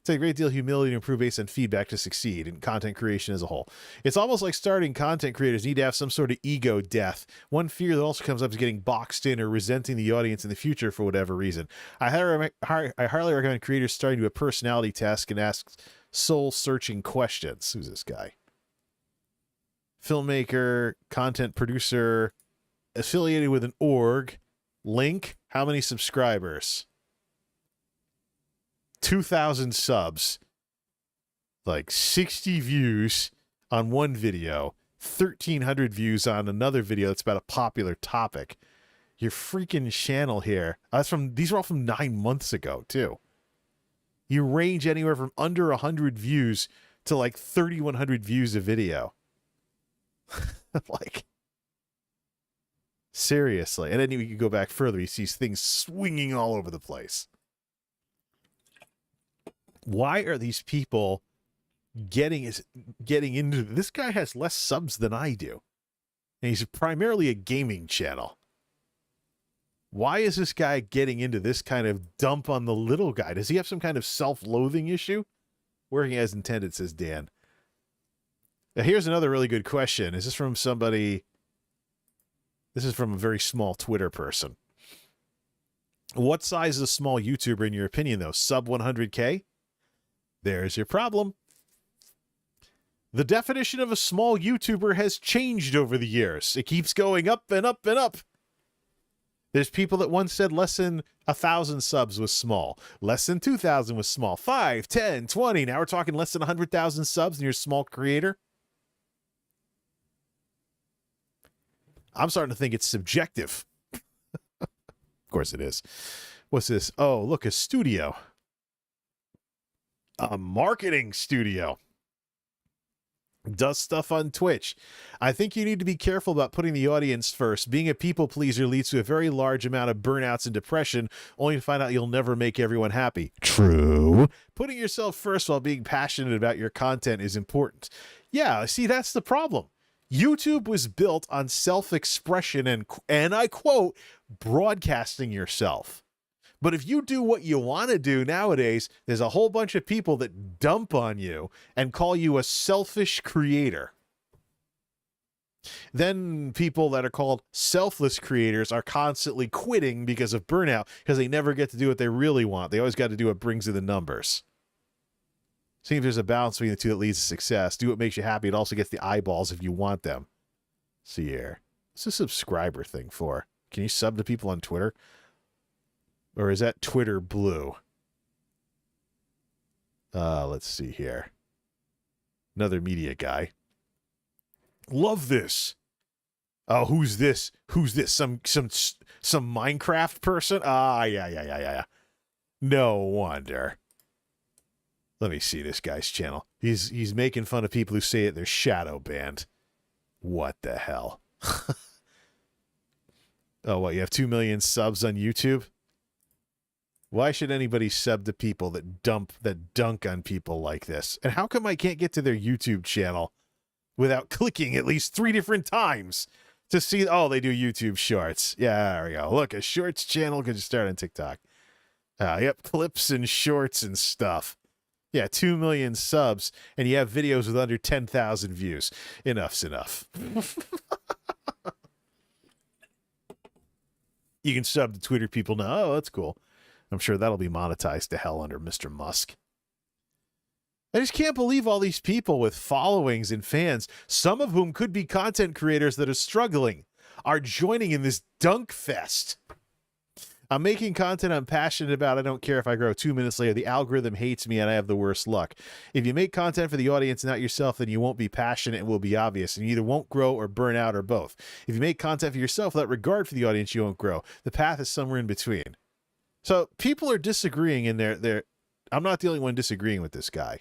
It's a great deal of humility to improve based on feedback to succeed in content creation as a whole. It's almost like starting content creators need to have some sort of ego death. One fear that also comes up is getting boxed in or resenting the audience in the future for whatever reason. I highly recommend creators starting to do a personality test and ask soul-searching questions. Who's this guy? Filmmaker, content producer, affiliated with an org. Link, how many subscribers? 2,000 subs, like 60 views on one video, 1,300 views on another video that's about a popular topic. Your freaking channel here. These are all from 9 months ago, too. You range anywhere from under 100 views to like 3,100 views a video. Like, seriously. And then you can go back further. He sees things swinging all over the place. Why are these people getting into this? Guy has less subs than I do, and he's primarily a gaming channel. Why is this guy getting into this kind of dump on the little guy? Does he have some kind of self-loathing issue? Working as intended, says Dan. Now, here's another really good question. Is this from somebody? This is from a very small Twitter person. What size is a small YouTuber in your opinion, though? Sub 100K? There's your problem. The definition of a small YouTuber has changed over the years. It keeps going up and up and up. There's people that once said less than 1,000 subs was small. Less than 2,000 was small. 5, 10, 20. Now we're talking less than 100,000 subs and you're a small creator. I'm starting to think it's subjective. Of course it is. What's this? Oh, look, a studio. A marketing studio. Does stuff on Twitch. I think you need to be careful about putting the audience first. Being a people pleaser leads to a very large amount of burnouts and depression, only to find out you'll never make everyone happy. True. Putting yourself first while being passionate about your content is important. Yeah, see, that's the problem. YouTube was built on self-expression and I quote, broadcasting yourself. But if you do what you want to do nowadays, there's a whole bunch of people that dump on you and call you a selfish creator. Then people that are called selfless creators are constantly quitting because of burnout, because they never get to do what they really want. They always got to do what brings in the numbers. See if there's a balance between the two that leads to success. Do what makes you happy. It also gets the eyeballs if you want them. See here. What's a subscriber thing for? Can you sub to people on Twitter? Or is that Twitter blue? Let's see here. Another media guy. Love this. Oh, who's this? Who's this? Some Minecraft person? Yeah. No wonder. Let me see this guy's channel. He's making fun of people who say it they're shadow banned. What the hell? Oh, what? You have 2 million subs on YouTube? Why should anybody sub to people that dunk on people like this? And how come I can't get to their YouTube channel without clicking at least 3 different times to see, oh, they do YouTube shorts. Yeah, there we go. Look, a shorts channel could just start on TikTok. Yep, clips and shorts and stuff. Yeah, 2 million subs, and you have videos with under 10,000 views. Enough's enough. You can sub to Twitter people now. Oh, that's cool. I'm sure that'll be monetized to hell under Mr. Musk. I just can't believe all these people with followings and fans, some of whom could be content creators that are struggling, are joining in this dunk fest. I'm making content I'm passionate about. I don't care if I grow 2 minutes later. The algorithm hates me and I have the worst luck. If you make content for the audience, not yourself, then you won't be passionate and will be obvious. And you either won't grow or burn out or both. If you make content for yourself without regard for the audience, you won't grow. The path is somewhere in between. So people are disagreeing in their I'm not the only one disagreeing with this guy.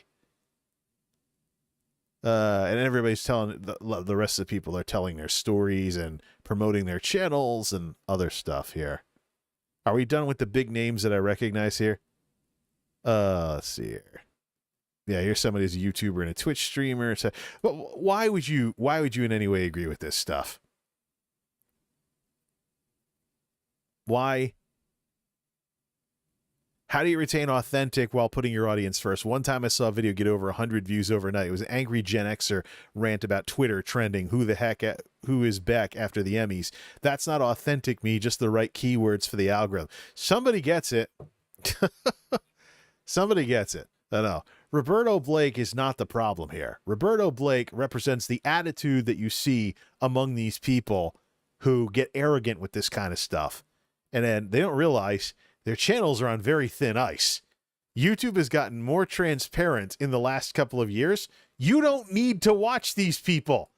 And everybody's telling, the rest of the people are telling their stories and promoting their channels and other stuff here. Are we done with the big names that I recognize here? Let's see here. Yeah, here's somebody who's a YouTuber and a Twitch streamer. So, but why would you in any way agree with this stuff? Why? How do you retain authentic while putting your audience first? One time I saw a video get over 100 views overnight. It was an angry Gen Xer rant about Twitter trending. Who is back after the Emmys? That's not authentic me, just the right keywords for the algorithm. Somebody gets it. Somebody gets it. I know. Roberto Blake is not the problem here. Roberto Blake represents the attitude that you see among these people who get arrogant with this kind of stuff. And then they don't realize their channels are on very thin ice. YouTube has gotten more transparent in the last couple of years. You don't need to watch these people.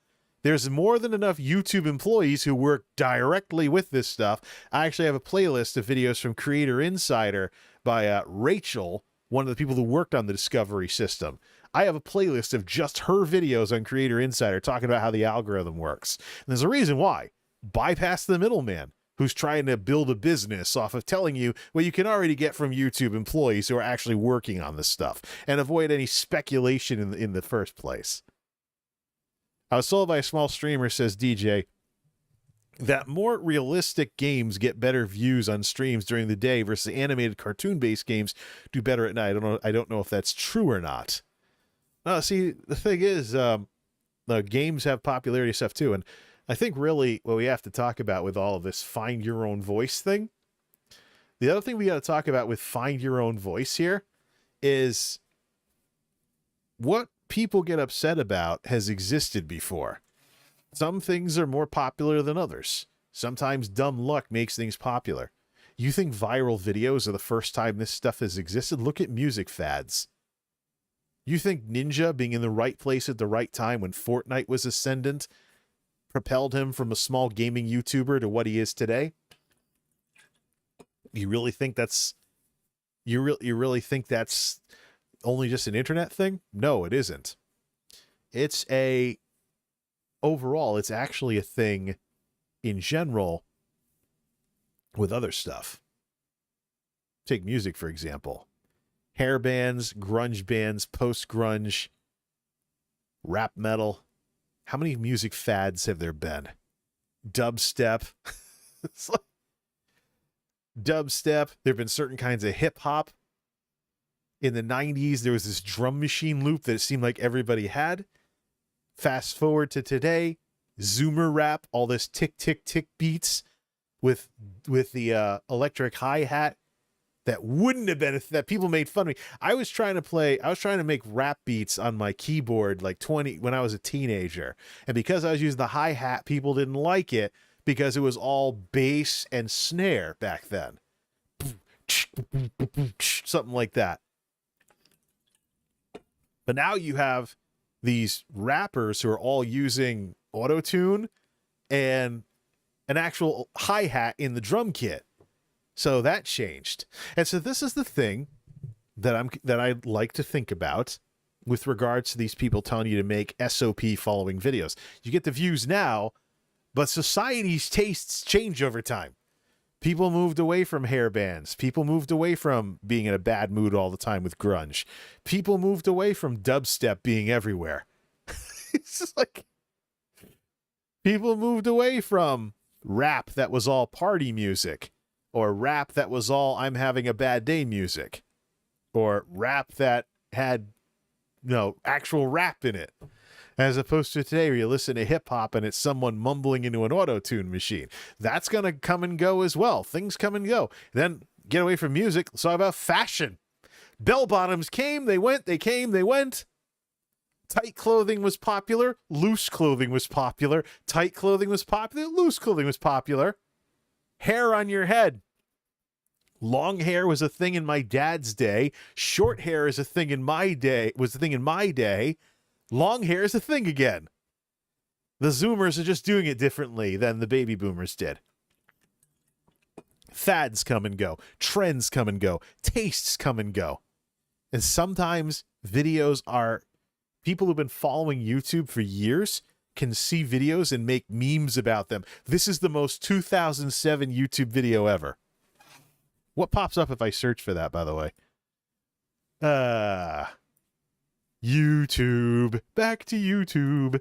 There's more than enough YouTube employees who work directly with this stuff. I actually have a playlist of videos from Creator Insider by Rachel, one of the people who worked on the discovery system. I have a playlist of just her videos on Creator Insider talking about how the algorithm works. And there's a reason why. Bypass the middleman who's trying to build a business off of telling you what you can already get from YouTube employees who are actually working on this stuff, and avoid any speculation in the first place. I was told by a small streamer, says DJ, that more realistic games get better views on streams during the day versus animated cartoon-based games do better at night. I don't know if that's true or not. No, see, the thing is, the games have popularity stuff too, and I think really what we have to talk about with all of this find your own voice thing, the other thing we got to talk about with find your own voice here is what people get upset about has existed before. Some things are more popular than others. Sometimes dumb luck makes things popular. You think viral videos are the first time this stuff has existed? Look at music fads. You think Ninja being in the right place at the right time when Fortnite was ascendant propelled him from a small gaming YouTuber to what he is today? You really think that's you really think that's only just an internet thing? No, it isn't. Overall, it's actually a thing in general with other stuff. Take music, for example. Hair bands, grunge bands, post-grunge, rap metal. How many music fads have there been? Dubstep. It's like dubstep. There have been certain kinds of hip-hop. In the 90s, there was this drum machine loop that it seemed like everybody had. Fast forward to today, Zoomer rap, all this tick, tick, tick beats with the electric hi-hat that wouldn't have been, that people made fun of me. I was trying to make rap beats on my keyboard when I was a teenager. And because I was using the hi-hat, people didn't like it because it was all bass and snare back then. Something like that. But now you have these rappers who are all using auto-tune and an actual hi-hat in the drum kit. So that changed. And so this is the thing that I like to think about with regards to these people telling you to make SOP following videos. You get the views now, but society's tastes change over time. People moved away from hair bands. People moved away from being in a bad mood all the time with grunge. People moved away from dubstep being everywhere. It's just like people moved away from rap that was all party music, or rap that was all I'm having a bad day music, or rap that had actual rap in it, as opposed to today where you listen to hip hop and it's someone mumbling into an auto-tune machine. That's going to come and go as well. Things come and go. Then get away from music. Let's talk about fashion. Bell bottoms came, they went, they came, they went. Tight clothing was popular. Loose clothing was popular. Tight clothing was popular. Loose clothing was popular. Hair on your head. Long hair was a thing in my dad's day. Short hair is a thing in my day. Was a thing in my day. Long hair is a thing again. The Zoomers are just doing it differently than the baby boomers did. Fads come and go. Trends come and go. Tastes come and go. And sometimes videos are... People who've been following YouTube for years can see videos and make memes about them. This is the most 2007 YouTube video ever. What pops up if I search for that, by the way? YouTube. Back to YouTube.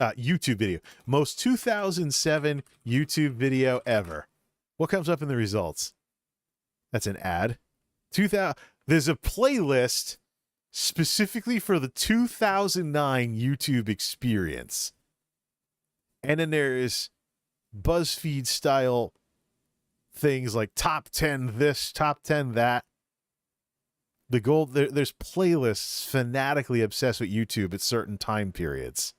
YouTube video. Most 2007 YouTube video ever. What comes up in the results? That's an ad. There's a playlist specifically for the 2009 YouTube experience. And then there's BuzzFeed style things like top 10 this, top 10 that. There's playlists fanatically obsessed with YouTube at certain time periods.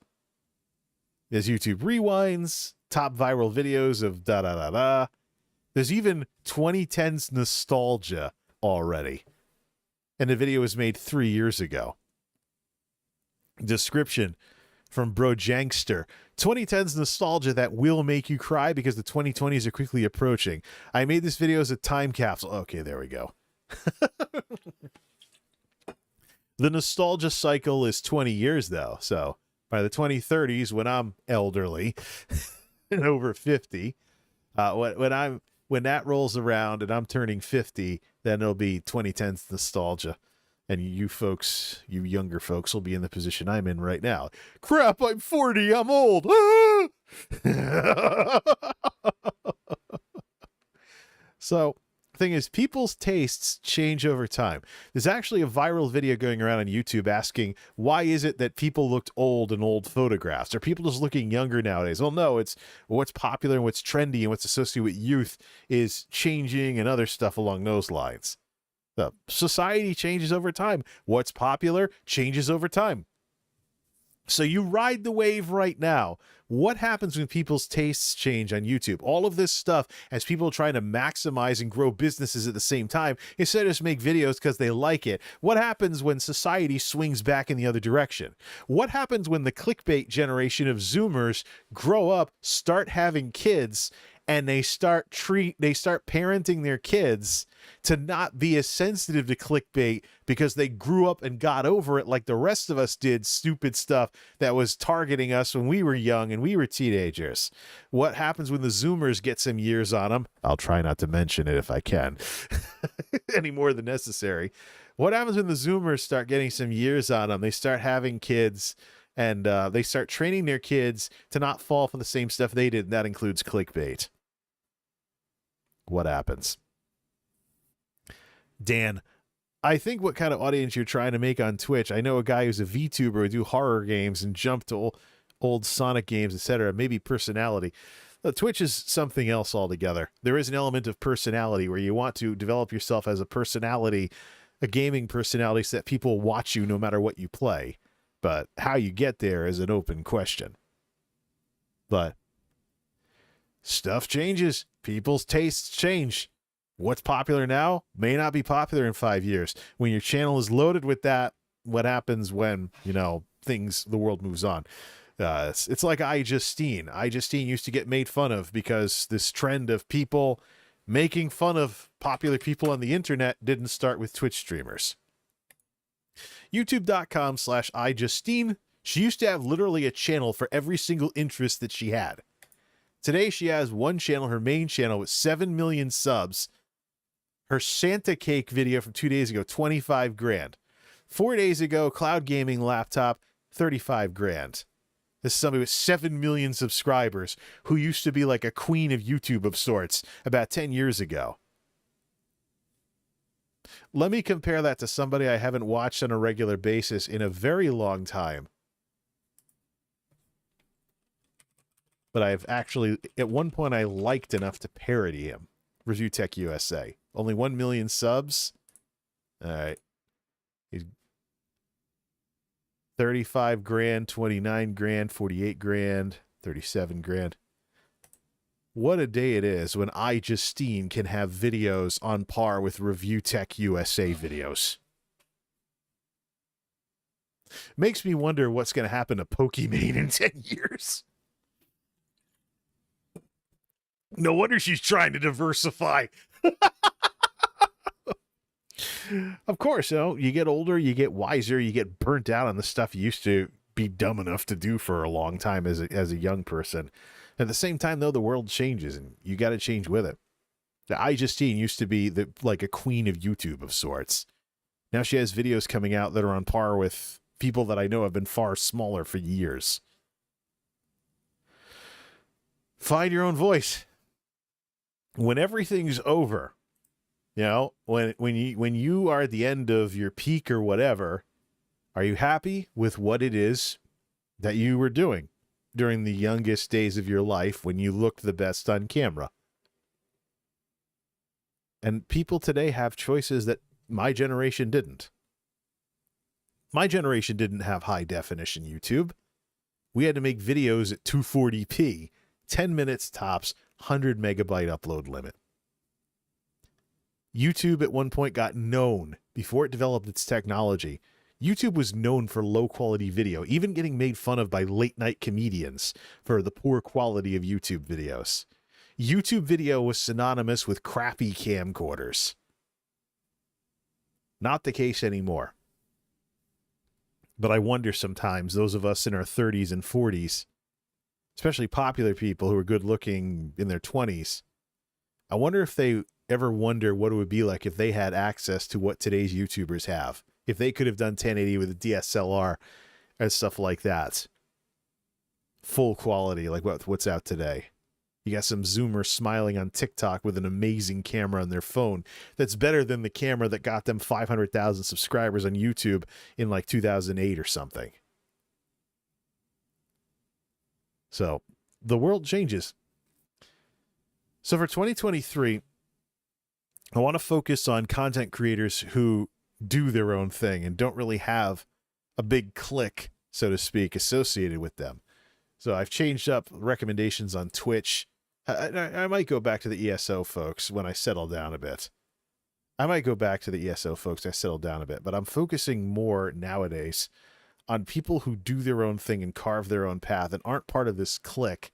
There's YouTube rewinds, top viral videos of da-da-da-da. There's even 2010s nostalgia already. And the video was made 3 years ago. Description from Brojankster. 2010s nostalgia that will make you cry because the 2020s are quickly approaching. I made this video as a time capsule. Okay, there we go. The nostalgia cycle is 20 years, though. So by the 2030s, when I'm elderly and over 50, when that rolls around and I'm turning 50, then it'll be 2010s nostalgia. And you folks, you younger folks, will be in the position I'm in right now. Crap, I'm 40, I'm old. So, the thing is, people's tastes change over time. There's actually a viral video going around on YouTube asking, why is it that people looked old in old photographs? Are people just looking younger nowadays? Well, no, it's what's popular and what's trendy and what's associated with youth is changing and other stuff along those lines. The society changes over time. What's popular changes over time. So you ride the wave right now. What happens when people's tastes change on YouTube? All of this stuff as people trying to maximize and grow businesses at the same time instead of just make videos because they like it. What happens when society swings back in the other direction? What happens when the clickbait generation of Zoomers grow up, start having kids, and they start parenting their kids to not be as sensitive to clickbait because they grew up and got over it like the rest of us did stupid stuff that was targeting us when we were young and we were teenagers. What happens when the Zoomers get some years on them? I'll try not to mention it if I can any more than necessary. What happens when the Zoomers start getting some years on them? They start having kids and they start training their kids to not fall for the same stuff they did, and that includes clickbait. What happens? Dan, I think what kind of audience you're trying to make on Twitch, I know a guy who's a VTuber who do horror games and jump to old Sonic games, etc., maybe personality. Twitch is something else altogether. There is an element of personality where you want to develop yourself as a personality, a gaming personality, so that people watch you no matter what you play. But how you get there is an open question. But stuff changes. People's tastes change. What's popular now may not be popular in 5 years. When your channel is loaded with that, what happens when, the world moves on? It's like iJustine. iJustine used to get made fun of because this trend of people making fun of popular people on the internet didn't start with Twitch streamers. YouTube.com/iJustine. She used to have literally a channel for every single interest that she had. Today she has one channel, her main channel, with 7 million subs. Her Santa cake video from 2 days ago, 25 grand. 4 days ago, cloud gaming laptop, 35 grand. This is somebody with 7 million subscribers who used to be like a queen of YouTube of sorts about 10 years ago. Let me compare that to somebody I haven't watched on a regular basis in a very long time. but I've actually, at one point, I liked enough to parody him. Review Tech USA. Only 1 million subs. All right. He's 35 grand, 29 grand, 48 grand, 37 grand. What a day it is when iJustine can have videos on par with Review Tech USA videos. Makes me wonder what's going to happen to Pokimane in 10 years. No wonder she's trying to diversify. Of course, you get older, you get wiser, you get burnt out on the stuff you used to be dumb enough to do for a long time as a young person. At the same time, though, the world changes, and you got to change with it. The iJustine used to be like a queen of YouTube of sorts. Now she has videos coming out that are on par with people that I know have been far smaller for years. Find your own voice. When everything's over, when you are at the end of your peak or whatever, are you happy with what it is that you were doing during the youngest days of your life when you looked the best on camera? And people today have choices that my generation didn't. My generation didn't have high definition YouTube. We had to make videos at 240p, 10 minutes tops, 100 megabyte upload limit. YouTube at one point got known, before it developed its technology, YouTube was known for low quality video, even getting made fun of by late night comedians for the poor quality of YouTube videos. YouTube video was synonymous with crappy camcorders. Not the case anymore. But I wonder sometimes, those of us in our 30s and 40s, especially popular people who are good looking in their 20s, I wonder if they ever wonder what it would be like if they had access to what today's YouTubers have. If they could have done 1080 with a DSLR and stuff like that. Full quality, like what's out today. You got some Zoomers smiling on TikTok with an amazing camera on their phone that's better than the camera that got them 500,000 subscribers on YouTube in like 2008 or something. So the world changes. So for 2023, I want to focus on content creators who do their own thing and don't really have a big clique, so to speak, associated with them. So I've changed up recommendations on Twitch. I might go back to the ESO folks when I settle down a bit. But I'm focusing more nowadays on people who do their own thing and carve their own path and aren't part of this clique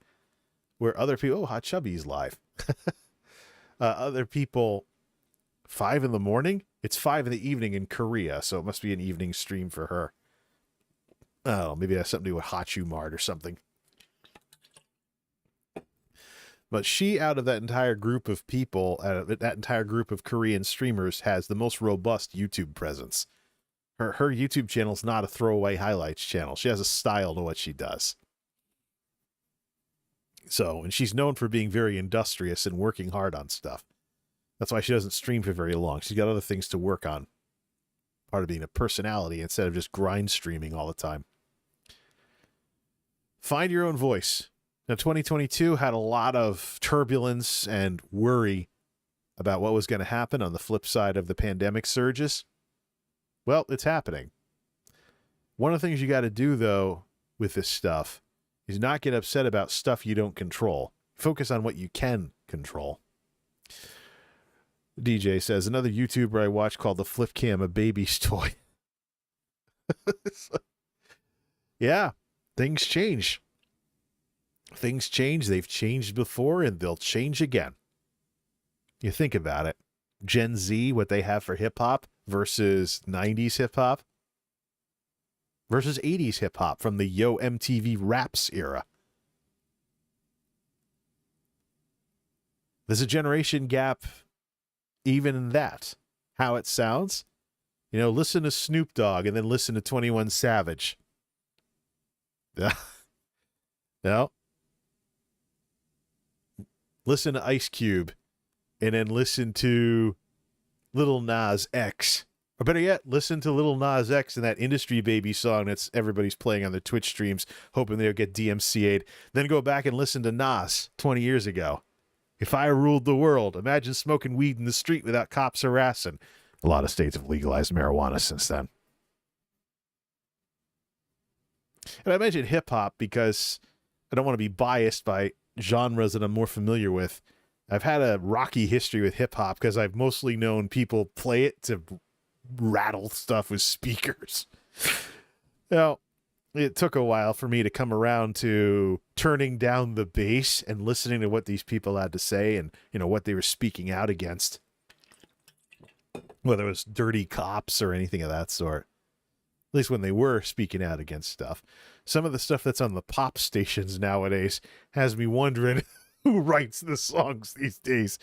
where other people, Hot Chubby's live. Other people, 5 in the morning? It's 5 in the evening in Korea, so it must be an evening stream for her. Oh, maybe it has something to do with Hachu Mart or something. But she, out of that entire group of people, that entire group of Korean streamers, has the most robust YouTube presence. Her YouTube channel is not a throwaway highlights channel. She has a style to what she does. So, and she's known for being very industrious and working hard on stuff. That's why she doesn't stream for very long. She's got other things to work on. Part of being a personality instead of just grind streaming all the time. Find your own voice. Now, 2022 had a lot of turbulence and worry about what was going to happen on the flip side of the pandemic surges. Well, it's happening. One of the things you got to do, though, with this stuff is not get upset about stuff you don't control. Focus on what you can control. DJ says, another YouTuber I watch called the Flip Cam a baby's toy. Yeah, things change. Things change. They've changed before, and they'll change again. You think about it. Gen Z, what they have for hip-hop versus 90s hip-hop versus 80s hip-hop from the Yo MTV Raps era. There's a generation gap even in that. How it sounds. Listen to Snoop Dogg and then listen to 21 Savage. No. Listen to Ice Cube and then listen to Lil Nas X Or better yet, listen to Lil Nas X and that Industry Baby song that's everybody's playing on their Twitch streams, hoping they'll get DMCA'd. Then go back and listen to Nas 20 years ago. If I ruled the world, imagine smoking weed in the street without cops harassing. A lot of states have legalized marijuana since then. And I mentioned hip-hop because I don't want to be biased by genres that I'm more familiar with. I've had a rocky history with hip-hop because I've mostly known people play it to rattle stuff with speakers. Now, it took a while for me to come around to turning down the bass and listening to what these people had to say and, what they were speaking out against. Whether it was dirty cops or anything of that sort. At least when they were speaking out against stuff. Some of the stuff that's on the pop stations nowadays has me wondering who writes the songs these days.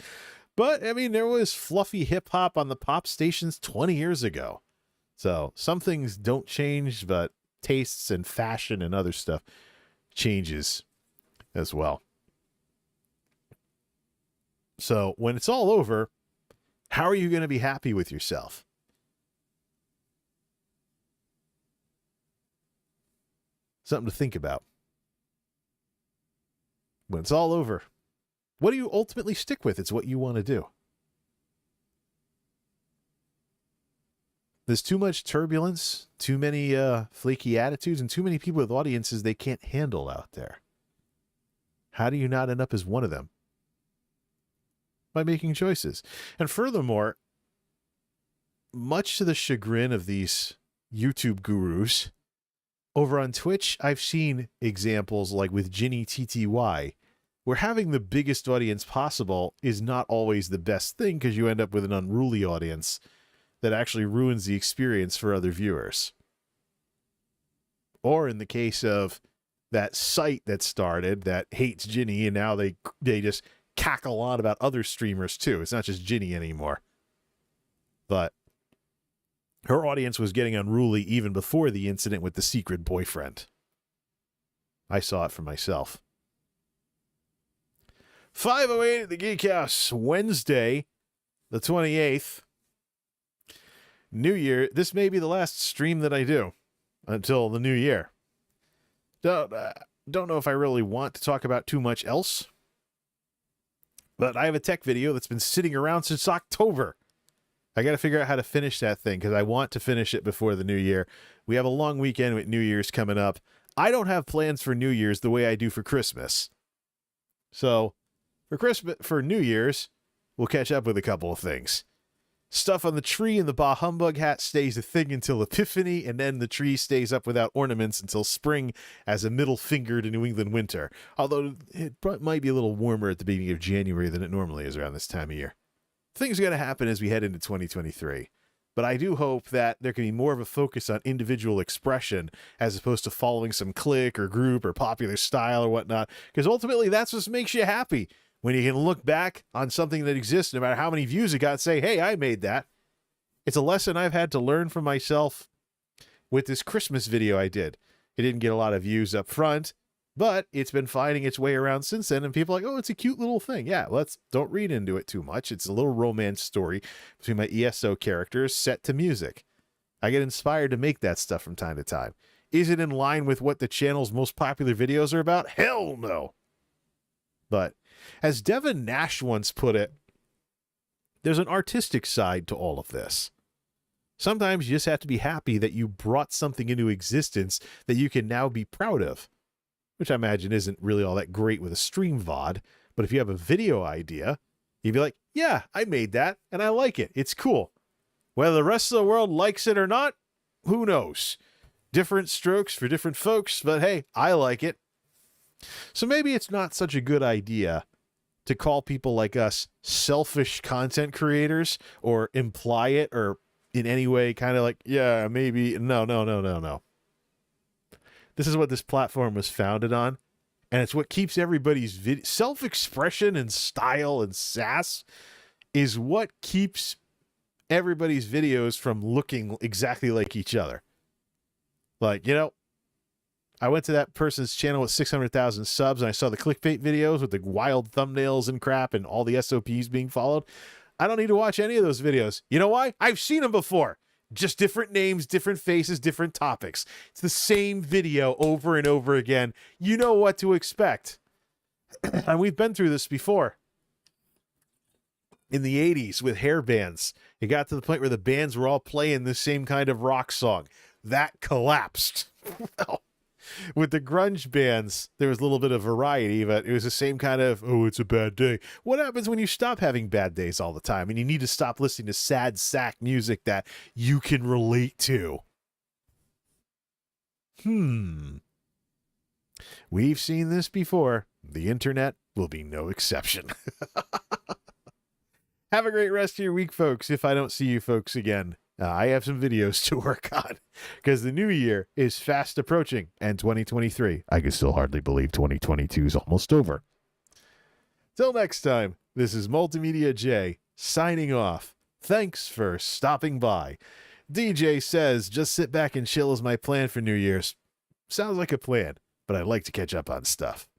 But, there was fluffy hip-hop on the pop stations 20 years ago. So, some things don't change, but tastes and fashion and other stuff changes as well. So, when it's all over, how are you going to be happy with yourself? Something to think about. When it's all over, what do you ultimately stick with? It's what you want to do. There's too much turbulence, too many flaky attitudes, and too many people with audiences they can't handle out there. How do you not end up as one of them? By making choices. And furthermore, much to the chagrin of these YouTube gurus, over on Twitch, I've seen examples like with Ginny TTY, where having the biggest audience possible is not always the best thing because you end up with an unruly audience that actually ruins the experience for other viewers. Or in the case of that site that started that hates Ginny and now they just cackle on about other streamers too. It's not just Ginny anymore. But her audience was getting unruly even before the incident with the secret boyfriend. I saw it for myself. 5:08 at the Geek House, Wednesday, the 28th. New Year. This may be the last stream that I do until the new year. Don't know if I really want to talk about too much else. But I have a tech video that's been sitting around since October. I got to figure out how to finish that thing because I want to finish it before the new year. We have a long weekend with New Year's coming up. I don't have plans for New Year's the way I do for Christmas. So for New Year's, we'll catch up with a couple of things. Stuff on the tree and the Bah Humbug hat stays a thing until Epiphany, and then the tree stays up without ornaments until spring as a middle finger to New England winter. Although it might be a little warmer at the beginning of January than it normally is around this time of year. Things are going to happen as we head into 2023. But I do hope that there can be more of a focus on individual expression as opposed to following some clique or group or popular style or whatnot. Because ultimately, that's what makes you happy. When you can look back on something that exists, no matter how many views it got, and say, hey, I made that. It's a lesson I've had to learn for myself with this Christmas video I did. It didn't get a lot of views up front, but it's been finding its way around since then, and people are like, oh, it's a cute little thing. Yeah, don't read into it too much. It's a little romance story between my ESO characters set to music. I get inspired to make that stuff from time to time. Is it in line with what the channel's most popular videos are about? Hell no. But as Devin Nash once put it, there's an artistic side to all of this. Sometimes you just have to be happy that you brought something into existence that you can now be proud of, which I imagine isn't really all that great with a stream VOD. But if you have a video idea, you'd be like, yeah, I made that and I like it. It's cool. Whether the rest of the world likes it or not, who knows? Different strokes for different folks, but hey, I like it. So maybe it's not such a good idea to call people like us selfish content creators or imply it or in any way kind of like, yeah, maybe. No. This is what this platform was founded on. And it's what keeps everybody's self-expression and style and sass is what keeps everybody's videos from looking exactly like each other. Like, I went to that person's channel with 600,000 subs and I saw the clickbait videos with the wild thumbnails and crap and all the SOPs being followed. I don't need to watch any of those videos. You know why? I've seen them before. Just different names, different faces, different topics. It's the same video over and over again. You know what to expect. And we've been through this before. In the 80s with hair bands, it got to the point where the bands were all playing the same kind of rock song. That collapsed. Well, with the grunge bands, there was a little bit of variety, but it was the same kind of, oh, it's a bad day. What happens when you stop having bad days all the time and you need to stop listening to sad sack music that you can relate to? We've seen this before. The internet will be no exception. Have a great rest of your week, folks. If I don't see you folks again, I have some videos to work on because the new year is fast approaching and 2023. I can still hardly believe 2022 is almost over. Till next time, this is MultimediaJay signing off. Thanks for stopping by. DJ says, just sit back and chill is my plan for New Year's. Sounds like a plan, but I'd like to catch up on stuff.